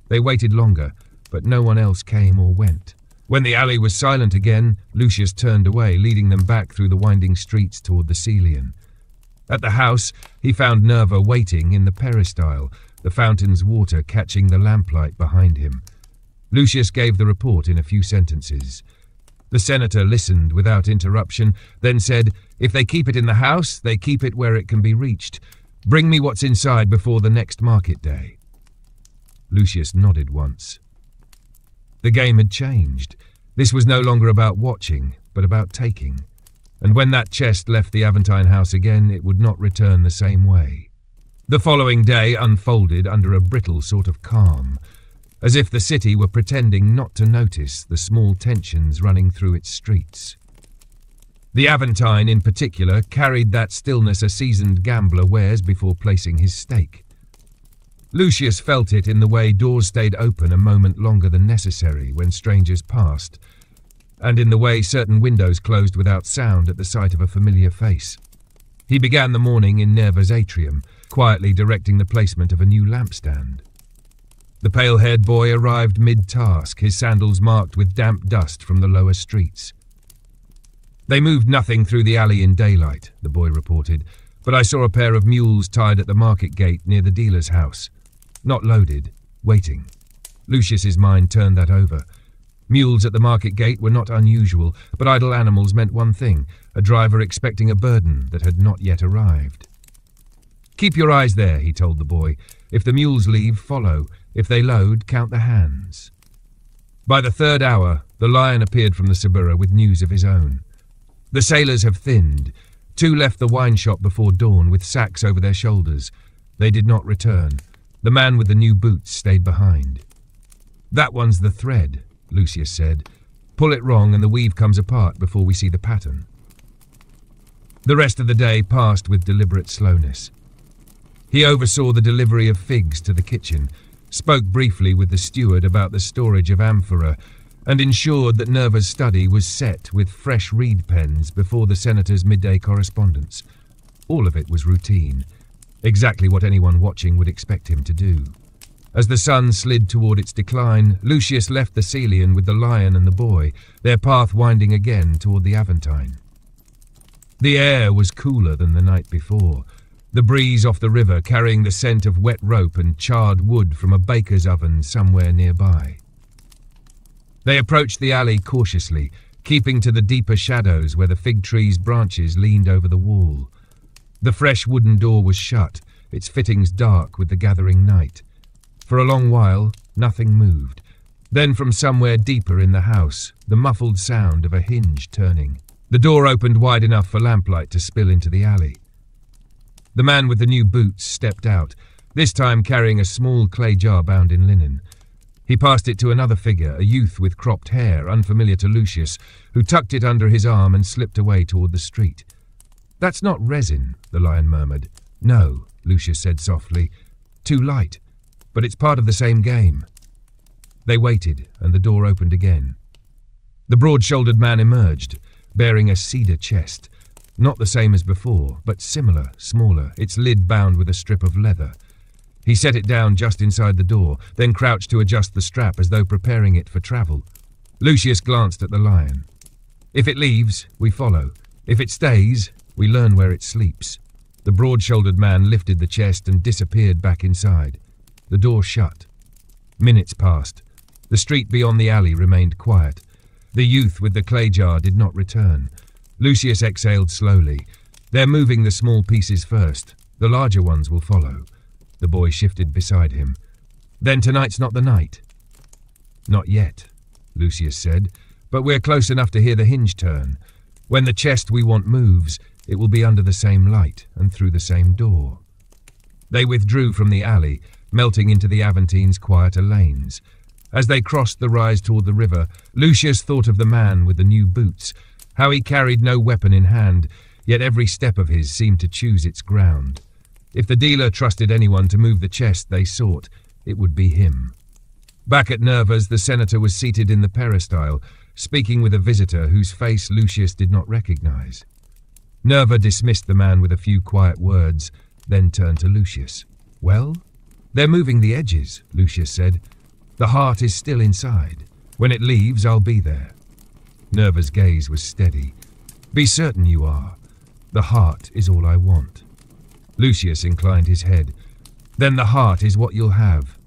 They waited longer, but no one else came or went. When the alley was silent again, Lucius turned away, leading them back through the winding streets toward the Celian. At the house, he found Nerva waiting in the peristyle, the fountain's water catching the lamplight behind him. Lucius gave the report in a few sentences. The senator listened without interruption, then said, "If they keep it in the house, they keep it where it can be reached. Bring me what's inside before the next market day." Lucius nodded once. The game had changed. This was no longer about watching, but about taking. And when that chest left the Aventine house again, it would not return the same way. The following day unfolded under a brittle sort of calm, as if the city were pretending not to notice the small tensions running through its streets. The Aventine, in particular, carried that stillness a seasoned gambler wears before placing his stake. Lucius felt it in the way doors stayed open a moment longer than necessary when strangers passed, and in the way certain windows closed without sound at the sight of a familiar face. He began the morning in Nerva's atrium, quietly directing the placement of a new lampstand. The pale-haired boy arrived mid-task, his sandals marked with damp dust from the lower streets. "They moved nothing through the alley in daylight," the boy reported, "but I saw a pair of mules tied at the market gate near the dealer's house. Not loaded, waiting." Lucius's mind turned that over. Mules at the market gate were not unusual, but idle animals meant one thing, a driver expecting a burden that had not yet arrived. "Keep your eyes there," he told the boy. "If the mules leave, follow. If they load, count the hands." By the third hour, the lion appeared from the Suburra with news of his own. "The sailors have thinned. 2 left the wine shop before dawn with sacks over their shoulders. They did not return. The man with the new boots stayed behind." "That one's the thread," Lucius said. "Pull it wrong and the weave comes apart before we see the pattern." The rest of the day passed with deliberate slowness. He oversaw the delivery of figs to the kitchen, spoke briefly with the steward about the storage of amphora, and ensured that Nerva's study was set with fresh reed pens before the senator's midday correspondence. All of it was routine, exactly what anyone watching would expect him to do. As the sun slid toward its decline, Lucius left the Celian with the lion and the boy, their path winding again toward the Aventine. The air was cooler than the night before, the breeze off the river carrying the scent of wet rope and charred wood from a baker's oven somewhere nearby. They approached the alley cautiously, keeping to the deeper shadows where the fig tree's branches leaned over the wall. The fresh wooden door was shut, its fittings dark with the gathering night. For a long while, nothing moved. Then from somewhere deeper in the house, the muffled sound of a hinge turning. The door opened wide enough for lamplight to spill into the alley. The man with the new boots stepped out, this time carrying a small clay jar bound in linen. He passed it to another figure, a youth with cropped hair, unfamiliar to Lucius, who tucked it under his arm and slipped away toward the street. "That's not resin," the lion murmured. "No," Lucius said softly. "Too light. But it's part of the same game." They waited, and the door opened again. The broad-shouldered man emerged, bearing a cedar chest. Not the same as before, but similar, smaller, its lid bound with a strip of leather. He set it down just inside the door, then crouched to adjust the strap as though preparing it for travel. Lucius glanced at the lion. "If it leaves, we follow. If it stays, we learn where it sleeps." The broad-shouldered man lifted the chest and disappeared back inside. The door shut. Minutes passed. The street beyond the alley remained quiet. The youth with the clay jar did not return. Lucius exhaled slowly. "They're moving the small pieces first. The larger ones will follow." The boy shifted beside him. "Then tonight's not the night?" "Not yet," Lucius said, "but we're close enough to hear the hinge turn. When the chest we want moves, it will be under the same light and through the same door." They withdrew from the alley, melting into the Aventine's quieter lanes. As they crossed the rise toward the river, Lucius thought of the man with the new boots, how he carried no weapon in hand, yet every step of his seemed to choose its ground. If the dealer trusted anyone to move the chest they sought, it would be him. Back at Nerva's, the senator was seated in the peristyle, speaking with a visitor whose face Lucius did not recognize. Nerva dismissed the man with a few quiet words, then turned to Lucius. "Well?" "They're moving the edges," Lucius said. "The heart is still inside. When it leaves, I'll be there." Nerva's gaze was steady. "Be certain you are. The heart is all I want." Lucius inclined his head. "Then the heart is what you'll have."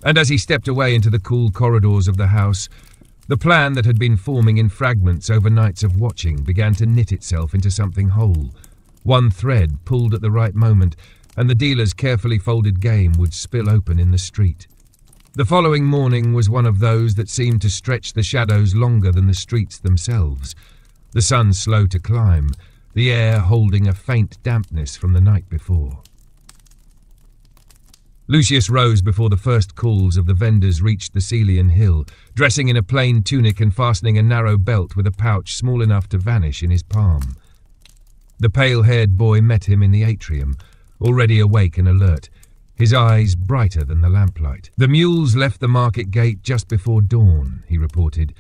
And as he stepped away into the cool corridors of the house, the plan that had been forming in fragments over nights of watching began to knit itself into something whole. One thread pulled at the right moment, and the dealer's carefully folded game would spill open in the street. The following morning was one of those that seemed to stretch the shadows longer than the streets themselves. The sun slow to climb, the air holding a faint dampness from the night before. Lucius rose before the first calls of the vendors reached the Celian hill, dressing in a plain tunic and fastening a narrow belt with a pouch small enough to vanish in his palm. The pale-haired boy met him in the atrium, already awake and alert, his eyes brighter than the lamplight. "The mules left the market gate just before dawn," he reported.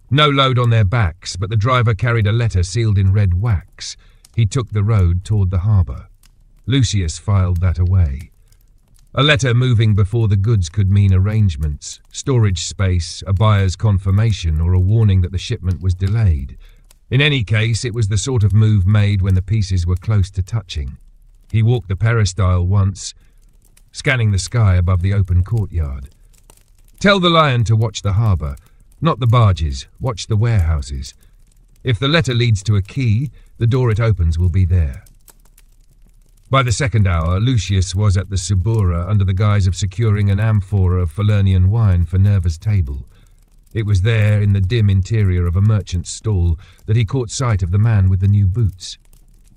"No load on their backs, but the driver carried a letter sealed in red wax. He took the road toward the harbour." Lucius filed that away. A letter moving before the goods could mean arrangements, storage space, a buyer's confirmation, or a warning that the shipment was delayed. In any case, it was the sort of move made when the pieces were close to touching. He walked the peristyle once, scanning the sky above the open courtyard. "Tell the lion to watch the harbour, not the barges, watch the warehouses. If the letter leads to a key, the door it opens will be there." By the second hour, Lucius was at the Subura under the guise of securing an amphora of Falernian wine for Nerva's table. It was there, in the dim interior of a merchant's stall, that he caught sight of the man with the new boots.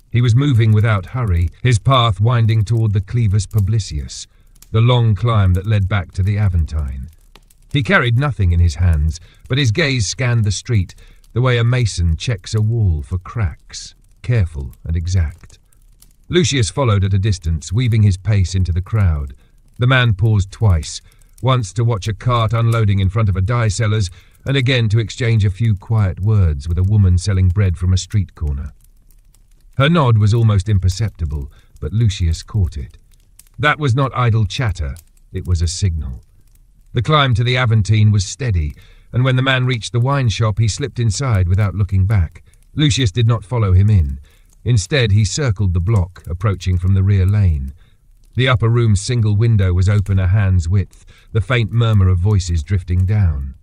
He was moving without hurry, his path winding toward the Clevus Publicius, the long climb that led back to the Aventine. He carried nothing in his hands, but his gaze scanned the street, the way a mason checks a wall for cracks. careful and exact. Lucius followed at a distance, weaving his pace into the crowd. The man paused twice, once to watch a cart unloading in front of a dye seller's, and again to exchange a few quiet words with a woman selling bread from a street corner. Her nod was almost imperceptible, but Lucius caught it. That was not idle chatter, it was a signal. The climb to the Aventine was steady, and when the man reached the wine shop, he slipped inside without looking back. Lucius did not follow him in. Instead, he circled the block, approaching from the rear lane. The upper room's single window was open a hand's width, the faint murmur of voices drifting down.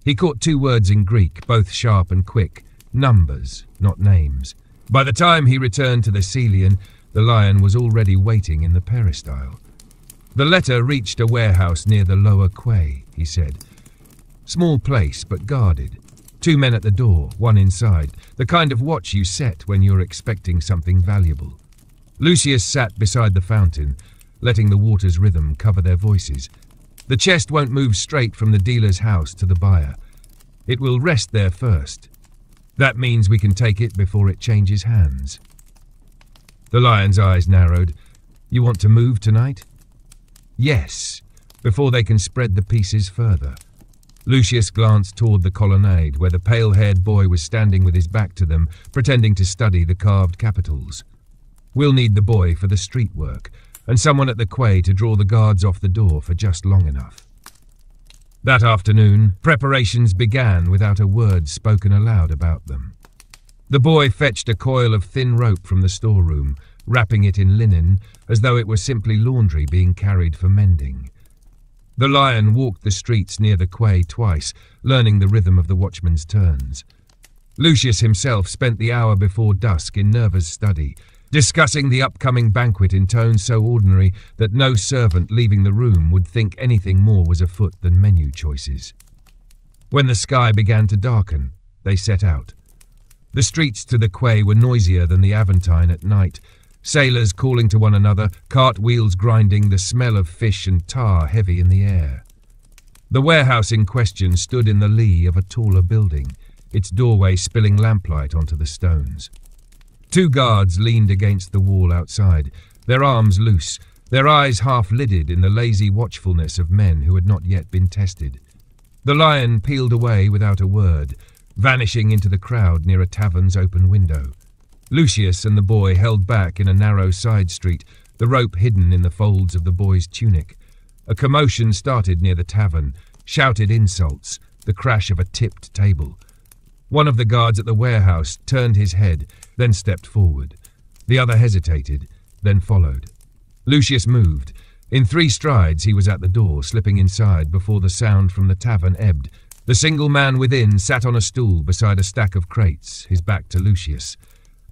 He caught 2 words in Greek, both sharp and quick. Numbers, not names. By the time he returned to the Celian, the Lion was already waiting in the peristyle. The letter reached a warehouse near the lower quay, he said. Small place, but guarded. 2 men at the door, 1 inside, the kind of watch you set when you're expecting something valuable. Lucius sat beside the fountain, letting the water's rhythm cover their voices. The chest won't move straight from the dealer's house to the buyer. It will rest there first. That means we can take it before it changes hands. The Lion's eyes narrowed. You want to move tonight? Yes, before they can spread the pieces further. Lucius glanced toward the colonnade, where the pale-haired boy was standing with his back to them, pretending to study the carved capitals. We'll need the boy for the street work, and someone at the quay to draw the guards off the door for just long enough. That afternoon, preparations began without a word spoken aloud about them. The boy fetched a coil of thin rope from the storeroom, wrapping it in linen, as though it were simply laundry being carried for mending. The Lion walked the streets near the quay twice, learning the rhythm of the watchman's turns. Lucius himself spent the hour before dusk in Nerva's study, discussing the upcoming banquet in tones so ordinary that no servant leaving the room would think anything more was afoot than menu choices. When the sky began to darken, they set out. The streets to the quay were noisier than the Aventine at night, sailors calling to one another, cart wheels grinding, the smell of fish and tar heavy in the air. The warehouse in question stood in the lee of a taller building, its doorway spilling lamplight onto the stones. 2 guards leaned against the wall outside, their arms loose, their eyes half-lidded in the lazy watchfulness of men who had not yet been tested. The Lion peeled away without a word, vanishing into the crowd near a tavern's open window. Lucius and the boy held back in a narrow side street, the rope hidden in the folds of the boy's tunic. A commotion started near the tavern, shouted insults, the crash of a tipped table. One of the guards at the warehouse turned his head, then stepped forward. The other hesitated, then followed. Lucius moved. In 3 strides he was at the door, slipping inside before the sound from the tavern ebbed. The single man within sat on a stool beside a stack of crates, his back to Lucius.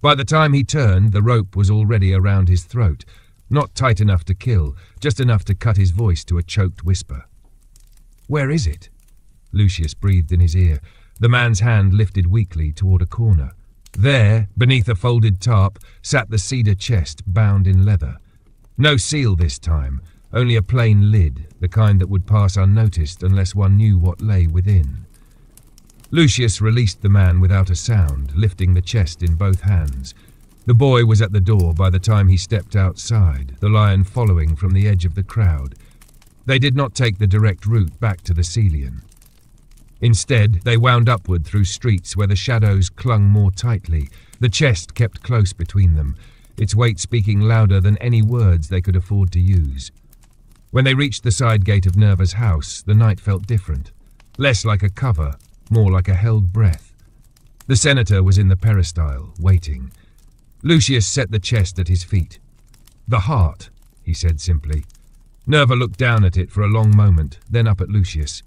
By the time he turned, the rope was already around his throat, not tight enough to kill, just enough to cut his voice to a choked whisper. "Where is it?" Lucius breathed in his ear. The man's hand lifted weakly toward a corner. There, beneath a folded tarp, sat the cedar chest bound in leather. No seal this time, only a plain lid, the kind that would pass unnoticed unless one knew what lay within. Lucius released the man without a sound, lifting the chest in both hands. The boy was at the door by the time he stepped outside, the Lion following from the edge of the crowd. They did not take the direct route back to the Celian. Instead, they wound upward through streets where the shadows clung more tightly, the chest kept close between them, its weight speaking louder than any words they could afford to use. When they reached the side gate of Nerva's house, the night felt different, less like a cover, more like a held breath. The senator was in the peristyle, waiting. Lucius set the chest at his feet. "The heart," he said simply. Nerva looked down at it for a long moment, then up at Lucius.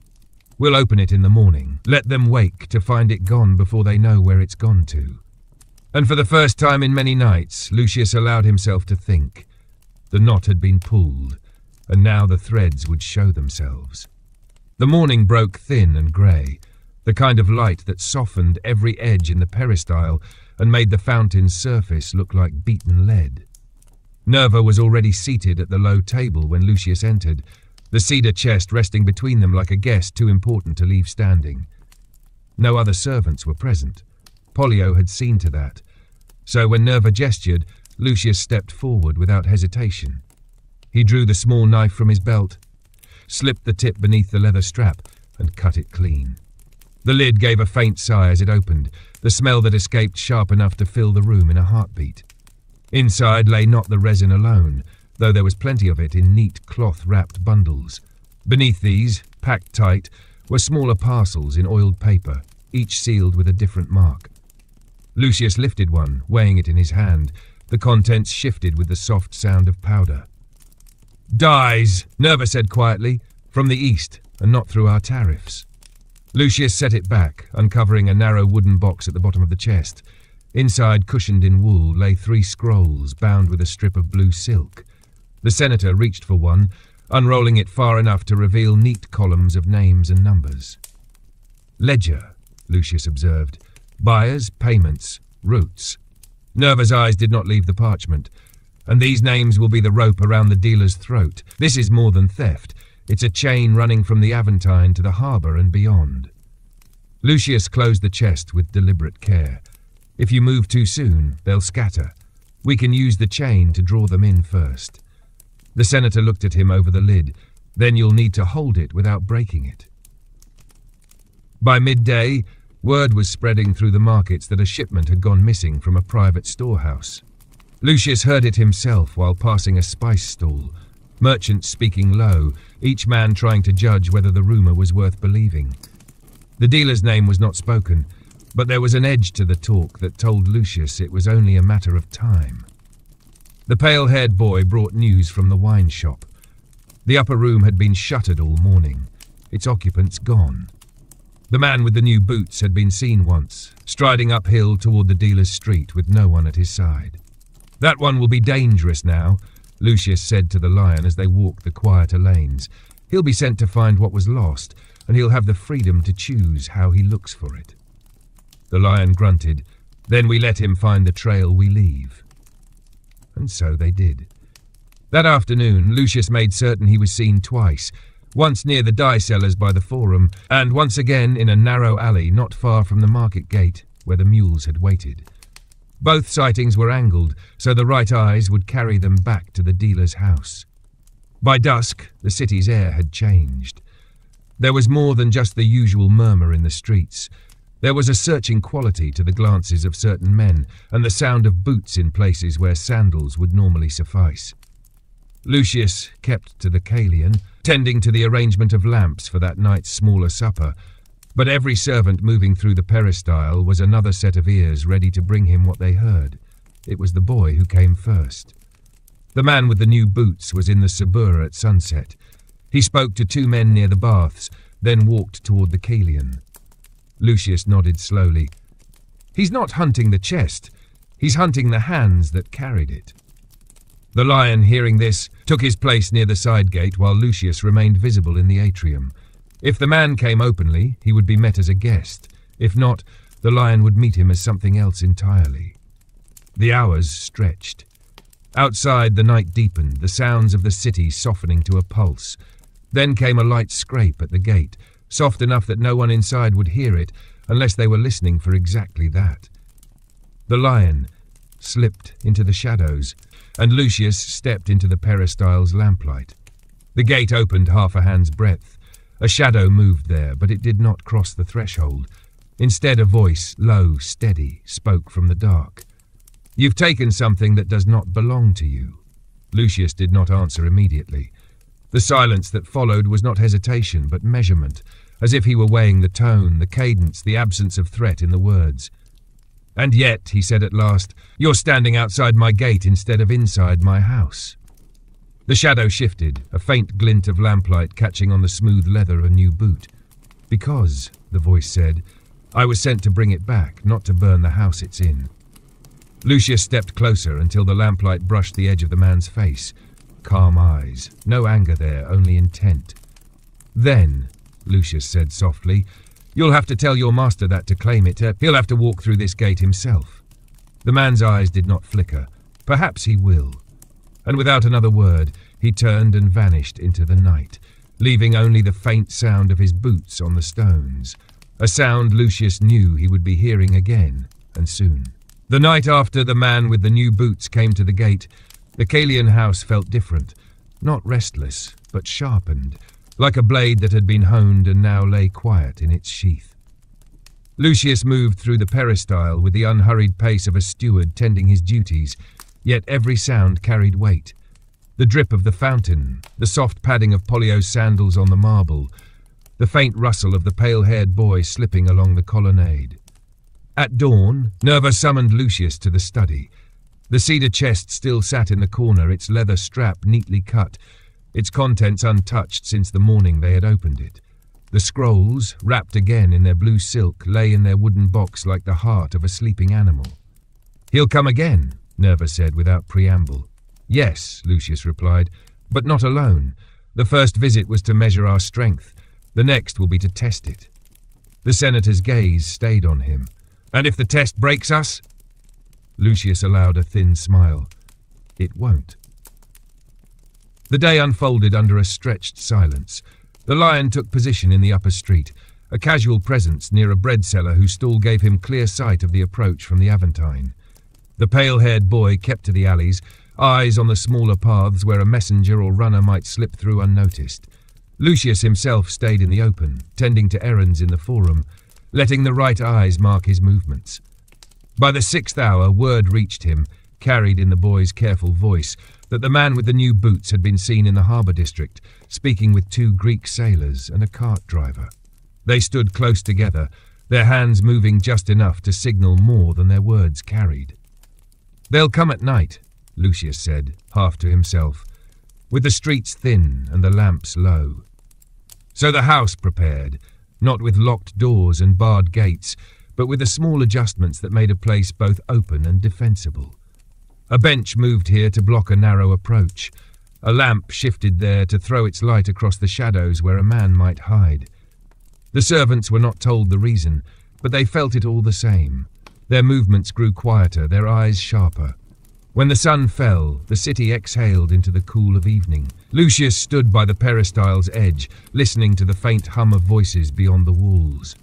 "We'll open it in the morning. Let them wake to find it gone before they know where it's gone to." And for the first time in many nights, Lucius allowed himself to think. The knot had been pulled, and now the threads would show themselves. The morning broke thin and grey, the kind of light that softened every edge in the peristyle and made the fountain's surface look like beaten lead. Nerva was already seated at the low table when Lucius entered, the cedar chest resting between them like a guest too important to leave standing. No other servants were present. Pollio had seen to that. So when Nerva gestured, Lucius stepped forward without hesitation. He drew the small knife from his belt, slipped the tip beneath the leather strap, and cut it clean. The lid gave a faint sigh as it opened, the smell that escaped sharp enough to fill the room in a heartbeat. Inside lay not the resin alone, though there was plenty of it in neat cloth-wrapped bundles. Beneath these, packed tight, were smaller parcels in oiled paper, each sealed with a different mark. Lucius lifted one, weighing it in his hand. The contents shifted with the soft sound of powder. "Dyes," Nerva said quietly, "from the east, and not through our tariffs." Lucius set it back, uncovering a narrow wooden box at the bottom of the chest. Inside, cushioned in wool, lay 3 scrolls bound with a strip of blue silk. The senator reached for one, unrolling it far enough to reveal neat columns of names and numbers. "Ledger," Lucius observed. "Buyers, payments, routes." Nerva's eyes did not leave the parchment. "And these names will be the rope around the dealer's throat. This is more than theft. It's a chain running from the Aventine to the harbour and beyond." Lucius closed the chest with deliberate care. "If you move too soon, they'll scatter. We can use the chain to draw them in first." The senator looked at him over the lid. "Then you'll need to hold it without breaking it." By midday, word was spreading through the markets that a shipment had gone missing from a private storehouse. Lucius heard it himself while passing a spice stall, merchants speaking low, each man trying to judge whether the rumour was worth believing. The dealer's name was not spoken, but there was an edge to the talk that told Lucius it was only a matter of time. The pale-haired boy brought news from the wine shop. The upper room had been shuttered all morning, its occupants gone. The man with the new boots had been seen once, striding uphill toward the dealer's street with no one at his side. "That one will be dangerous now," Lucius said to the lion as they walked the quieter lanes. "He'll be sent to find what was lost, and he'll have the freedom to choose how he looks for it." The lion grunted. "Then we let him find the trail we leave." And so they did. That afternoon, Lucius made certain he was seen twice, once near the dye sellers by the forum, and once again in a narrow alley not far from the market gate where the mules had waited. Both sightings were angled, so the right eyes would carry them back to the dealer's house. By dusk, the city's air had changed. There was more than just the usual murmur in the streets. There was a searching quality to the glances of certain men, and the sound of boots in places where sandals would normally suffice. Lucius kept to the Calian, tending to the arrangement of lamps for that night's smaller supper, but every servant moving through the peristyle was another set of ears ready to bring him what they heard. It was the boy who came first. The man with the new boots was in the Sabura at sunset. He spoke to 2 men near the baths, then walked toward the Calian. Lucius nodded slowly. "He's not hunting the chest. He's hunting the hands that carried it." The lion, hearing this, took his place near the side gate while Lucius remained visible in the atrium. If the man came openly, he would be met as a guest. If not, the lion would meet him as something else entirely. The hours stretched. Outside, the night deepened, the sounds of the city softening to a pulse. Then came a light scrape at the gate, soft enough that no one inside would hear it unless they were listening for exactly that. The lion slipped into the shadows, and Lucius stepped into the peristyle's lamplight. The gate opened half a hand's breadth. A shadow moved there, but it did not cross the threshold. Instead, a voice, low, steady, spoke from the dark. "You've taken something that does not belong to you." Lucius did not answer immediately. The silence that followed was not hesitation, but measurement, as if he were weighing the tone, the cadence, the absence of threat in the words. "And yet," he said at last, "you're standing outside my gate instead of inside my house." The shadow shifted, a faint glint of lamplight catching on the smooth leather of a new boot. "Because," the voice said, "I was sent to bring it back, not to burn the house it's in." Lucius stepped closer until the lamplight brushed the edge of the man's face. Calm eyes, no anger there, only intent. "Then," Lucius said softly, "you'll have to tell your master that to claim it. He'll have to walk through this gate himself." The man's eyes did not flicker. "Perhaps he will." And without another word, he turned and vanished into the night, leaving only the faint sound of his boots on the stones, a sound Lucius knew he would be hearing again, and soon. The night after the man with the new boots came to the gate, the Kalian house felt different. Not restless, but sharpened, like a blade that had been honed and now lay quiet in its sheath. Lucius moved through the peristyle with the unhurried pace of a steward tending his duties, yet every sound carried weight. The drip of the fountain, the soft padding of Polio's sandals on the marble, the faint rustle of the pale-haired boy slipping along the colonnade. At dawn, Nerva summoned Lucius to the study. The cedar chest still sat in the corner, its leather strap neatly cut, its contents untouched since the morning they had opened it. The scrolls, wrapped again in their blue silk, lay in their wooden box like the heart of a sleeping animal. "He'll come again," Nerva said without preamble. "Yes," Lucius replied, "but not alone. The first visit was to measure our strength. The next will be to test it." The senator's gaze stayed on him. "And if the test breaks us?" Lucius allowed a thin smile. "It won't." The day unfolded under a stretched silence. The Lion took position in the upper street, a casual presence near a bread seller whose stall gave him clear sight of the approach from the Aventine. The pale-haired boy kept to the alleys, eyes on the smaller paths where a messenger or runner might slip through unnoticed. Lucius himself stayed in the open, tending to errands in the forum, letting the right eyes mark his movements. By the 6th hour, word reached him, carried in the boy's careful voice, that the man with the new boots had been seen in the harbour district, speaking with 2 Greek sailors and a cart driver. They stood close together, their hands moving just enough to signal more than their words carried. "They'll come at night," Lucius said, half to himself, "with the streets thin and the lamps low." So the house prepared, not with locked doors and barred gates, but with the small adjustments that made a place both open and defensible. A bench moved here to block a narrow approach. A lamp shifted there to throw its light across the shadows where a man might hide. The servants were not told the reason, but they felt it all the same. Their movements grew quieter, their eyes sharper. When the sun fell, the city exhaled into the cool of evening. Lucius stood by the peristyle's edge, listening to the faint hum of voices beyond the walls.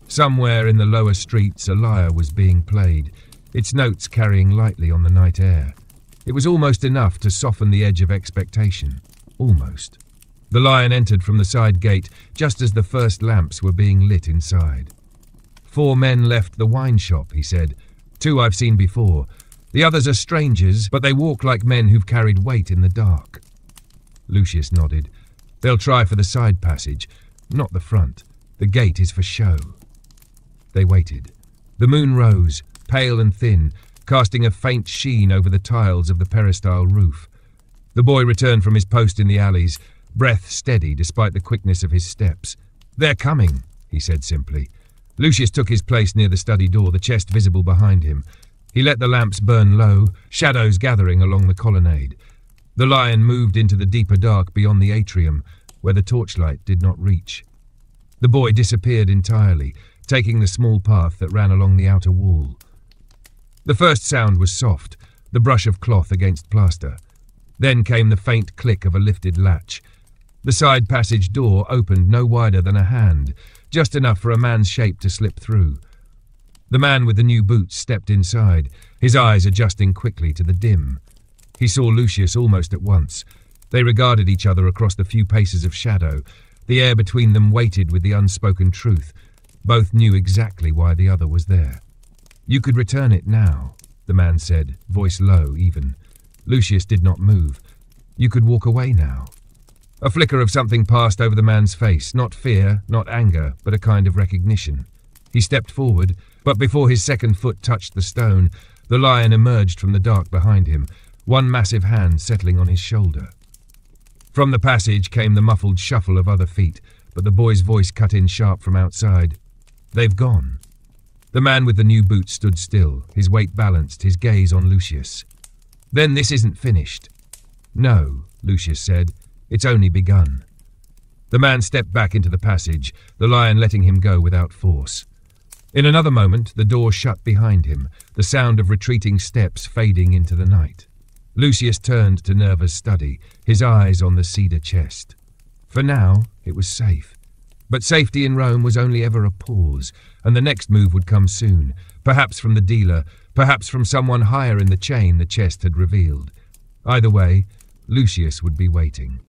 Somewhere in the lower streets a lyre was being played, its notes carrying lightly on the night air. It was almost enough to soften the edge of expectation. Almost. The Lion entered from the side gate just as the first lamps were being lit inside. "4 men left the wine shop," he said. "2 I've seen before. The others are strangers, but they walk like men who've carried weight in the dark." Lucius nodded. "They'll try for the side passage, not the front. The gate is for show." They waited. The moon rose, pale and thin, casting a faint sheen over the tiles of the peristyle roof. The boy returned from his post in the alleys, breath steady despite the quickness of his steps. "They're coming," he said simply. Lucius took his place near the study door, the chest visible behind him. He let the lamps burn low, shadows gathering along the colonnade. The Lion moved into the deeper dark beyond the atrium, where the torchlight did not reach. The boy disappeared entirely, taking the small path that ran along the outer wall. The first sound was soft, the brush of cloth against plaster. Then came the faint click of a lifted latch. The side passage door opened no wider than a hand, just enough for a man's shape to slip through. The man with the new boots stepped inside, his eyes adjusting quickly to the dim. He saw Lucius almost at once. They regarded each other across the few paces of shadow. The air between them weighted with the unspoken truth. Both knew exactly why the other was there. "You could return it now," the man said, voice low, even. Lucius did not move. "You could walk away now." A flicker of something passed over the man's face, not fear, not anger, but a kind of recognition. He stepped forward, but before his second foot touched the stone, the Lion emerged from the dark behind him, one massive hand settling on his shoulder. From the passage came the muffled shuffle of other feet, but the boy's voice cut in sharp from outside. "They've gone." The man with the new boots stood still, his weight balanced, his gaze on Lucius. "Then this isn't finished." "No," Lucius said. "It's only begun." The man stepped back into the passage, the Lion letting him go without force. In another moment, the door shut behind him, the sound of retreating steps fading into the night. Lucius turned to Nerva's study, his eyes on the cedar chest. For now, it was safe. But safety in Rome was only ever a pause, and the next move would come soon, perhaps from the dealer, Perhaps from someone higher in the chain the chest had revealed. Either way, Lucius would be waiting.